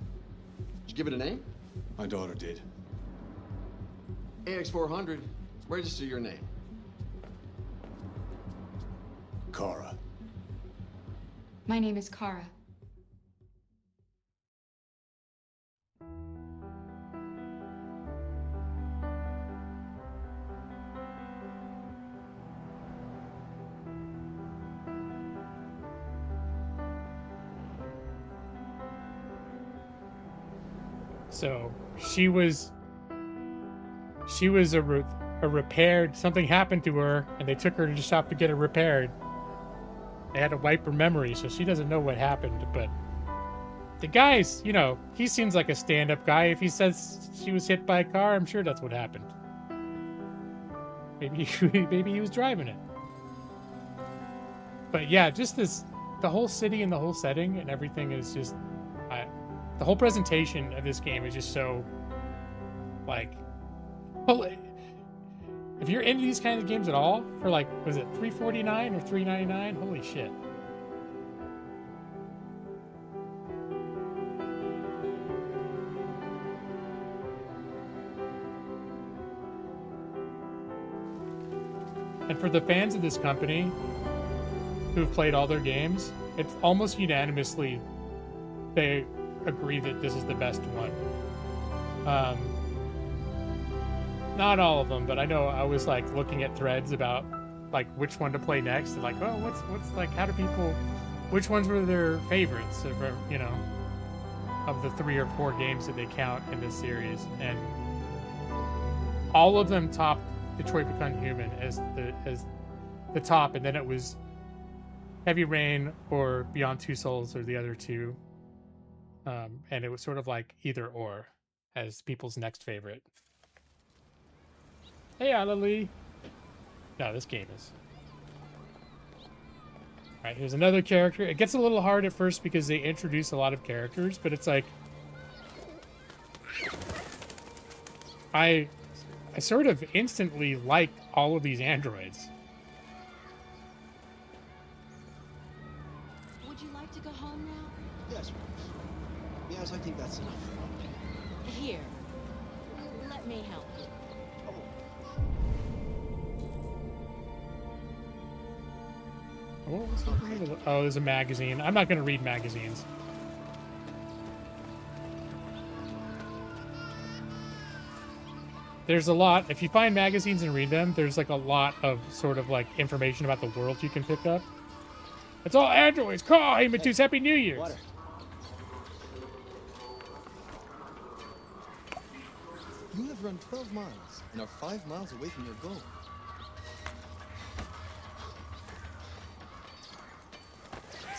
Did you give it a name? My daughter did. AX400, register your name. Kara. My name is Kara. So she was a repaired, something happened to her and they took her to the shop to get it repaired. They had to wipe her memory, so she doesn't know what happened, but the guy's, you know, he seems like a stand-up guy. If he says she was hit by a car, I'm sure that's what happened. Maybe he was driving it. But yeah, just the whole city and the whole setting and everything is just, the whole presentation of this game is just so, like, if you're into these kinds of games at all, for like, was it $349 or $399? Holy shit. And for the fans of this company who've played all their games, it's almost unanimously they agree that this is the best one. Not all of them, but I know I was like looking at threads about like which one to play next, and like, oh, what's like, how do people, which ones were their favorites of, you know, of the 3 or 4 games that they count in this series, and all of them topped Detroit Become Human as the top, and then it was Heavy Rain or Beyond Two Souls or the other two, and it was sort of like either or as people's next favorite. Hey, Alali. No, this game is. All right, here's another character. It gets a little hard at first because they introduce a lot of characters, but it's like I sort of instantly like all of these androids. Would you like to go home now? Yes, yes, I think that's enough. Here, let me help you. What was that? Oh, there's a magazine. I'm not going to read magazines. There's a lot. If you find magazines and read them, there's like a lot of sort of like information about the world you can pick up. It's all androids. Call him and Happy New Year's. Water. You have run 12 miles and are 5 miles away from your goal.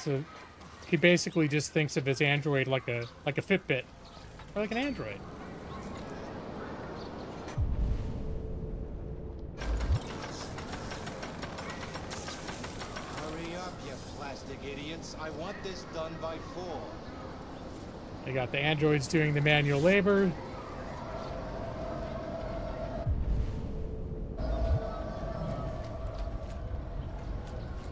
So he basically just thinks of his android like a Fitbit or like an android. Hurry up, you plastic idiots. I want this done by 4. They got the androids doing the manual labor.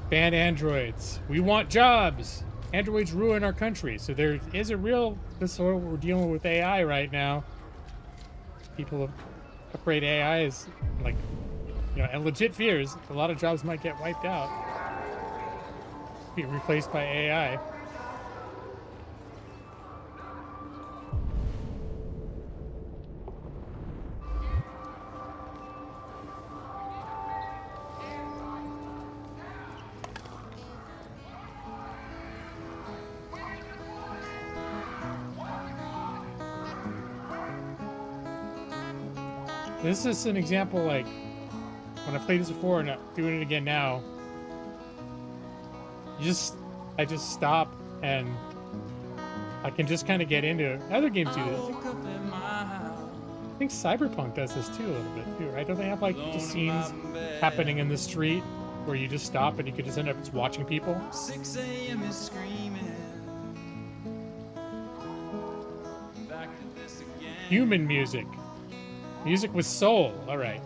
Ban androids. We want jobs. Androids ruin our country. So there is a real, this is what we're dealing with AI right now. People are afraid AI is like, you know, and legit fears a lot of jobs might get wiped out, be replaced by AI. This is an example, like, when I played this before and I'm doing it again now, I just stop and I can just kind of get into it. Other games do this. I think Cyberpunk does this too a little bit too, right? Don't they have like just scenes happening in the street where you just stop and you could just end up just watching people? 6 a.m. is screaming. Back to this again. Human music. Music with soul. All right.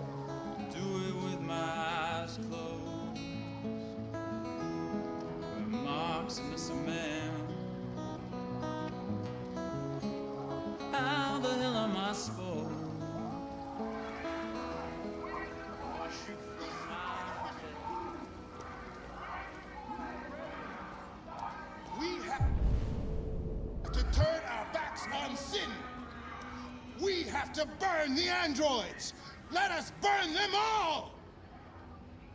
Do it with my eyes closed. Where marks miss a man. How the hell am I supposed? We have to turn our backs on sin. We have to burn the androids. Let us burn them all.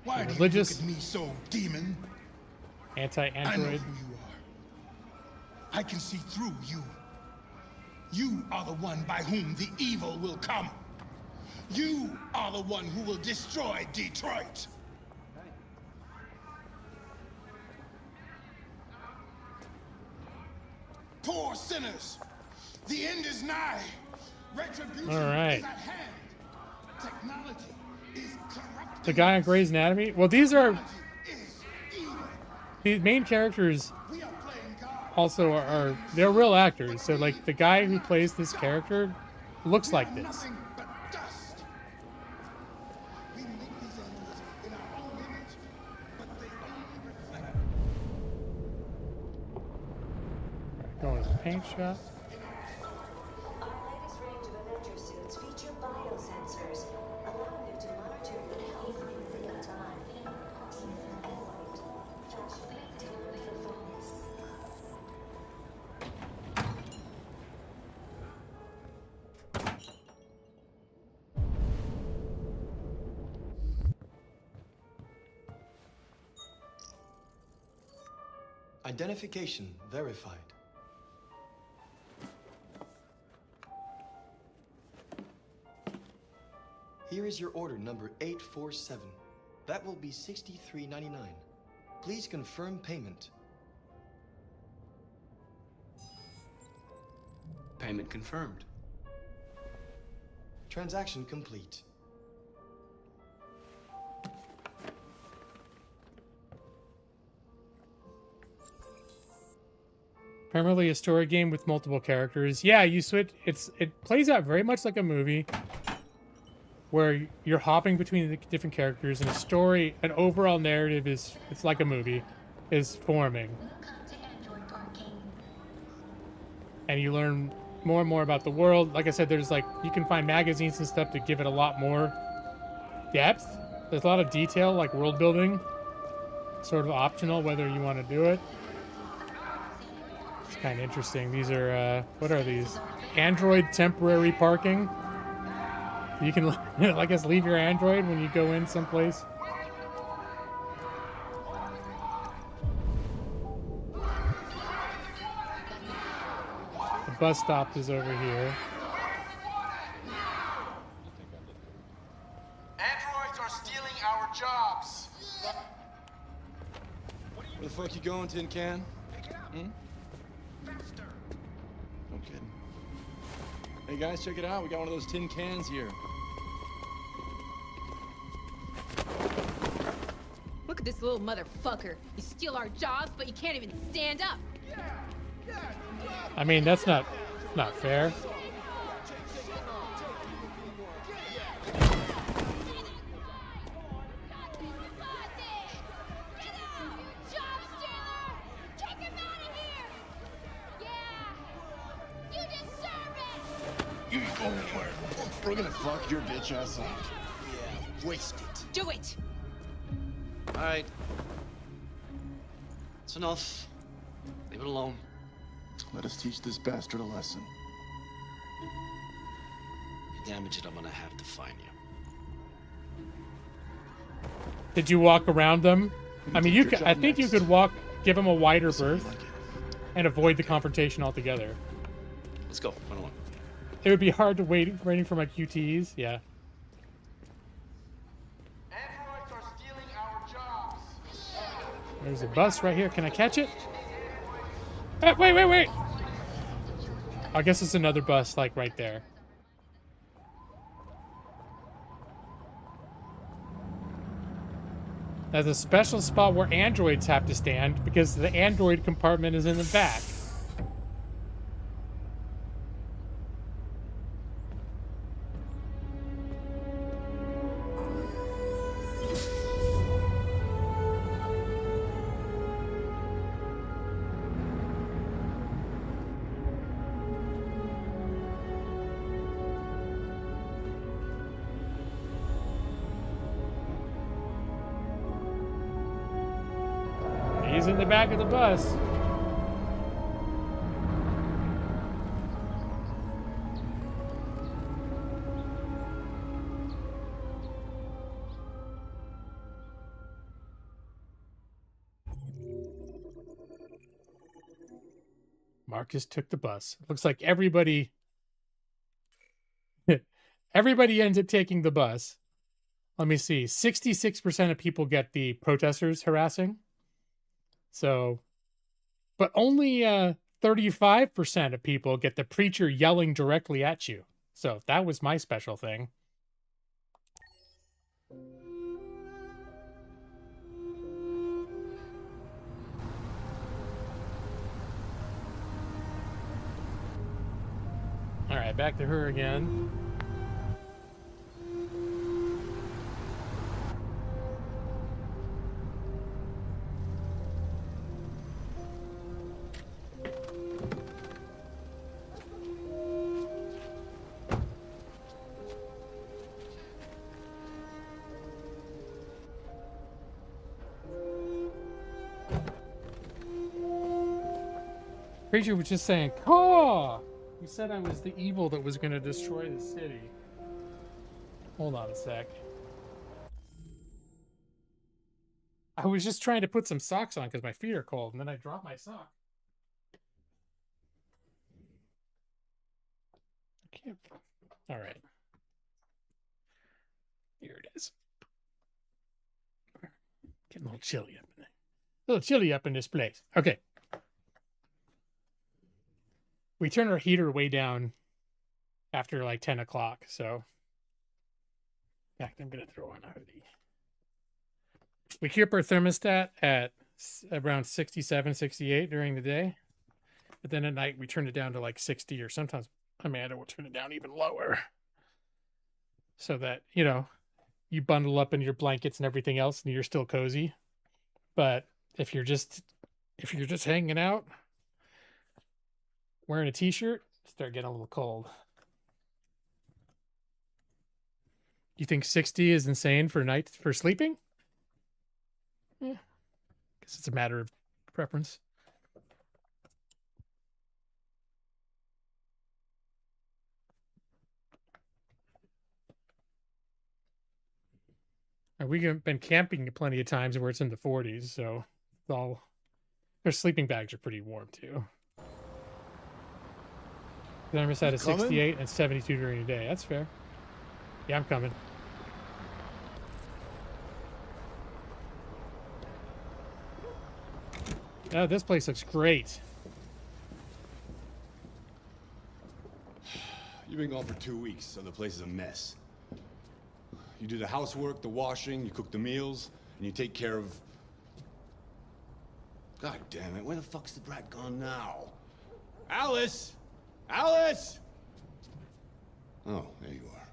Why do you look Religious. at me so, demon? I know Anti-android. who you are. I can see through you. You are the one by whom the evil will come. You are the one who will destroy Detroit. Poor sinners. The end is nigh. Retribution All right. is at hand. Technology is corrupt. The guy on Grey's Anatomy. Well, these are the main characters. Also, are they're real actors. So, like the guy who plays this character looks like this. Going to the paint shop. Our latest range of Avenger suits feature biosensors, allowing you to monitor your health in real time. Elevate fashion performance. Identification verified. Here is your order number 847. That will be $63.99. Please confirm payment. Payment confirmed. Transaction complete. Primarily a story game with multiple characters. Yeah, you switch. It plays out very much like a movie, where you're hopping between the different characters, and a story, an overall narrative it's like a movie, is forming. And you learn more and more about the world. Like I said, there's like, you can find magazines and stuff to give it a lot more depth. There's a lot of detail, like world building. Sort of optional whether you want to do it. It's kind of interesting. These are, what are these? Android temporary parking. You can, I guess, leave your Android when you go in someplace. The bus stop is over here. Androids are stealing our jobs. Where the fuck you going, Tin Can? Hmm? No kidding. Hey guys, check it out. We got one of those tin cans here. Look at this little motherfucker. You steal our jobs, but you can't even stand up. I mean, that's not fair. You ain't going anywhere. We're gonna fuck your bitch ass up. Yeah, waste it. Do it! All right. It's enough. Leave it alone. Let us teach this bastard a lesson. You damage it, I'm gonna have to find you. Did you walk around them? I mean, you could. I think you could walk, give them a wider berth, and avoid the confrontation altogether. Let's go. 101. It would be hard to waiting for my QTEs. Yeah. There's a bus right here. Can I catch it? Wait. I guess it's another bus, like, right there. There's a special spot where androids have to stand because the android compartment is in the back. He's in the back of the bus. Marcus took the bus. Looks like everybody ends up taking the bus. Let me see. 66% of people get the protesters harassing. So, but only 35% of people get the preacher yelling directly at you. So that was my special thing. All right, back to her again. Preacher was just saying, "Caw!" He said I was the evil that was going to destroy the city. Hold on a sec. I was just trying to put some socks on because my feet are cold, and then I dropped my sock. I can't. All right. Here it is. Getting a little chilly up in there. A little chilly up in this place. Okay. We turn our heater way down after like 10 o'clock, so in fact, I'm going to throw on a hoodie. We keep our thermostat at around 67, 68 during the day, but then at night we turn it down to like 60, or sometimes Amanda will turn it down even lower so that, you know, you bundle up in your blankets and everything else and you're still cozy. But if you're just hanging out, wearing a t-shirt, start getting a little cold. You think 60 is insane for nights for sleeping? Yeah. Guess it's a matter of preference. We've been camping plenty of times where it's in the 40s, so it's all their sleeping bags are pretty warm too. The thermostat at 68 and 72 during the day. That's fair. Yeah, I'm coming. Oh, this place looks great. You've been gone for 2 weeks, so the place is a mess. You do the housework, the washing, you cook the meals, and you take care of... God damn it, where the fuck's the brat gone now? Alice! Alice! Oh, there you are.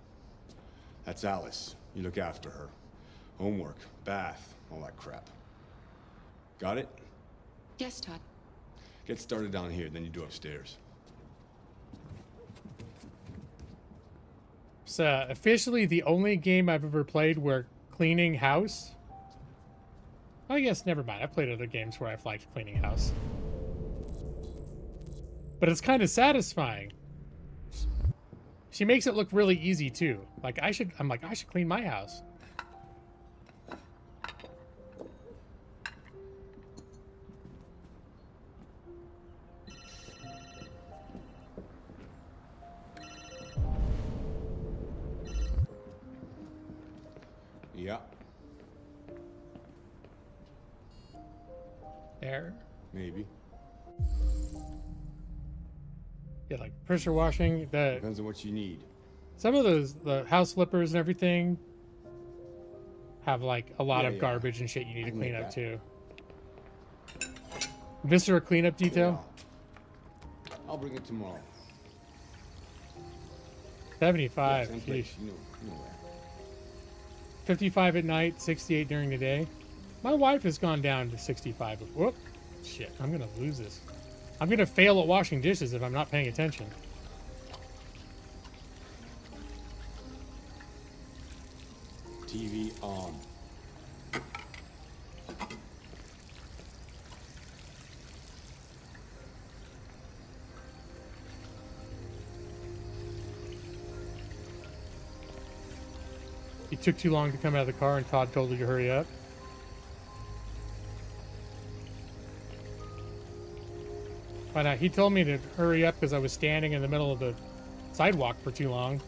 That's Alice. You look after her. Homework, bath, all that crap. Got it? Yes, Todd. Get started down here, then you do upstairs. It's officially the only game I've ever played where cleaning house... I guess, never mind. I've played other games where I've liked cleaning house. But it's kind of satisfying. She makes it look really easy, too. Like, I should clean my house. Yeah. There. Maybe. Yeah, like pressure washing. The Depends on what you need. some of those the house flippers and everything have like a lot Yeah, of yeah. garbage and shit you need I to can clean make up that. too. Viscera cleanup detail. I'll bring it tomorrow. 75. Same Sheesh. place. You know where. 55 at night, 68 during the day. My wife has gone down to 65. Whoop. Shit, I'm gonna lose this. I'm gonna fail at washing dishes if I'm not paying attention. TV on. He took too long to come out of the car and Todd told you to hurry up. But he told me to hurry up because I was standing in the middle of the sidewalk for too long.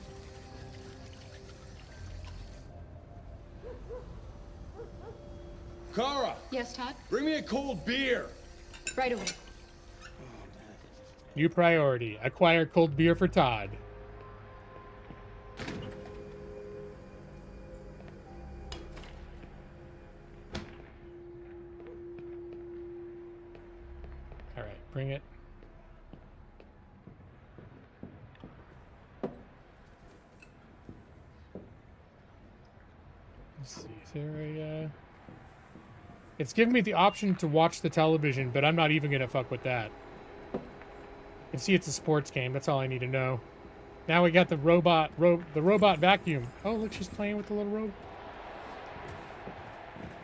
Kara, Yes, Todd? bring me a cold beer. Right away. New priority. Acquire cold beer for Todd. Alright, bring it. Let's see, is there a... It's giving me the option to watch the television, but I'm not even gonna fuck with that. You can see it's a sports game, that's all I need to know. Now we got the robot vacuum. Oh, look, she's playing with the little robot.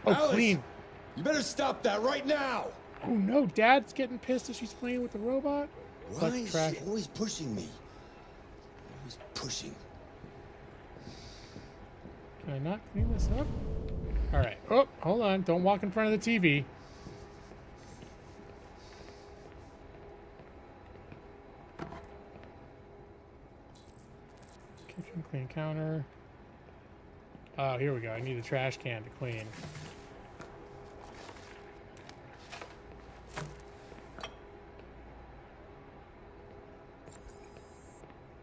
Oh, Alice, clean. You better stop that right now. Oh no, Dad's getting pissed that she's playing with the robot. Why Like is trash. she always pushing me? Always pushing. Can I not clean this up? All right. Oh, hold on. Don't walk in front of the TV. Kitchen clean counter. Oh, here we go. I need a trash can to clean.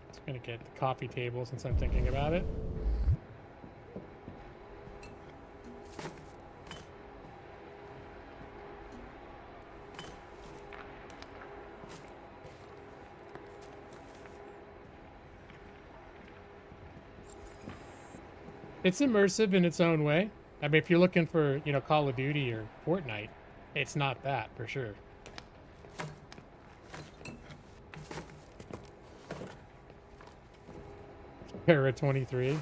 Just gonna get the coffee table since I'm thinking about it. It's immersive in its own way. I mean, if you're looking for, you know, Call of Duty or Fortnite, it's not that for sure. Para 23.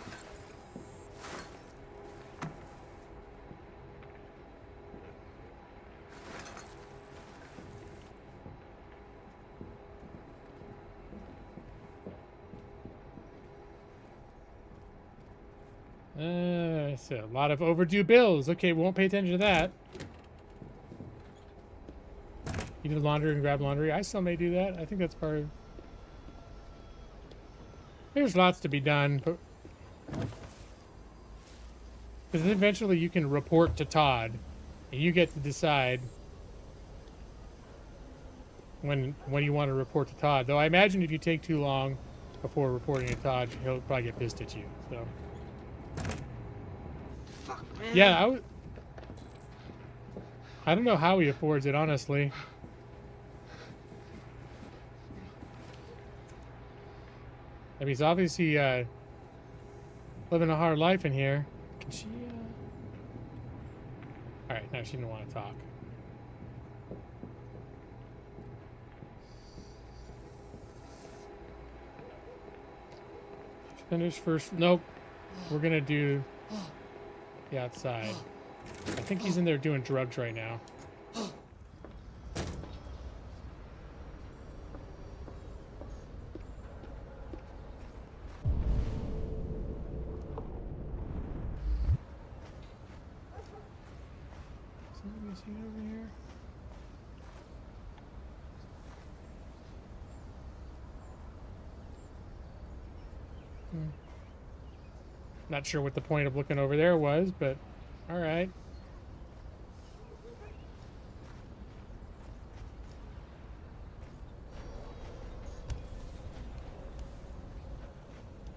So a lot of overdue bills. Okay, we won't pay attention to that. You did laundry and grab laundry. I still may do that. I think that's part of... There's lots to be done, but... Because eventually you can report to Todd, and you get to decide when you want to report to Todd. Though I imagine if you take too long before reporting to Todd, he'll probably get pissed at you. So... Yeah, I don't know how he affords it, honestly. I mean, he's obviously living a hard life in here. Can she? All right, no, she didn't want to talk. Finish first. Nope. We're gonna do the outside. I think he's in there doing drugs right now. Somebody seen over here? Not sure what the point of looking over there was, but all right.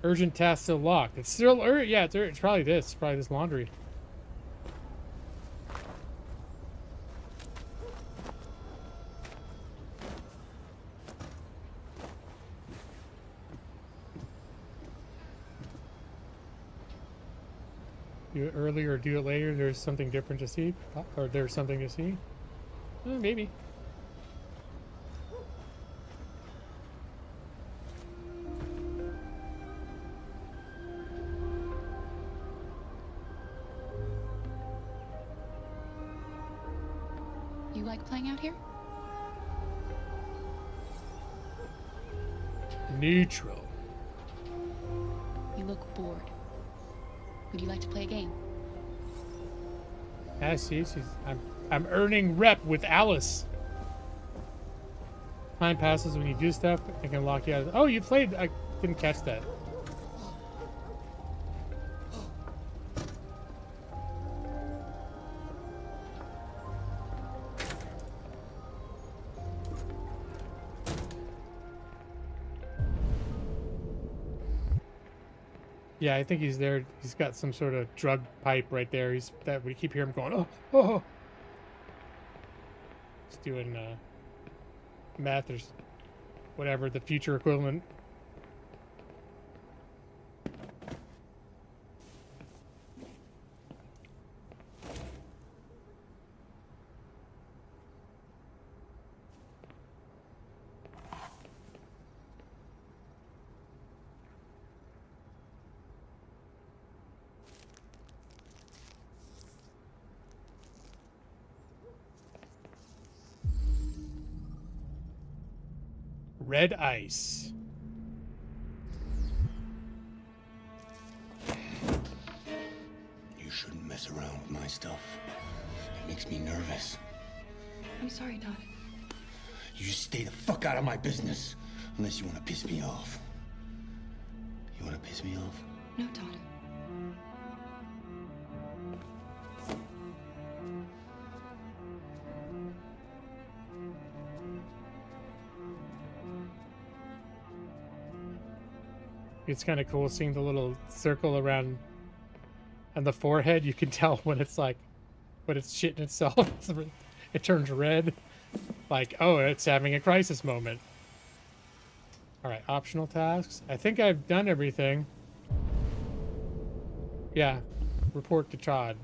Urgent task still locked. It's still urgent. Yeah, it's probably this. It's probably this laundry. Do it early or do it later. There's something different to see, or there's something to see. Maybe. You like playing out here? Neutral. You look bored. Would you like to play a game? Ah, see, I'm earning rep with Alice. Time passes when you do stuff. I can lock you out. Oh, you played. I didn't catch that. Yeah, I think he's there. He's got some sort of drug pipe right there. We keep hearing him going, oh, oh, oh. He's doing meth or whatever, the future equivalent. Red ice. You shouldn't mess around with my stuff. It makes me nervous. I'm sorry, Todd. You just stay the fuck out of my business. Unless you want to piss me off. You want to piss me off? No, Todd. It's kind of cool seeing the little circle around on the forehead. You can tell when it's like, when it's shitting itself. It turns red. Like, oh, it's having a crisis moment. All right, optional tasks. I think I've done everything. Yeah, report to Todd.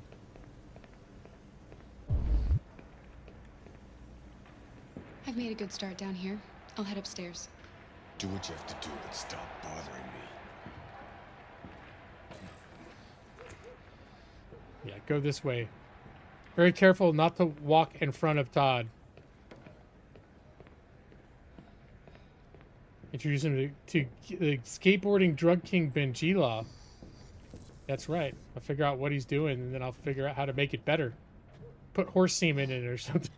I've made a good start down here. I'll head upstairs. Do what you have to do, but stop bothering me. Yeah, go this way. Very careful not to walk in front of Todd. Introduce him to the skateboarding drug kingpin G-Law. That's right. I'll figure out what he's doing, and then I'll figure out how to make it better. Put horse semen in it or something.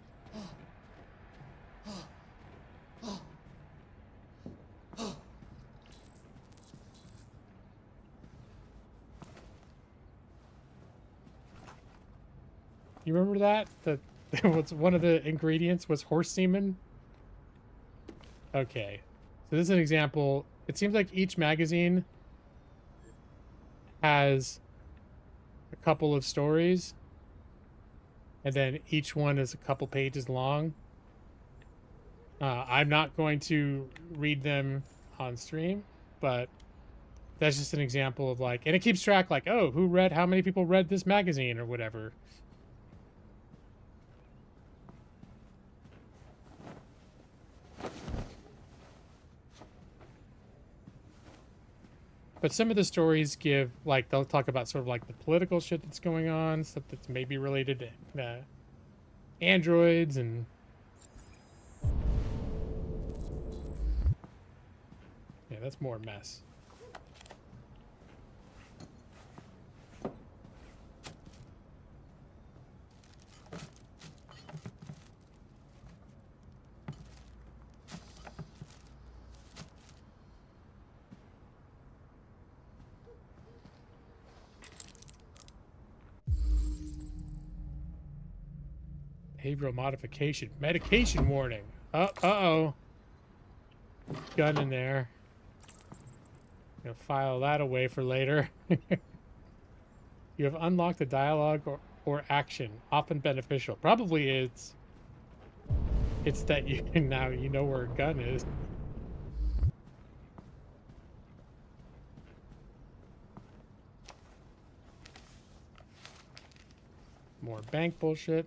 You remember that? That was one of the ingredients was horse semen? Okay. So this is an example. It seems like each magazine has a couple of stories, and then each one is a couple pages long. I'm not going to read them on stream, but that's just an example of like, and it keeps track like, oh, how many people read this magazine or whatever. But some of the stories give, like, they'll talk about sort of like the political shit that's going on, stuff that's maybe related to androids and... Yeah, that's more mess. Behavioral modification. Medication warning. Uh-oh. Gun in there. Gonna file that away for later. You have unlocked a dialogue or action, often beneficial. Probably it's that you now you know where a gun is. More bank bullshit.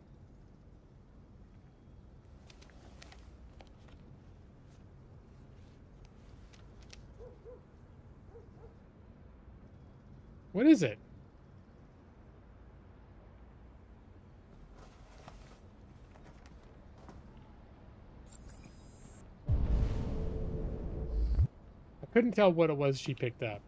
What is it? I couldn't tell what it was she picked up.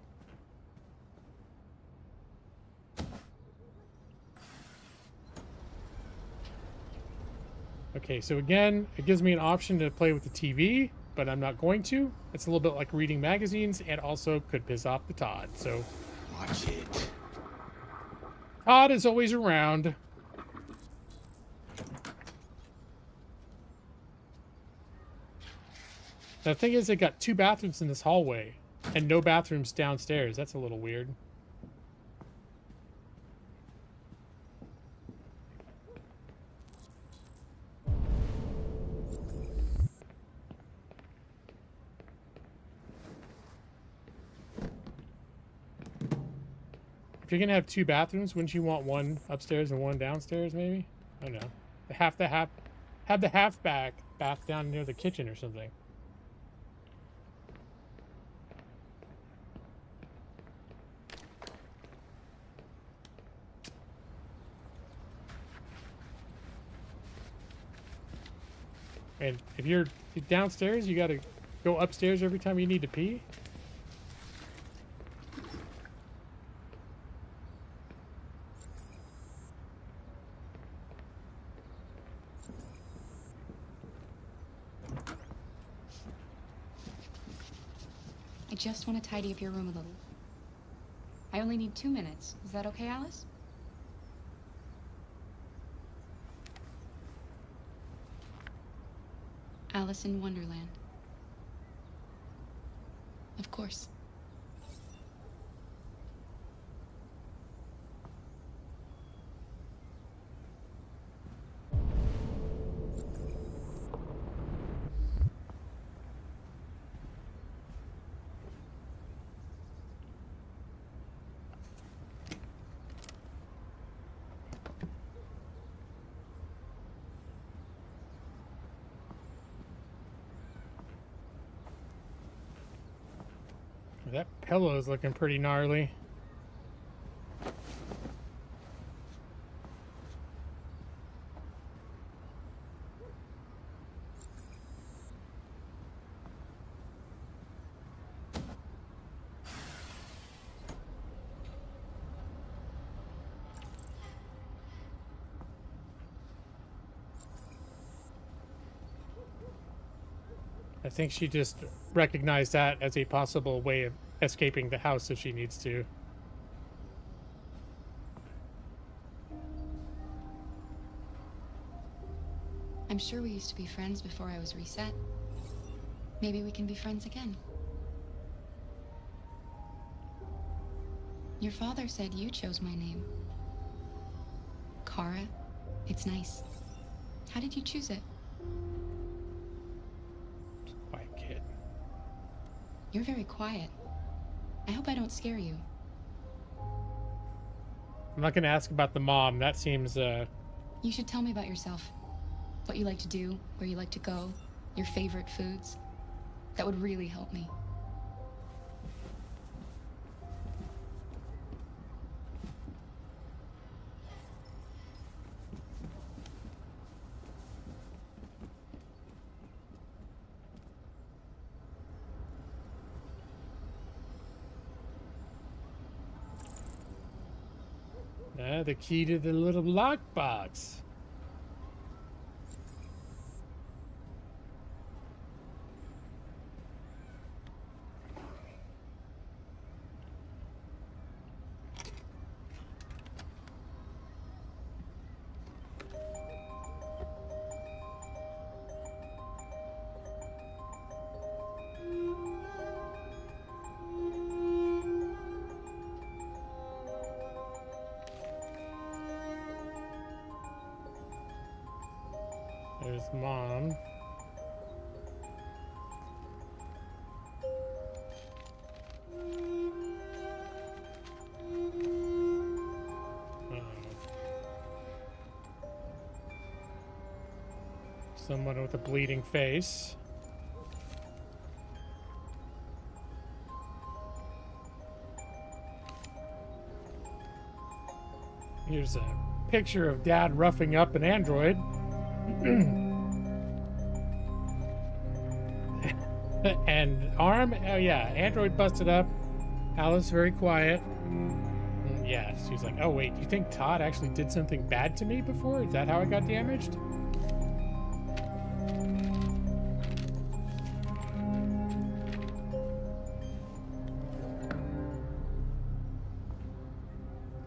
Okay, so again, it gives me an option to play with the TV, but I'm not going to. It's a little bit like reading magazines and also could piss off the Todd, so... Watch it. Todd is always around. The thing is, they got 2 bathrooms in this hallway and no bathrooms downstairs. That's a little weird. If you're gonna have 2 bathrooms, wouldn't you want one upstairs and one downstairs, maybe? I don't know. Have the half bath down near the kitchen or something. And if you're downstairs, you gotta go upstairs every time you need to pee? I just want to tidy up your room a little. I only need 2 minutes. Is that okay, Alice? Alice in Wonderland. Of course. That pillow is looking pretty gnarly. I think she just recognized that as a possible way of escaping the house if she needs to. I'm sure we used to be friends before I was reset. Maybe we can be friends again. Your father said you chose my name. Kara. It's nice. How did you choose it? Quiet kid. You're very quiet. I hope I don't scare you. I'm not going to ask about the mom. That seems, You should tell me about yourself. What you like to do, where you like to go, your favorite foods. That would really help me. the key to the little lockbox. There's Mom. Someone with a bleeding face. Here's a picture of Dad roughing up an android. And arm, oh yeah, android busted up. Alice very quiet. Yeah, she's like, oh wait, you think Todd actually did something bad to me before? Is that how I got damaged?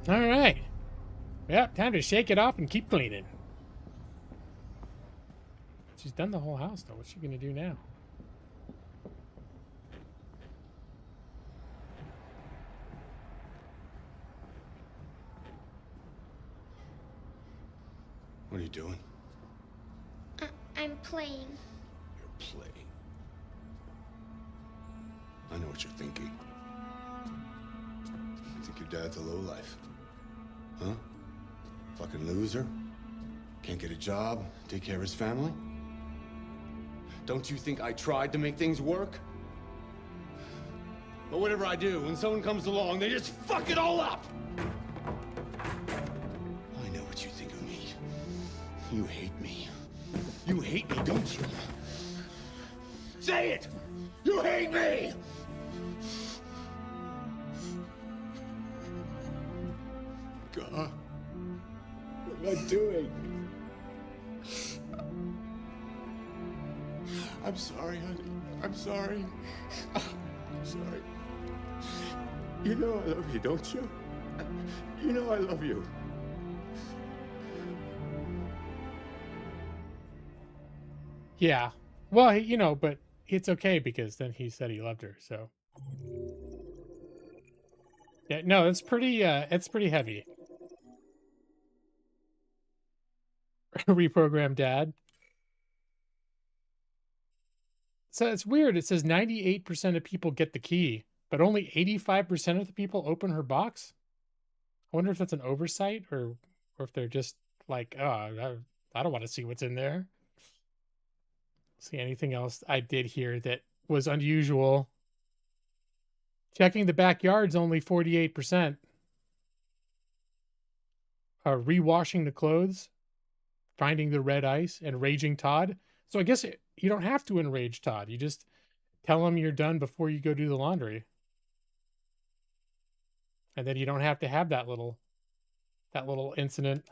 All right. Yep, time to shake it off and keep cleaning. She's done the whole house, though. What's she gonna do now? What are you doing? I'm playing. You're playing. I know what you're thinking. You think your dad's a lowlife. Huh? Fucking loser? Can't get a job, take care of his family? Don't you think I tried to make things work? But whatever I do, when someone comes along, they just fuck it all up! I know what you think of me. You hate me. You hate me, don't you? Say it! You hate me! God. What am I doing? I'm sorry, honey. I'm sorry. I'm sorry. You know I love you, don't you? You know I love you. Yeah. Well, you know, but it's okay because then he said he loved her, so. Yeah, no, it's pretty heavy. Reprogram Dad. So it's weird. It says 98% of people get the key, but only 85% of the people open her box. I wonder if that's an oversight or if they're just like, oh, I don't want to see what's in there. See anything else I did here that was unusual. Checking the backyard's only 48%. Rewashing the clothes, finding the red ice, and raging Todd. So I guess you don't have to enrage Todd. You just tell him you're done before you go do the laundry. And then you don't have to have that little incident.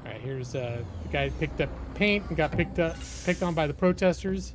All right, here's the guy who picked up paint and got picked on by the protesters.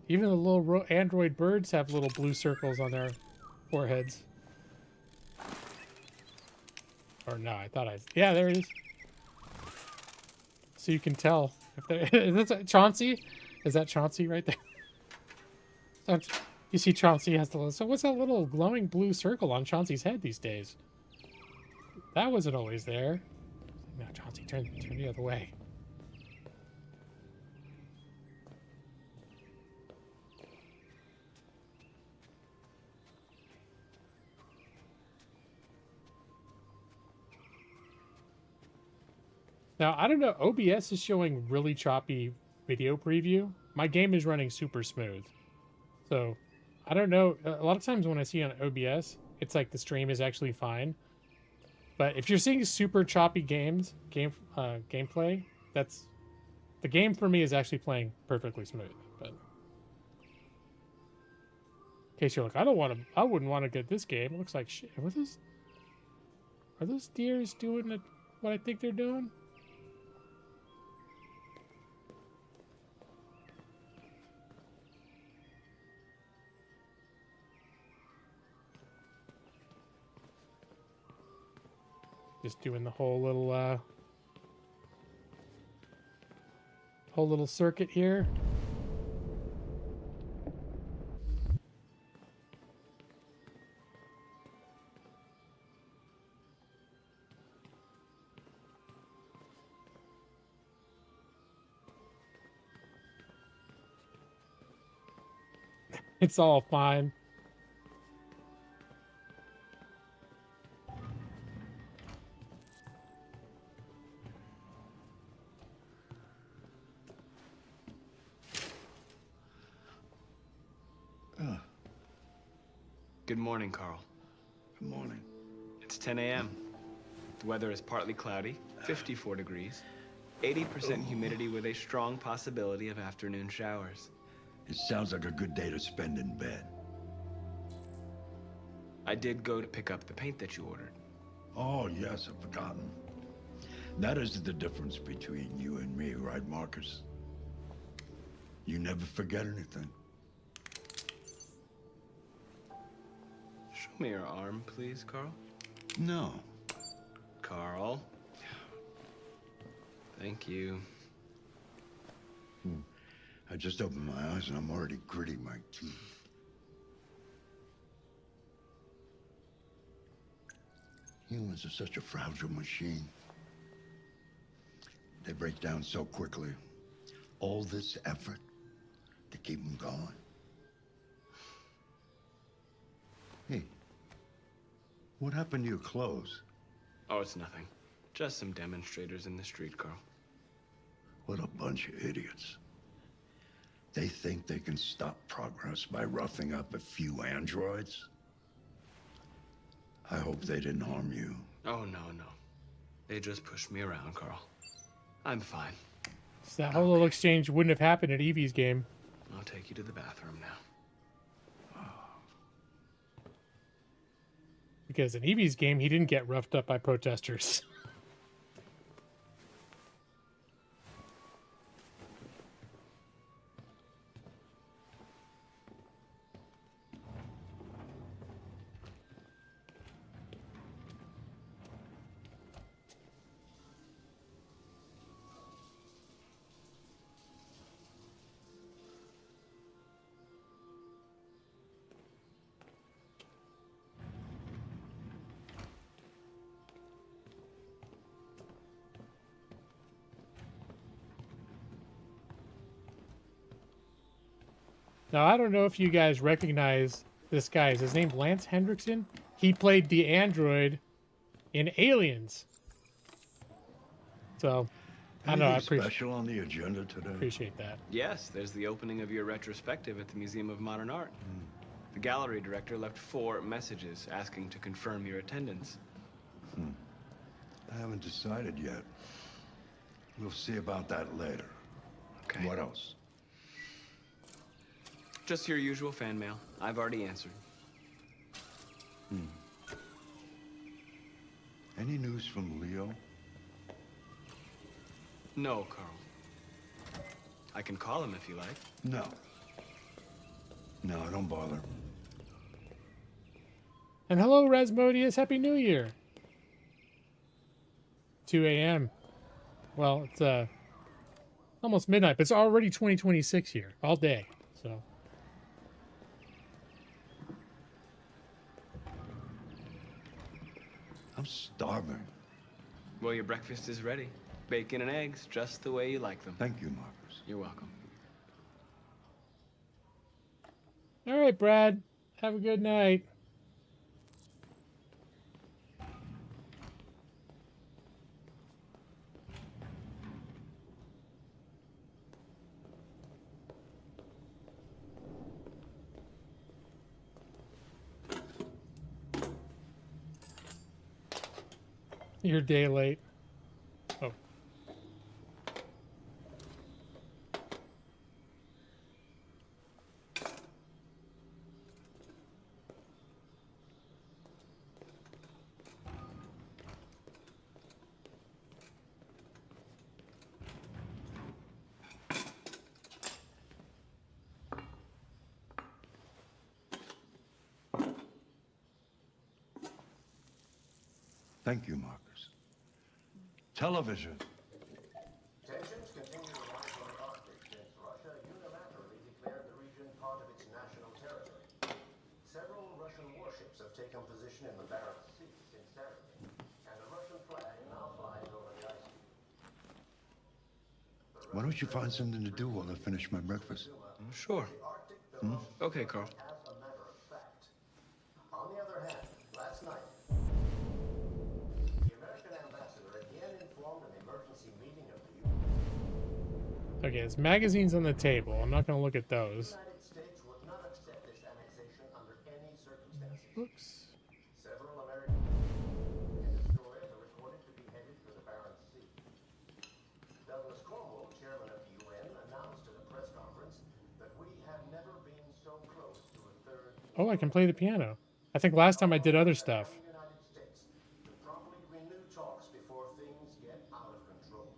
Even the little android birds have little blue circles on their foreheads. Or no, I thought yeah, there it is. So you can tell if there is that Chauncey? Is that Chauncey right there? You see Chauncey has the little, so what's that little glowing blue circle on Chauncey's head these days? That wasn't always there. No, Chauncey, turn the other way. Now, I don't know, OBS is showing really choppy video preview. My game is running super smooth. So, I don't know. A lot of times when I see on OBS, it's like the stream is actually fine. But if you're seeing super choppy gameplay, that's the game for me is actually playing perfectly smooth. But in case you're like, I wouldn't want to get this game. It looks like shit. Are those deers doing what I think they're doing? Just doing the whole little circuit here. It's all fine. Good morning, Carl. Good morning. It's 10 a.m. The weather is partly cloudy, 54 degrees, 80% humidity with a strong possibility of afternoon showers. It sounds like a good day to spend in bed. I did go to pick up the paint that you ordered. Oh, yes, I've forgotten. That is the difference between you and me, right, Marcus? You never forget anything. Show me your arm, please, Carl. No. Carl. Thank you. I just opened my eyes and I'm already gritting my teeth. Humans are such a fragile machine. They break down so quickly. All this effort to keep them going. Hey, what happened to your clothes? Oh, it's nothing. Just some demonstrators in the street, Carl. What a bunch of idiots. They think they can stop progress by roughing up a few androids? I hope they didn't harm you. Oh, no. They just pushed me around, Carl. I'm fine. So that whole little exchange wouldn't have happened at Evie's game. I'll take you to the bathroom now. Because in Evie's game, he didn't get roughed up by protesters. Now, I don't know if you guys recognize this guy. Is his name Lance Hendrickson? He played the android in Aliens. So, I don't know. I special on the agenda today? Appreciate that. Yes, there's the opening of your retrospective at the Museum of Modern Art. The gallery director left 4 messages asking to confirm your attendance. I haven't decided yet. We'll see about that later. Okay. What else? Just your usual fan mail. I've already answered. Any news from Leo? No, Carl. I can call him if you like. No. No, don't bother. And hello, Rasmodius. Happy New Year. 2 a.m. Well, it's almost midnight, but it's already 2026 here. All day, so... I'm starving. Well, your breakfast is ready. Bacon and eggs, just the way you like them. Thank you, Marcus. You're welcome. All right, Brad. Have a good night. You're a day late. Oh. Thank you, Marcus. Television. Tensions continue to rise on the Arctic since Russia unilaterally declared the region part of its national territory. Several Russian warships have taken position in the Barents Sea since Saturday, and a Russian flag now flies over the ice. Why don't you find something to do while I finish my breakfast? Sure. Okay, Carl. As a matter of fact. On the other hand, last night, the American ambassador again informed an emergency meeting of the Okay, there's magazines on the table. I'm not going to look at those. United States would not accept this annexation under any circumstances. Oops. Several American destroyers are reported to be headed for the Barents Sea. Douglas Cornwall, chairman of the UN, announced at a press conference that we have never been so close to a third Oh, I can play the piano. I think last time I did other stuff. United States to promptly renew talks before things get out of control.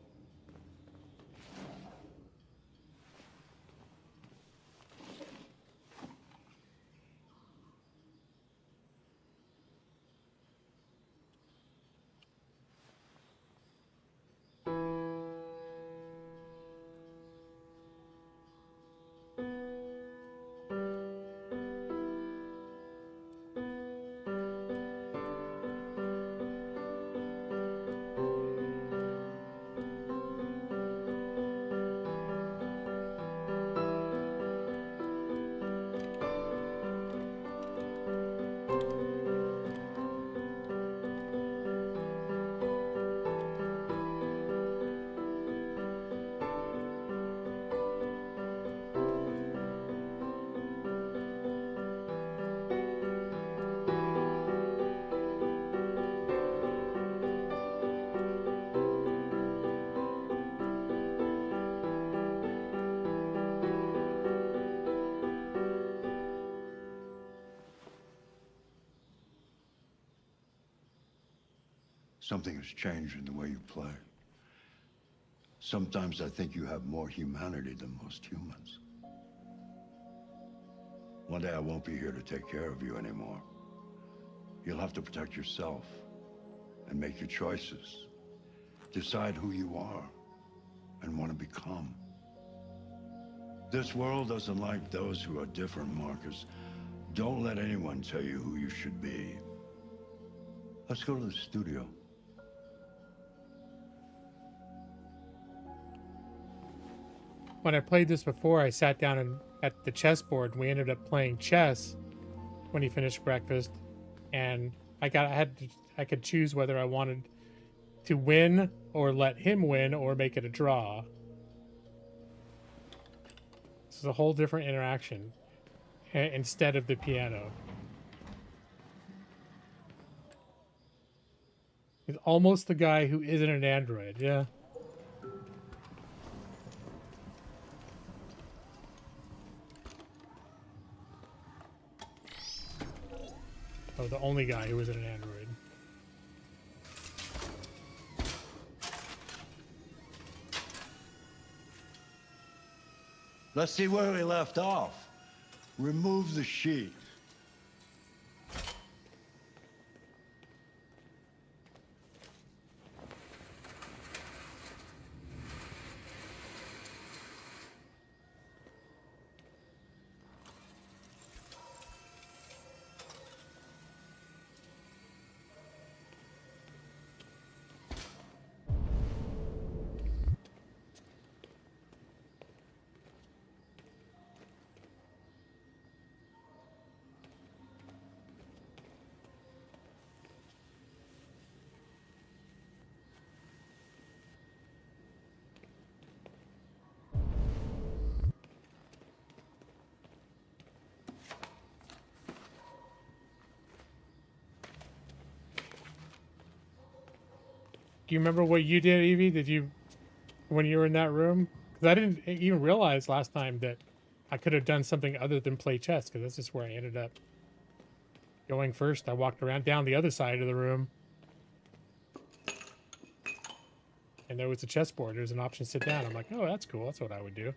Something has changed in the way you play. Sometimes I think you have more humanity than most humans. One day I won't be here to take care of you anymore. You'll have to protect yourself and make your choices. Decide who you are and want to become. This world doesn't like those who are different, Marcus. Don't let anyone tell you who you should be. Let's go to the studio. When I played this before, I sat down at the chessboard and we ended up playing chess when he finished breakfast, and I could choose whether I wanted to win or let him win or make it a draw. This is a whole different interaction instead of the piano. He's almost the guy who isn't an android, yeah. Oh, the only guy who isn't an android. Let's see where we left off. Remove the sheet. Do you remember what you did, Evie? Did you, when you were in that room? Because I didn't even realize last time that I could have done something other than play chess, because that's just where I ended up going first. I walked around down the other side of the room, and there was a chessboard. There was an option to sit down. I'm like, oh, that's cool. That's what I would do.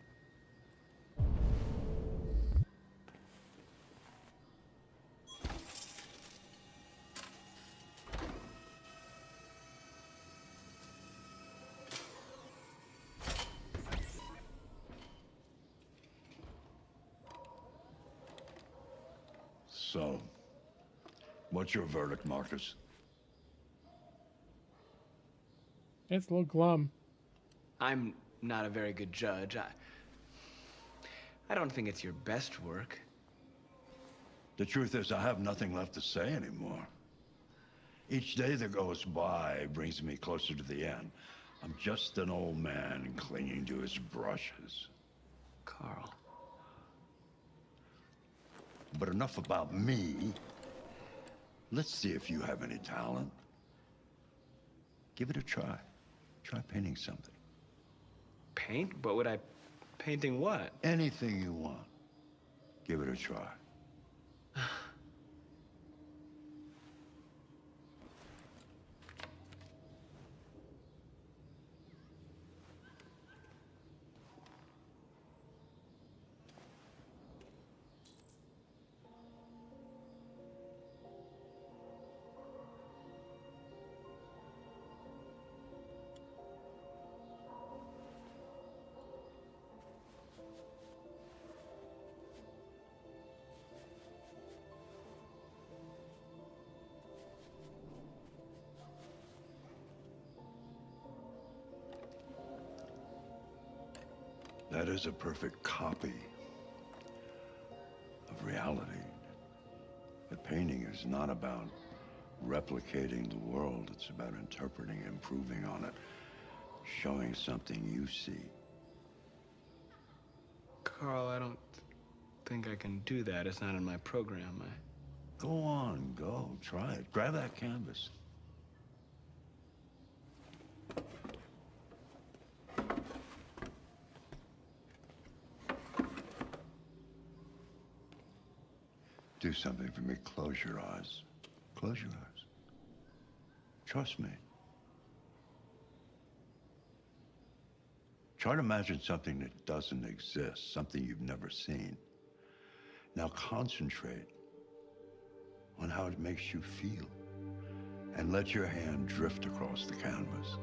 So, what's your verdict, Marcus? It's a little glum. I'm not a very good judge. I don't think it's your best work. The truth is, I have nothing left to say anymore. Each day that goes by brings me closer to the end. I'm just an old man clinging to his brushes. Carl. But enough about me. Let's see if you have any talent. Give it a try. Try painting something. Paint? What would I... Painting what? Anything you want. Give it a try. That is a perfect copy of reality. But painting is not about replicating the world. It's about interpreting, improving on it, showing something you see. Carl, I don't think I can do that. It's not in my program. Go on, go. Try it. Grab that canvas. Do something for me. Close your eyes. Close your eyes. Trust me. Try to imagine something that doesn't exist, something you've never seen. Now concentrate on how it makes you feel, and let your hand drift across the canvas.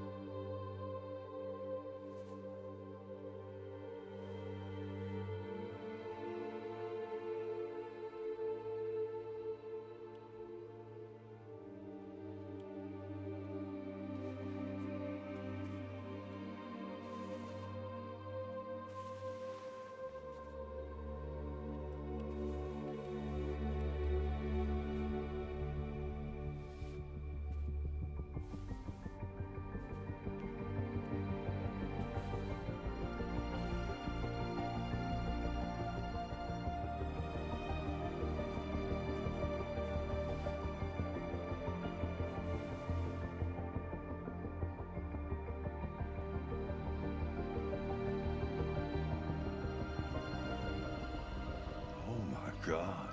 God.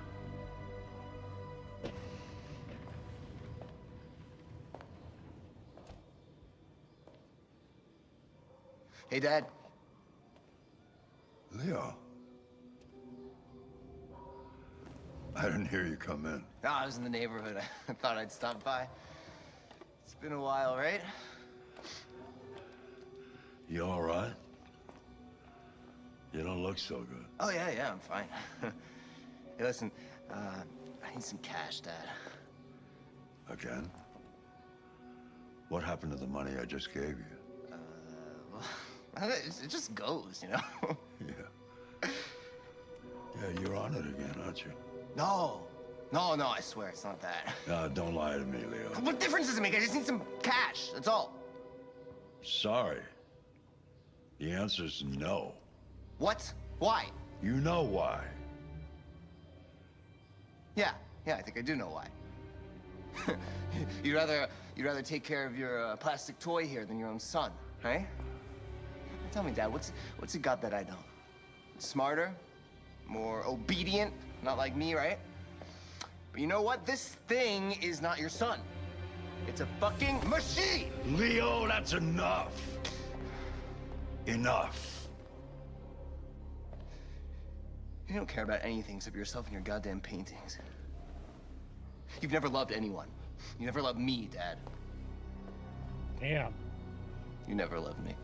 Hey, Dad. Leo. I didn't hear you come in. No, I was in the neighborhood. I thought I'd stop by. It's been a while, right? You all right? You don't look so good. Oh, yeah, I'm fine. Hey, listen, I need some cash, Dad. Again? What happened to the money I just gave you? Well, it just goes, you know? Yeah, you're on it again, aren't you? No, I swear it's not that. Don't lie to me, Leo. What difference does it make? I just need some cash, that's all. Sorry. The answer's no. What? Why? You know why. Yeah, I think I do know why. You'd rather take care of your plastic toy here than your own son, right? Tell me, Dad, what's it got that I don't? Smarter, more obedient, not like me, right? But you know what? This thing is not your son. It's a fucking machine! Leo, that's enough. Enough. You don't care about anything except yourself and your goddamn paintings. You've never loved anyone. You never loved me, Dad. Damn. You never loved me.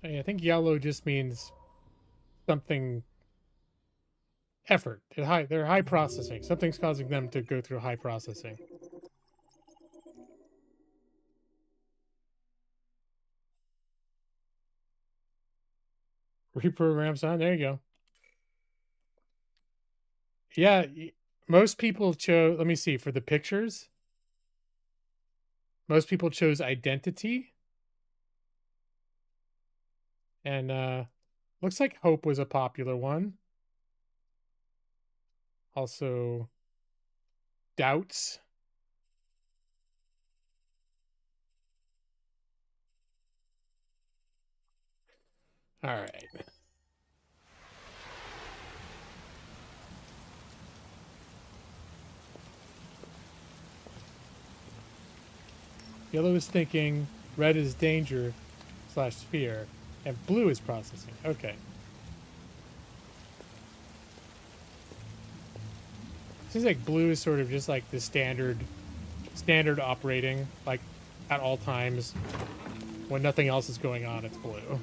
I think yellow just means something effort. They're high processing. Something's causing them to go through high processing. Reprogram sound. There you go. Yeah, most people chose. Let me see for the pictures. Most people chose identity, and looks like hope was a popular one. Also, doubts. All right. Yellow is thinking, red is danger / fear, and blue is processing. Okay. Seems like blue is sort of just like the standard operating, like at all times. When nothing else is going on, it's blue.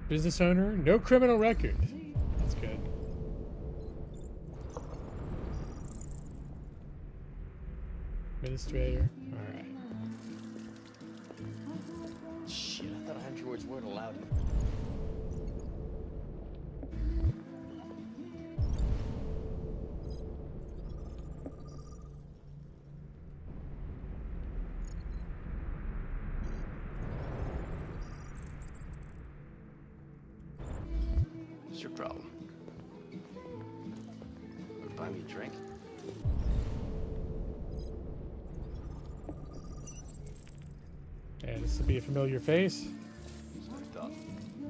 Business owner, no criminal record. That's good. Administrator. All right. Shit, I thought androids weren't allowed. What's your problem? Want to buy me a drink? Yeah, this will be a familiar face.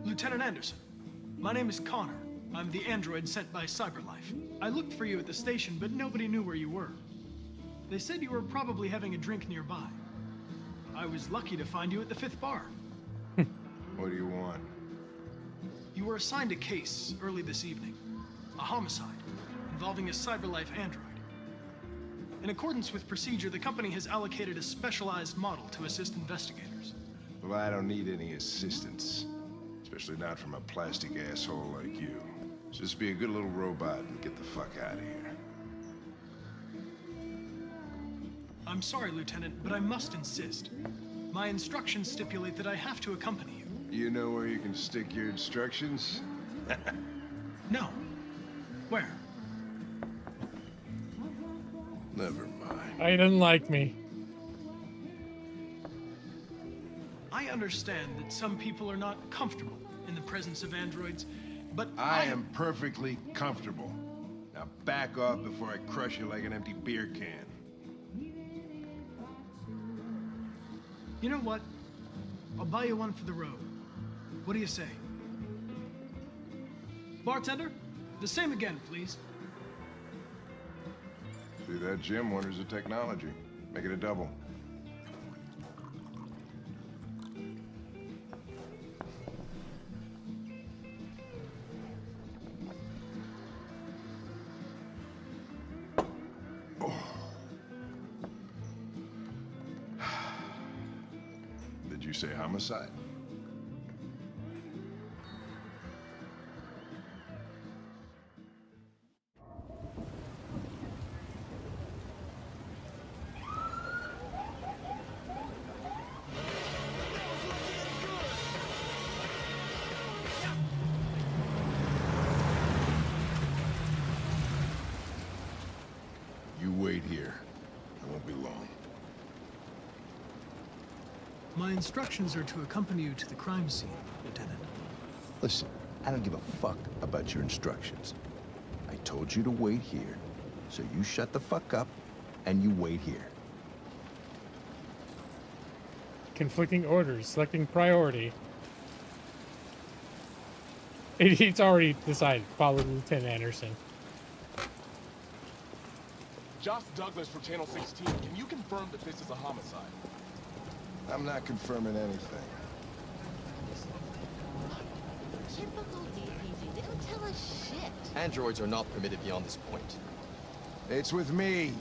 Lieutenant Anderson, my name is Connor. I'm the android sent by CyberLife. I looked for you at the station, but nobody knew where you were. They said you were probably having a drink nearby. I was lucky to find you at the 5th bar. What do you want? You were assigned a case early this evening. A homicide involving a CyberLife android. In accordance with procedure, the company has allocated a specialized model to assist investigators. Well, I don't need any assistance. Especially not from a plastic asshole like you. Just be a good little robot and get the fuck out of here. I'm sorry, Lieutenant, but I must insist. My instructions stipulate that I have to accompany you. You know where you can stick your instructions? No. Where? Never mind. I didn't like me. I understand that some people are not comfortable in the presence of androids, but I am perfectly comfortable. Now back off before I crush you like an empty beer can. You know what? I'll buy you one for the road. What do you say? Bartender, the same again, please. See that, Jim? Wonders of technology. Make it a double. Did you say homicide? wait here. I won't be long. My instructions are to accompany you to the crime scene, Lieutenant. Listen, I don't give a fuck about your instructions. I told you to wait here, so you shut the fuck up and you wait here. Conflicting orders, selecting priority. It's already decided. Follow Lieutenant Anderson. Josh Douglas from Channel 16. Can you confirm that this is a homicide? I'm not confirming anything. Typical DPD. They don't tell us shit. Androids are not permitted beyond this point. It's with me.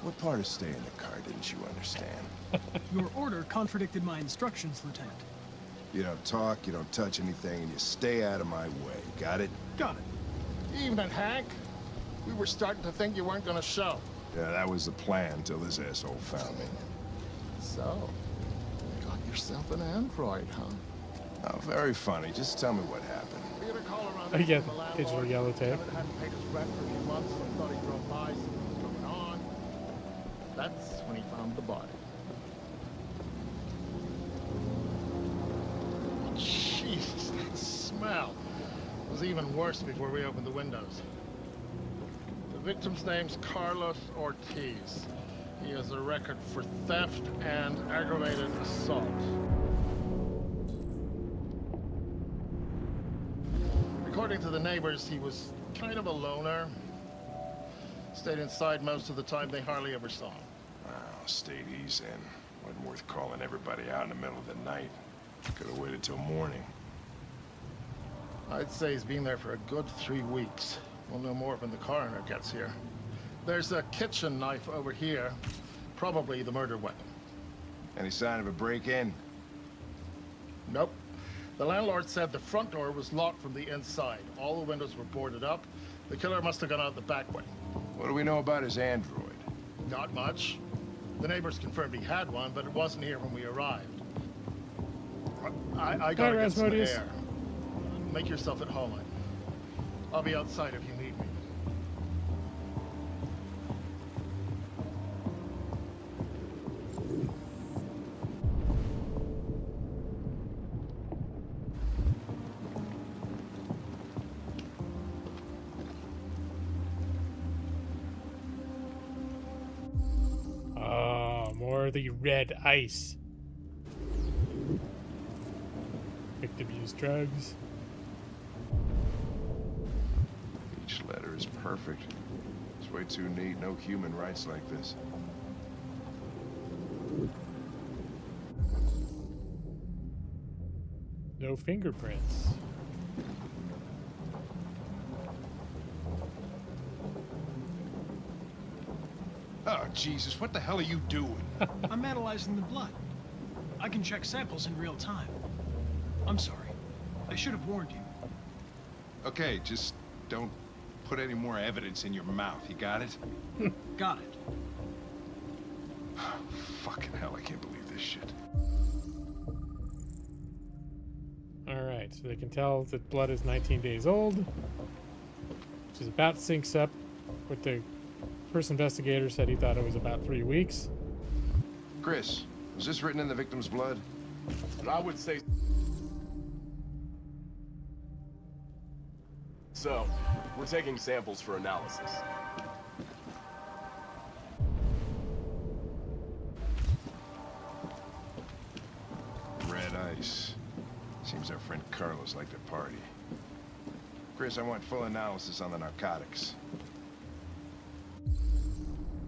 What part of staying in the car didn't you understand? Your order contradicted my instructions, Lieutenant. You don't talk, you don't touch anything, and you stay out of my way. Got it? Got it. Evening, Hank. We were starting to think you weren't gonna show. Yeah, that was the plan till this asshole found me. So, you got yourself an android, huh? Oh, very funny. Just tell me what happened. We had a call around Oh, yeah, from the digital landlord. yellow tape. Kevin hadn't paid his rent for a few months, so he thought he drove by, see what was going on. That's when he found the body. Jesus, that smell was even worse before we opened the windows. The victim's name's Carlos Ortiz. He has a record for theft and aggravated assault. According to the neighbors, he was kind of a loner. Stayed inside most of the time. They hardly ever saw him. Wow, stayed easy in. Wasn't worth calling everybody out in the middle of the night. Could have waited till morning. I'd say he's been there for a good 3 weeks. We'll know more when the coroner gets here. There's a kitchen knife over here. Probably the murder weapon. Any sign of a break-in? Nope. The landlord said the front door was locked from the inside. All the windows were boarded up. The killer must have gone out the back way. What do we know about his android? Not much. The neighbors confirmed he had one, but it wasn't here when we arrived. I gotta get some air. Make yourself at home. I'll be outside if you need me. Oh, more of the red ice. Victim used drugs. Each letter is perfect. It's way too neat. No human writes like this. No fingerprints. Oh, Jesus, what the hell are you doing? I'm analyzing the blood. I can check samples in real time. I'm sorry. I should have warned you. Okay, just don't put any more evidence in your mouth. You got it? Got it. Fucking hell, I can't believe this shit. Alright, so they can tell that blood is 19 days old, which is about syncs up with the first investigator said he thought it was about 3 weeks. Chris, was this written in the victim's blood? I would say so. We're taking samples for analysis. Red ice. Seems our friend Carlos liked to party. Chris, I want full analysis on the narcotics. Okay.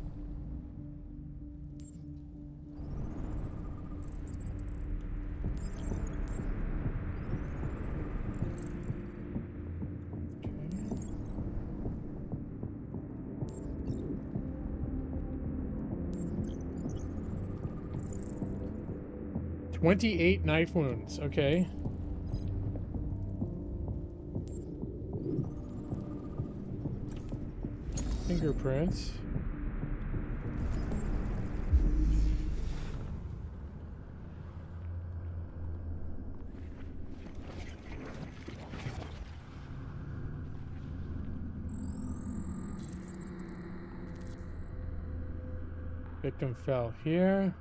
28 knife wounds. Okay. Fingerprints. Victim fell here.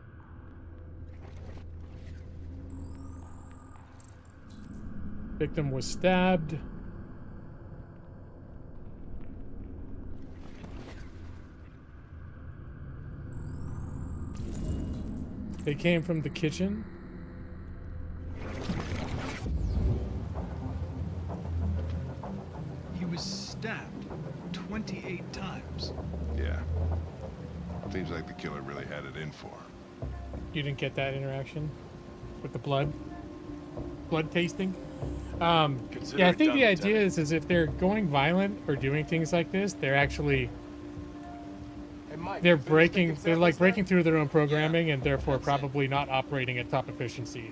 Victim was stabbed. They came from the kitchen. He was stabbed 28 times. Yeah. Seems like the killer really had it in for him. You didn't get that interaction with the blood tasting. Yeah, I think the idea is if they're going violent or doing things like this, they're actually they're breaking through their own programming and therefore probably not operating at top efficiency.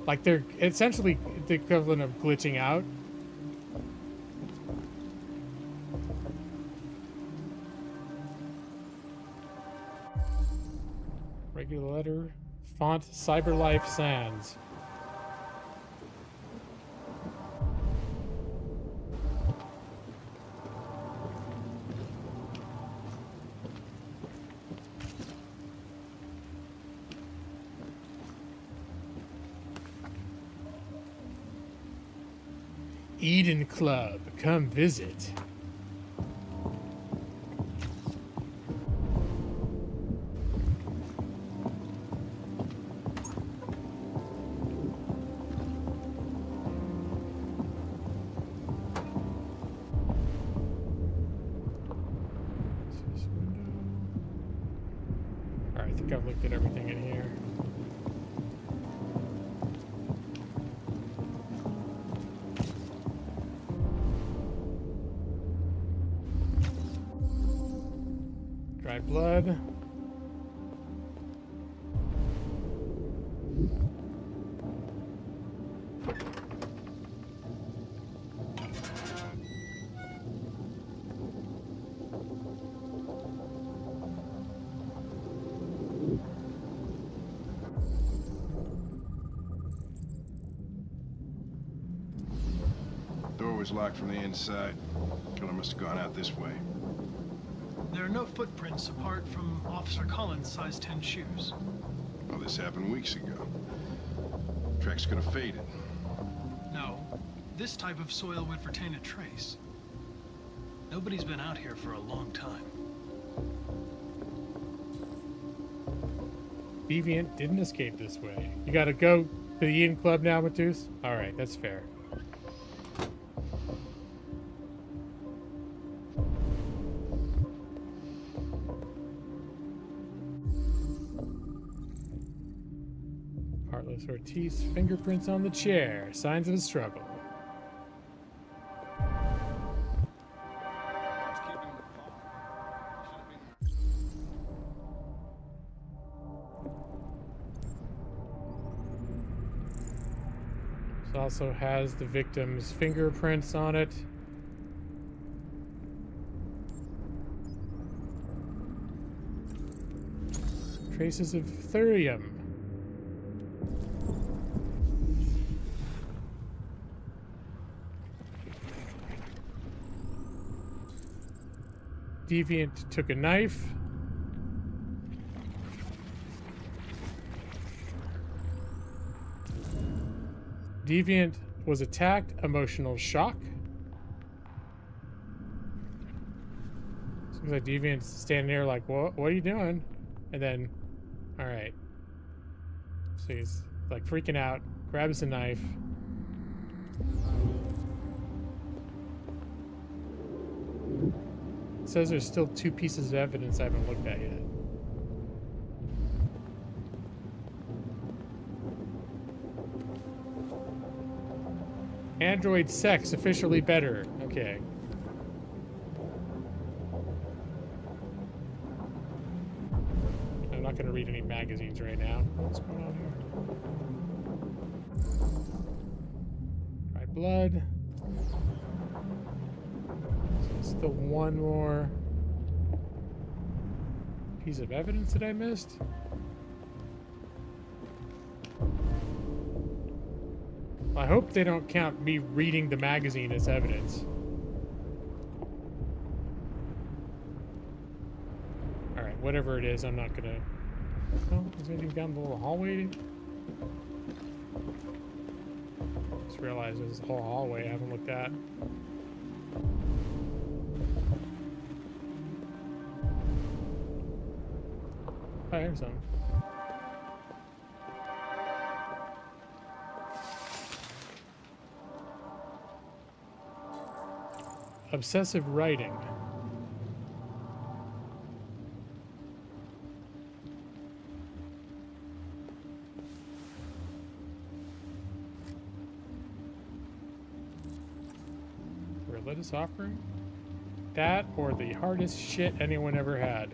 Like they're essentially the equivalent of glitching out. Regular letter, font, Cyberlife Sans. Eden Club, come visit. Alright, I think I've looked at everything in here. Dry blood. Door was locked from the inside. Killer must have gone out this way. There are no footprints apart from Officer Collins' size 10 shoes. Well, this happened weeks ago. Tracks could have faded. No, this type of soil would retain a trace. Nobody's been out here for a long time. Deviant didn't escape this way. You gotta go to the Eden Club now, Matus? Alright, that's fair. Heartless Ortiz, fingerprints on the chair, signs of a struggle. This also has the victim's fingerprints on it. Traces of thurium. Deviant took a knife. Deviant was attacked, emotional shock. Seems like Deviant's standing there like, what are you doing? And then, all right. So he's like freaking out, grabs a knife. It says there's still 2 pieces of evidence I haven't looked at yet. Android sex officially better. Okay. I'm not going to read any magazines right now. What's going on here? Dry blood. Still one more piece of evidence that I missed. I hope they don't count me reading the magazine as evidence. Alright, whatever it is, I'm not gonna. Oh, is anything down the little hallway? Just realized there's a whole hallway I haven't looked at. Oh, here's some. Obsessive writing. Religious offering? That or the hardest shit anyone ever had.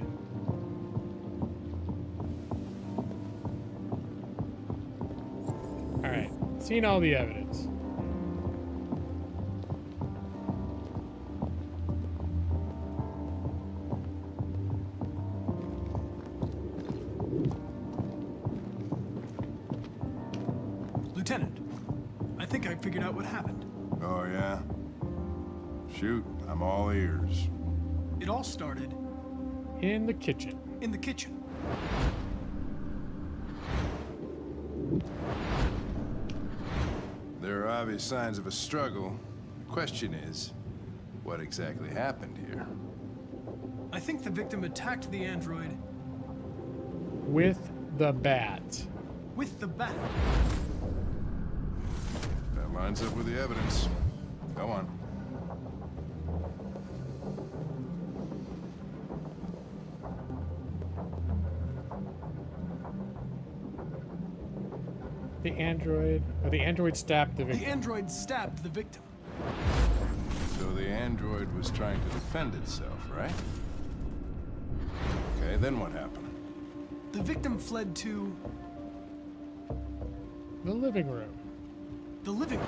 Alright, seen all the evidence. Lieutenant, I think I figured out what happened. Oh, yeah? Shoot, I'm all ears. It all started in the kitchen. In the kitchen. There are obvious signs of a struggle. The question is, what exactly happened here? I think the victim attacked the android with the bat. With the bat. That lines up with the evidence. Go on. The android stabbed the victim. The android stabbed the victim. So the android was trying to defend itself, right? Okay, then what happened? The victim fled to the living room. The living room.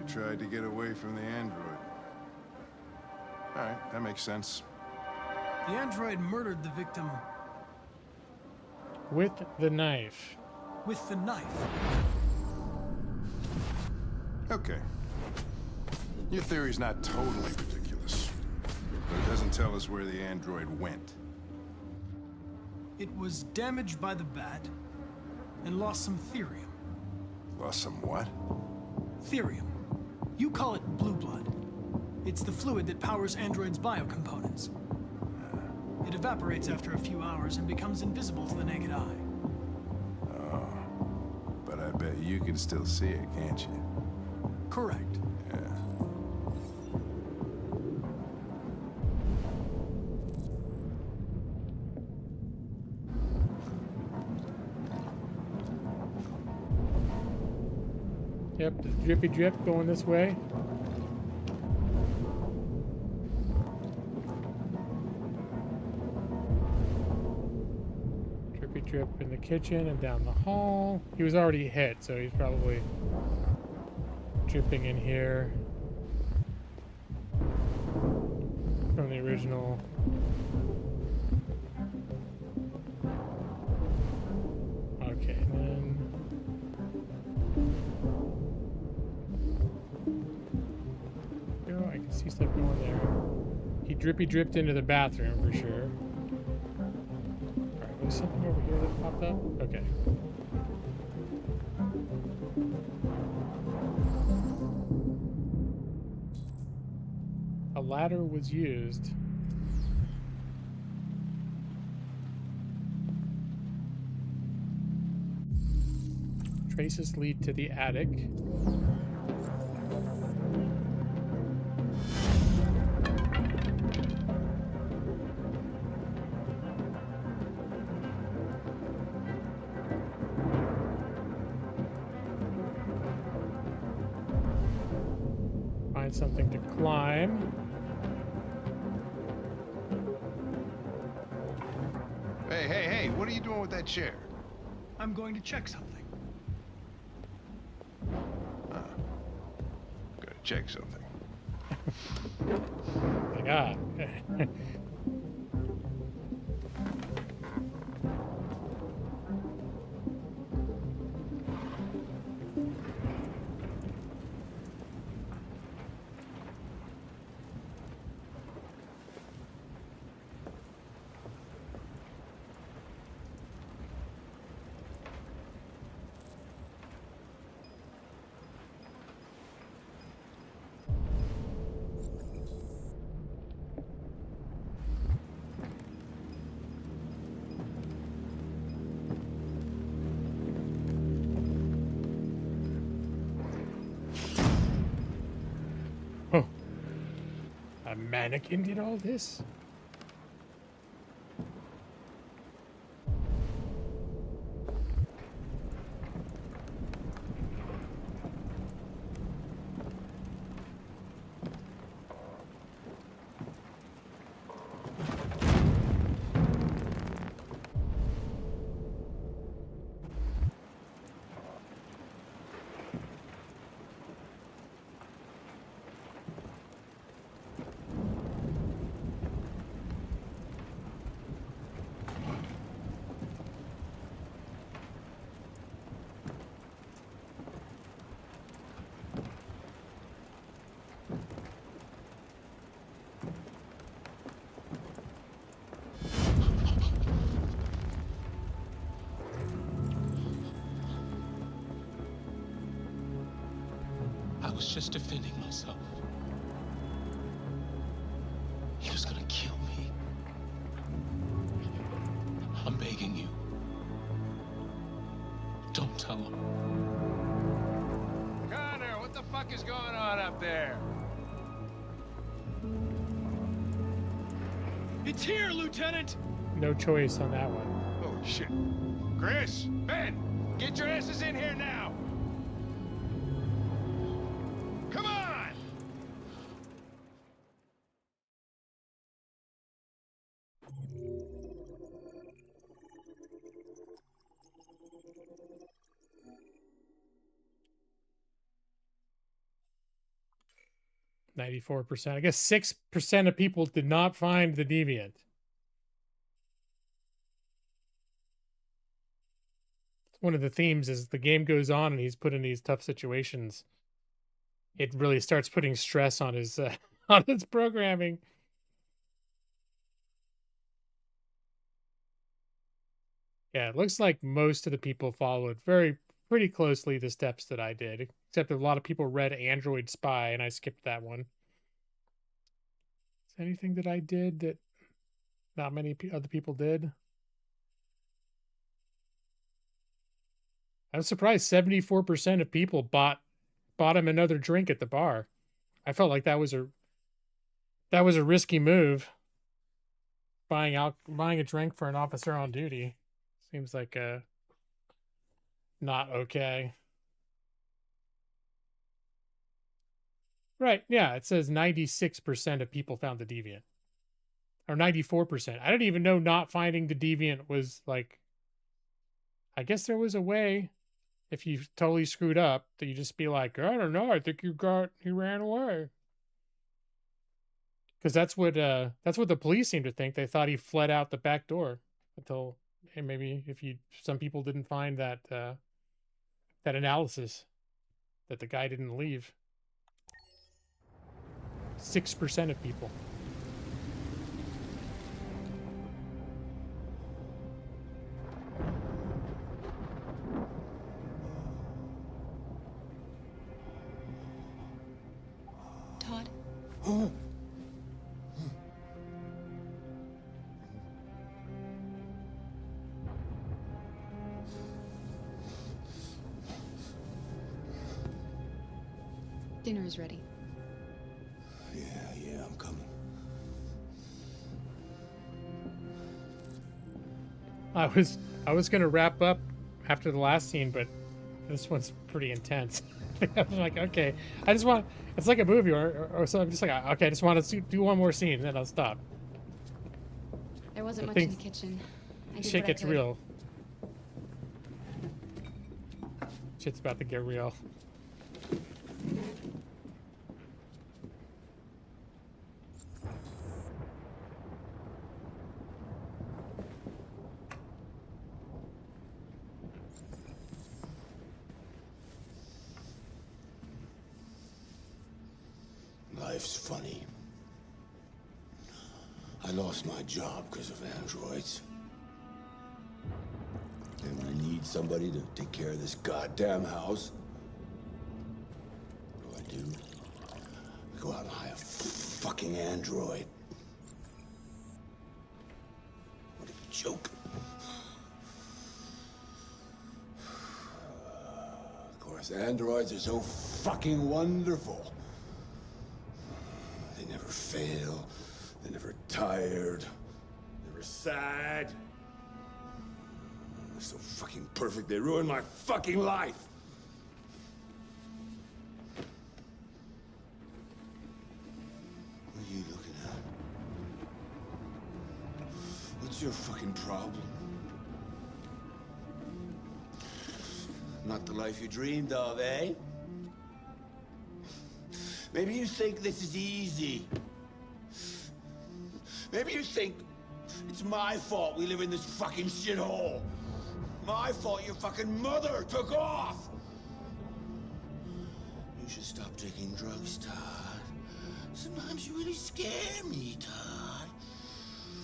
Tried to get away from the android. All right, that makes sense. The android murdered the victim with the knife. With the knife. Okay. Your theory's not totally ridiculous, but it doesn't tell us where the android went. It was damaged by the bat and lost some therium. Lost some what? Therium. You call it blue blood. It's the fluid that powers androids' biocomponents. It evaporates after a few hours and becomes invisible to the naked eye. Oh, but I bet you can still see it, can't you? Correct. Yeah. Yep, the drippy drip going this way. Drippy drip in the kitchen and down the hall. He was already hit, so he's probably dripping in here from the original. Okay, then. I can see stuff going there. He drippy dripped into the bathroom for sure. Alright, was something over here that popped up? Okay. A ladder was used. Traces lead to the attic. Find something to climb. Hey, what are you doing with that chair? I'm going to check something. Gotta check something. My God. mannequin did all this? I was just defending myself. He was gonna kill me. I'm begging you. Don't tell him. Connor, what the fuck is going on up there? It's here, Lieutenant! No choice on that one. Oh, shit. Chris, Ben, get your asses in here now! Come on! %. I guess 6% of people did not find the deviant. One of the themes is the game goes on and he's put in these tough situations. It really starts putting stress on his on its programming. Yeah, it looks like most of the people followed pretty closely the steps that I did, except a lot of people read Android Spy and I skipped that one. Is there anything that I did that not many other people did? I'm surprised 74% of people bought him another drink at the bar. I felt like that was a risky move. Buying a drink for an officer on duty seems like not okay. Right, yeah, it says 96% of people found the deviant. Or 94%. I didn't even know not finding the deviant was like, I guess there was a way, if you totally screwed up, that you just be like, I don't know, I think he ran away. Because that's what the police seem to think. They thought he fled out the back door until, and maybe some people didn't find that that analysis that the guy didn't leave. 6% of people. Todd? Dinner is ready. Yeah, I'm coming. I was gonna wrap up after the last scene, but this one's pretty intense. I was like, okay, it's like a movie or so. I'm just like, okay, I just want to do one more scene, and then I'll stop. There wasn't much in the kitchen. I did Shit what I gets could. real. Shit's about to get real. Life's funny. I lost my job because of androids. And when I need somebody to take care of this goddamn house, what do? I go out and hire a fucking android. What a joke. Of course, androids are so fucking wonderful. They never fail. fail. They're never tired. Never sad. They're so fucking perfect, they ruin my fucking life. What are you looking at? What's your fucking problem? Not the life you dreamed of, eh? Maybe you think this is easy. Maybe you think it's my fault we live in this fucking shithole. My fault your fucking mother took off. You should stop taking drugs, Todd. Sometimes you really scare me, Todd.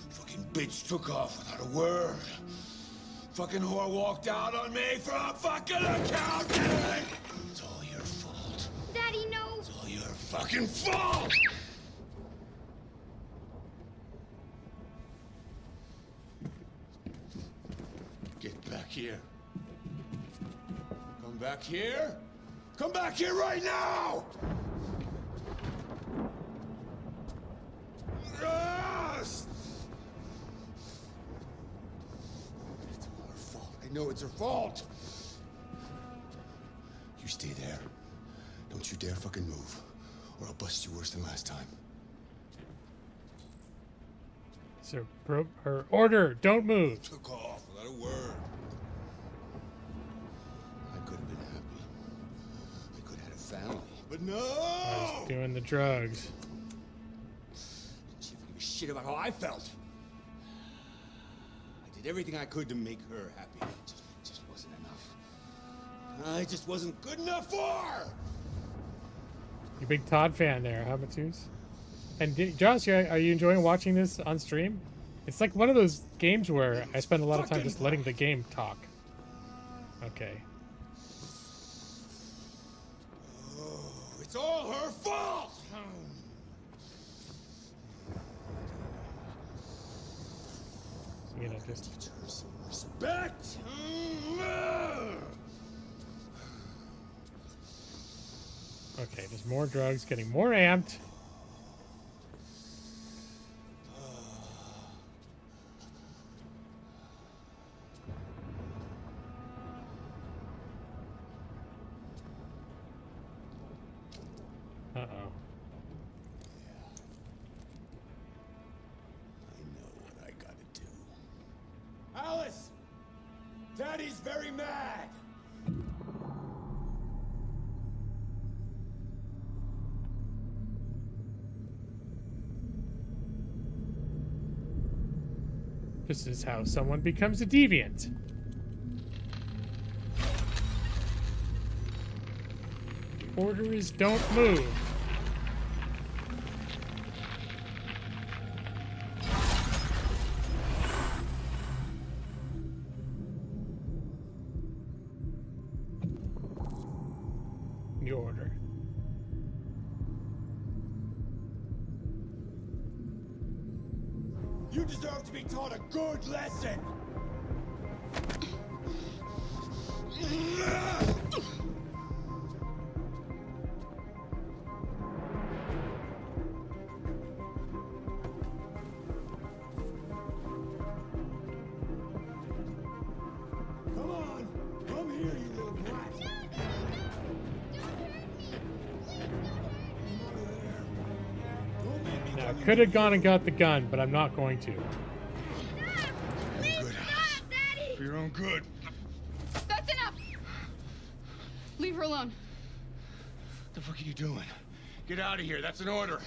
Fucking bitch took off without a word. Fucking whore walked out on me for a fucking accountant! It's all your fault. Daddy, no! It's all your fucking fault! Get back here. Come back here. Come back here right now! Yes! No, it's her fault. You stay there. Don't you dare fucking move, or I'll bust you worse than last time. So, her order, don't move. Took off without a word. I could have been happy. I could have had a family, but no! I was doing the drugs. She didn't give a shit about how I felt. I did everything I could to make her happy. It just wasn't enough. I just wasn't good enough for her! You big Todd fan there, huh, Matsus? And Josh, are you enjoying watching this on stream? It's like one of those games where I spend a lot of time just letting the game talk. Okay. Oh, it's all her fault! You know, just teach her some respect. okay. There's more drugs, getting more amped. Uh-oh. Alice! Daddy's very mad! This is how someone becomes a deviant. The order is don't move. The order. You deserve to be taught a good lesson! Come on! Come here, you little brat! Now, could have gone and got the gun, but I'm not going to. Good, Alice. For your own good. That's enough! Leave her alone. What the fuck are you doing? Get out of here. That's an order.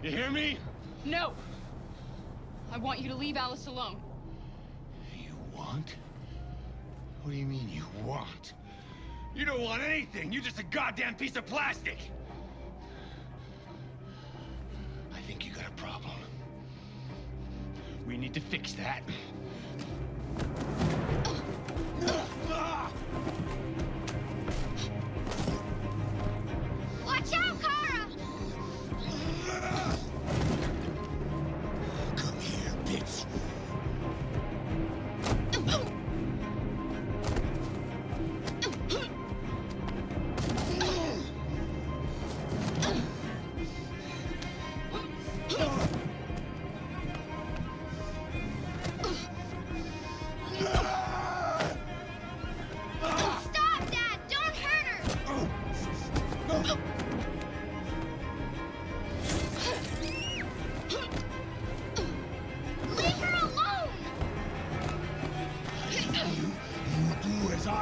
You hear me? No! I want you to leave Alice alone. You want? What do you mean you want? You don't want anything. You're just a goddamn piece of plastic. I think you got a problem. We need to fix that. Watch out, Kara! Come here, bitch.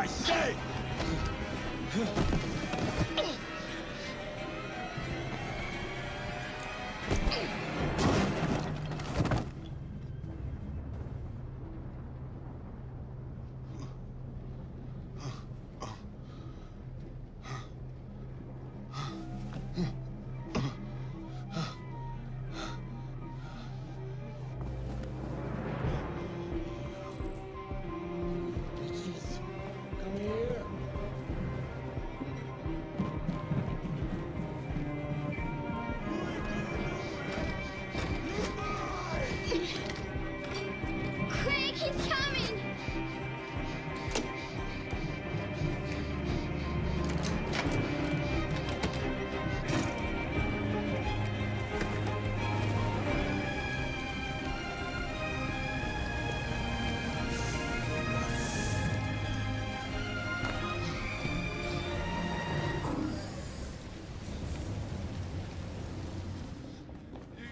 I say! Quick, he's coming!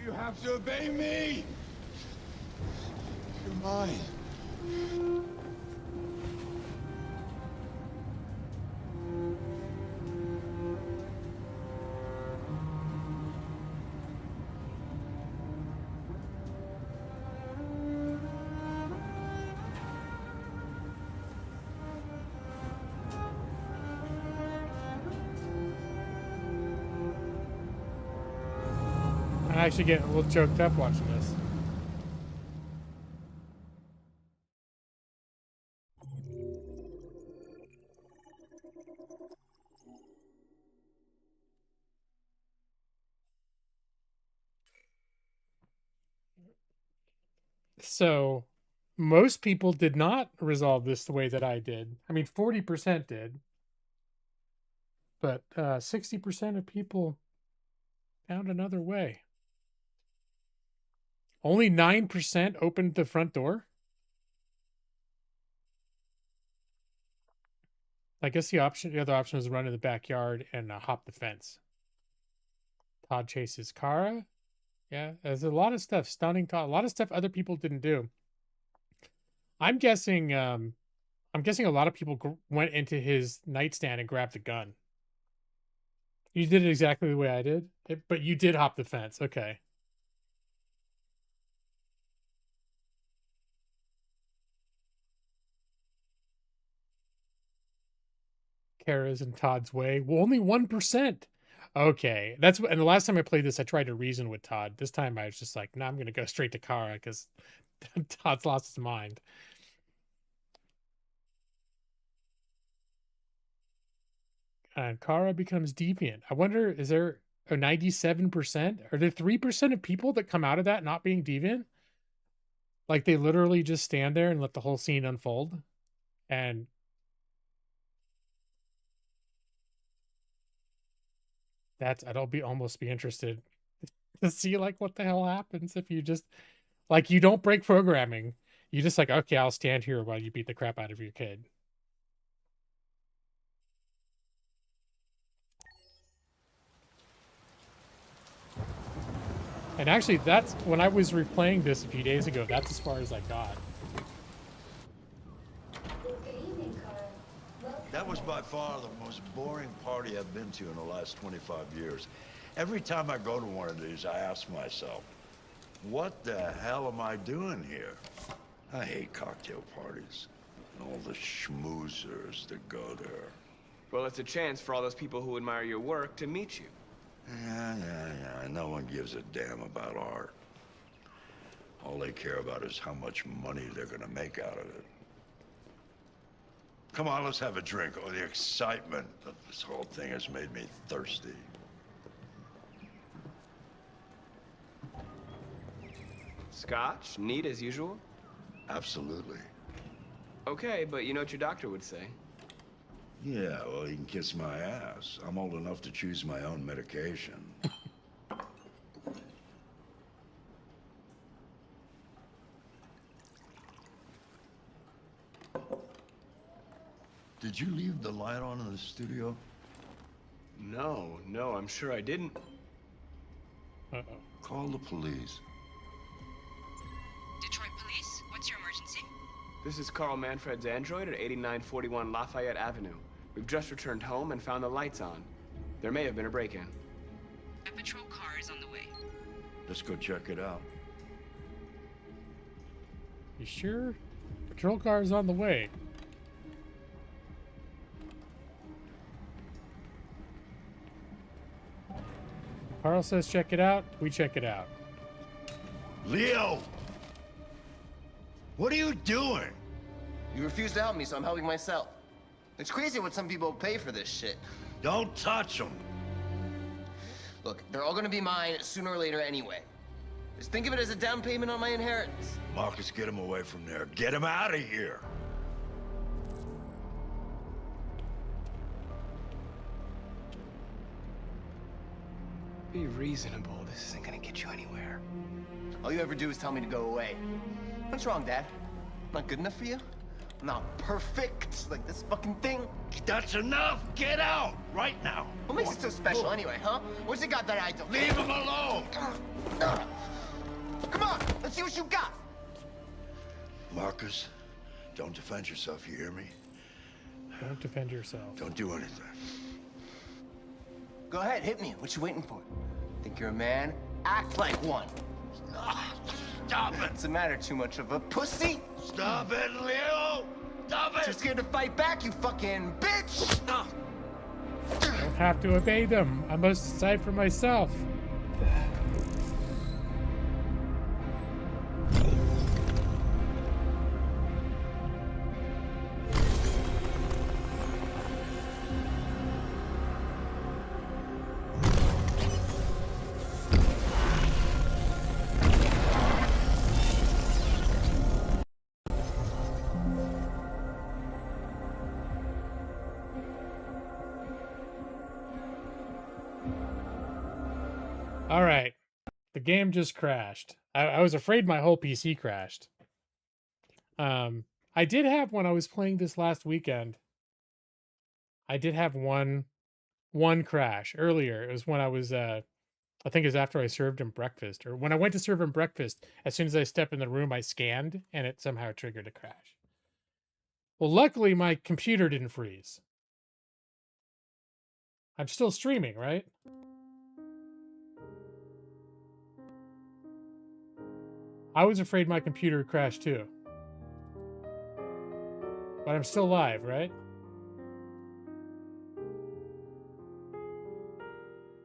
You have to obey me! You're mine. I'm actually getting a little choked up watching this. So, most people did not resolve this the way that I did. I mean, 40% did. But 60% of people found another way. Only 9% opened the front door. I guess the other option was run in the backyard and hop the fence. Todd chases Kara. Yeah, there's a lot of stuff. Stunning Todd. A lot of stuff other people didn't do. I'm guessing a lot of people went into his nightstand and grabbed the gun. You did it exactly the way I did, but you did hop the fence. Okay. Kara's in Todd's way. Well, only 1%. Okay, and the last time I played this, I tried to reason with Todd. This time I was just like, "No, I'm going to go straight to Kara because Todd's lost his mind." And Kara becomes deviant. I wonder, is there a 97%? Are there 3% of people that come out of that not being deviant? Like they literally just stand there and let the whole scene unfold? And almost be interested to see like what the hell happens if you just like you don't break programming. You just like, okay, I'll stand here while you beat the crap out of your kid. And actually, that's when I was replaying this a few days ago. That's as far as I got. That was by far the most boring party I've been to in the last 25 years. Every time I go to one of these, I ask myself, what the hell am I doing here? I hate cocktail parties and all the schmoozers that go there. Well, it's a chance for all those people who admire your work to meet you. Yeah. No one gives a damn about art. All they care about is how much money they're gonna make out of it. Come on, let's have a drink. Oh, the excitement of this whole thing has made me thirsty. Scotch? Neat as usual? Absolutely. Okay, but you know what your doctor would say. Yeah, well, you can kiss my ass. I'm old enough to choose my own medication. Did you leave the light on in the studio? No, I'm sure I didn't. Uh-oh. Call the police. Detroit Police, what's your emergency? This is Carl Manfred's android at 8941 Lafayette Avenue. We've just returned home and found the lights on. There may have been a break-in. A patrol car is on the way. Let's go check it out. You sure? Patrol car is on the way. Carl says check it out. We check it out. Leo! What are you doing? You refuse to help me, so I'm helping myself. It's crazy what some people pay for this shit. Don't touch them. Look, they're all gonna be mine sooner or later anyway. Just think of it as a down payment on my inheritance. Marcus, get him away from there. Get him out of here. Be reasonable. This isn't gonna get you anywhere. All you ever do is tell me to go away. What's wrong, Dad? I'm not good enough for you? I'm not perfect like this fucking thing? That's enough. Get out right now. What makes it so special anyway, huh? What's it got that I don't? Leave him alone. Come on, let's see what you got. Marcus, don't defend yourself, you hear me? Don't defend yourself. Don't do anything. Go ahead, hit me. What you waiting for? Think you're a man? Act like one. Stop it! What's the matter? Too much of a pussy? Stop it, Leo! Stop it! Too scared to fight back, you fucking bitch! Don't have to obey them. I must decide for myself. All right. The game just crashed. I was afraid my whole PC crashed. I did have, when I was playing this last weekend, I did have one crash earlier. It was when I was, I think it was after I served him breakfast, or when I went to serve him breakfast, as soon as I stepped in the room, I scanned and it somehow triggered a crash. Well, luckily my computer didn't freeze. I'm still streaming, right? I was afraid my computer would crash too. But I'm still live, right?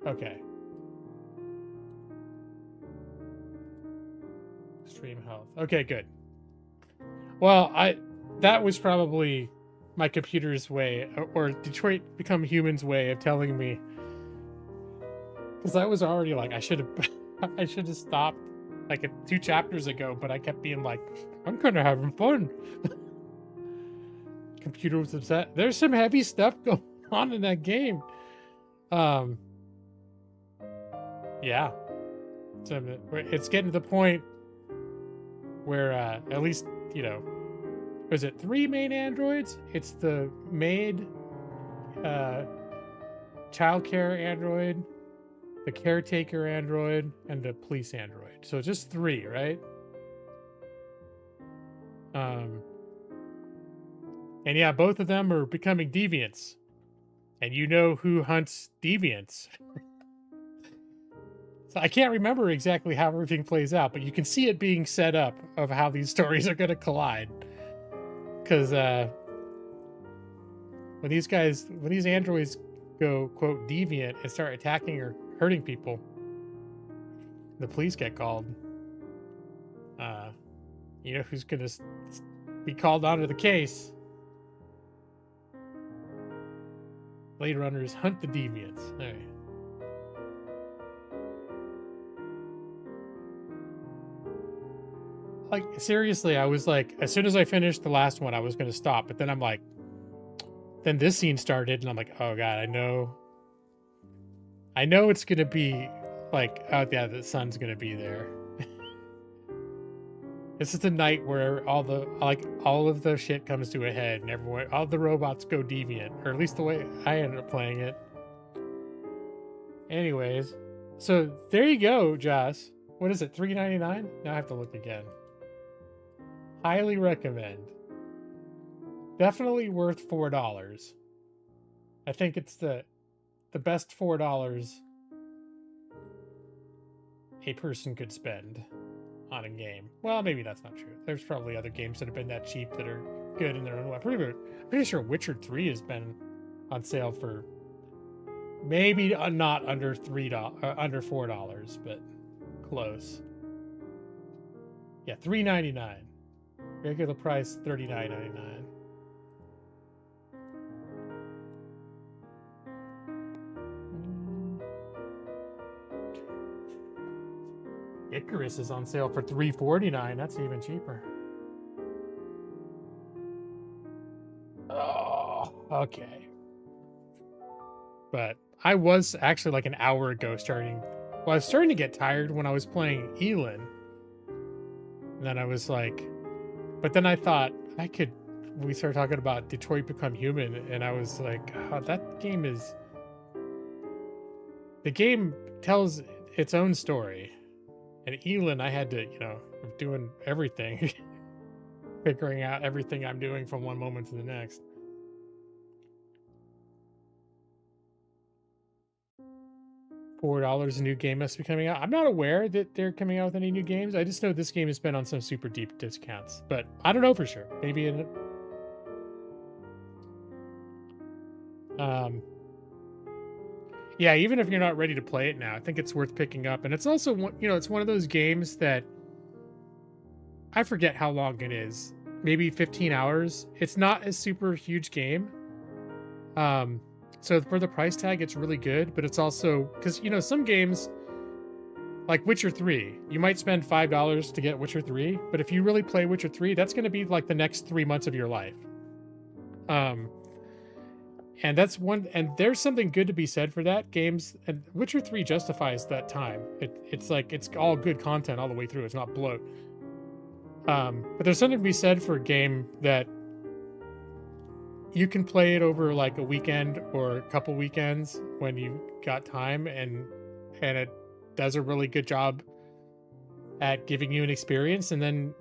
Okay. Stream health. Okay, good. Well, that was probably my computer's way, or Detroit Become Human's way of telling me, because I was already like, I should have stopped like 2 chapters ago, but I kept being like, I'm kind of having fun. Computer was upset. There's some heavy stuff going on in that game. Yeah. So it's getting to the point where at least, you know, was it 3 main androids? It's the maid, childcare android, the caretaker android, and the police android. So just 3, right? And yeah, both of them are becoming deviants. And you know who hunts deviants. So I can't remember exactly how everything plays out, but you can see it being set up of how these stories are going to collide. Because when these androids go, quote, deviant and start attacking or hurting people, the police get called. You know who's going to be called onto the case? Blade Runners hunt the deviants. All right. Like, seriously, I was like, as soon as I finished the last one, I was going to stop. But then I'm like, then this scene started, and I'm like, oh God, I know it's going to be like, oh yeah, the sun's going to be there. This is the night where all of the shit comes to a head, and all the robots go deviant, or at least the way I ended up playing it. Anyways, so there you go, Joss. What is it, $3.99? Now I have to look again. Highly recommend. Definitely worth $4. I think it's the best $4 a person could spend on a game. Well, maybe that's not true. There's probably other games that have been that cheap that are good in their own way. I'm pretty sure Witcher 3 has been on sale for maybe not under under $4, but close. Yeah, $3.99. Regular price $39.99. Icarus is on sale for $3.49. That's even cheaper. Oh, okay. But I was actually like an hour ago I was starting to get tired when I was playing ELIN. And then I was like, but then I thought we started talking about Detroit Become Human, and I was like, oh, the game tells its own story. And ELIN, I had to, doing everything, figuring out everything I'm doing from one moment to the next. $4 a new game must be coming out. I'm not aware that they're coming out with any new games. I just know this game has been on some super deep discounts, but I don't know for sure. Maybe yeah, even if you're not ready to play it now, I think it's worth picking up. And it's also, it's one of those games that I forget how long it is. Maybe 15 hours. It's not a super huge game. So for the price tag, it's really good, but it's also because, some games like Witcher 3, you might spend $5 to get Witcher 3, but if you really play Witcher 3, that's going to be like the next 3 months of your life. And there's something good to be said for that. Games, and Witcher 3 justifies that time. It's like, it's all good content all the way through. It's not bloat. But there's something to be said for a game that you can play it over like a weekend or a couple weekends when you got time, and it does a really good job at giving you an experience, and then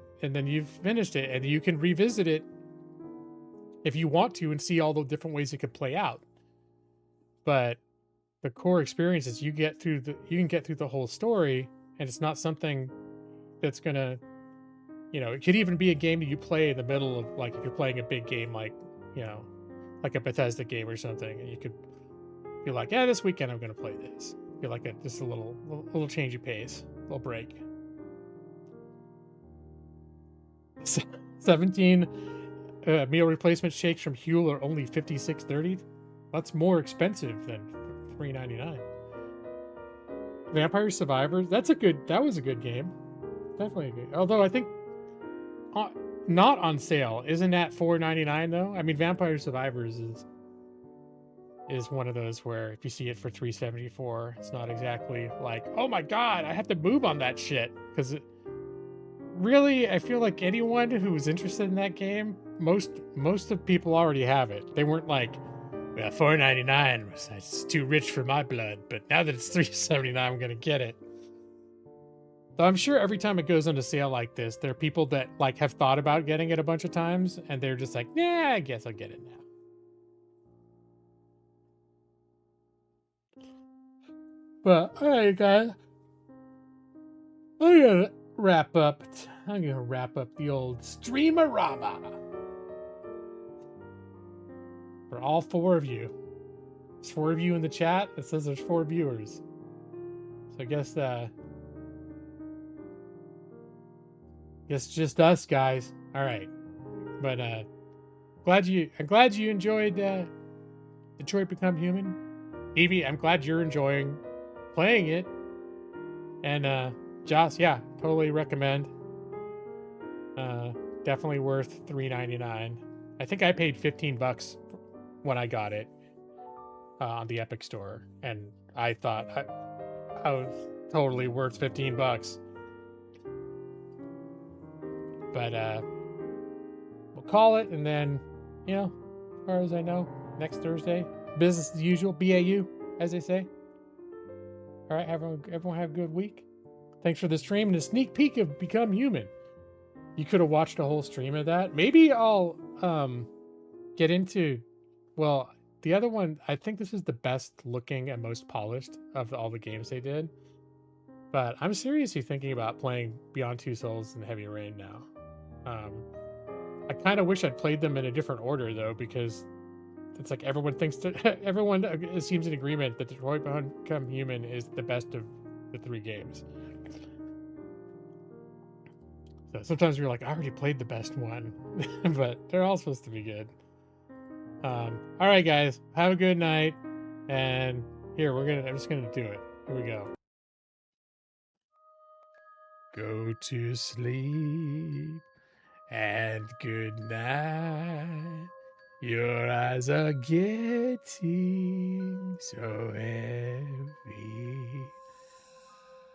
you've finished it, and you can revisit it if you want to and see all the different ways it could play out. But the core experience is you can get through the whole story, and it's not something that's gonna, it could even be a game that you play in the middle of, like, if you're playing a big game like a Bethesda game or something, and you could be like, yeah, this weekend I'm gonna play this. Feel like just a little change of pace, a little break. 17 meal replacement shakes from Huel are only $56.30. That's more expensive than $3.99. Vampire Survivors, that was a good game. Definitely a good. Although I think not on sale. Isn't that $4.99 though? I mean, Vampire Survivors is one of those where if you see it for $3.74, it's not exactly like, oh my god, I have to move on that shit. Because really, I feel like anyone who was interested in that game, most of people already have it. They weren't like, well, $4.99, it's too rich for my blood, but now that it's $3.79, I'm gonna get it. So I'm sure every time it goes on a sale like this, there are people that like have thought about getting it a bunch of times, and they're just like, nah, I guess I'll get it now. But all right, guys, I'm gonna wrap up the old Streamerama for all 4 of you. There's 4 of you in the chat. It says there's 4 viewers. So I guess just us guys. All right, but I'm glad you enjoyed Detroit Become Human. Evie, I'm glad you're enjoying playing it. And Joss, yeah, totally recommend. Definitely worth $3.99. I think I paid $15 when I got it on the Epic Store, and I thought I was totally worth $15. But we'll call it, and then, as far as I know, next Thursday, business as usual, BAU, as they say. All right, everyone have a good week. Thanks for the stream and a sneak peek of Become Human. You could have watched a whole stream of that. Maybe I'll get into, well, the other one, I think this is the best looking and most polished of all the games they did. But I'm seriously thinking about playing Beyond Two Souls and Heavy Rain now. I kind of wish I'd played them in a different order though, because it's like everyone seems in agreement that Detroit Become Human is the best of the 3 games. So sometimes you're like, I already played the best one, but they're all supposed to be good. All right, guys, have a good night. And here, I'm just gonna do it. Here we go. Go to sleep and good night. Your eyes are getting so heavy.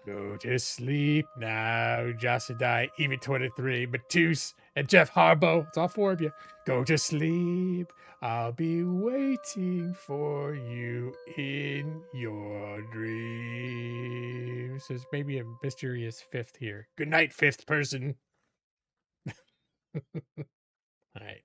Go to sleep now, Josh and I, even 23, Matus and Jeff Harbo. It's all 4 of you. Go to sleep. I'll be waiting for you in your dreams. There's maybe a mysterious 5th here. Good night, 5th person. All right.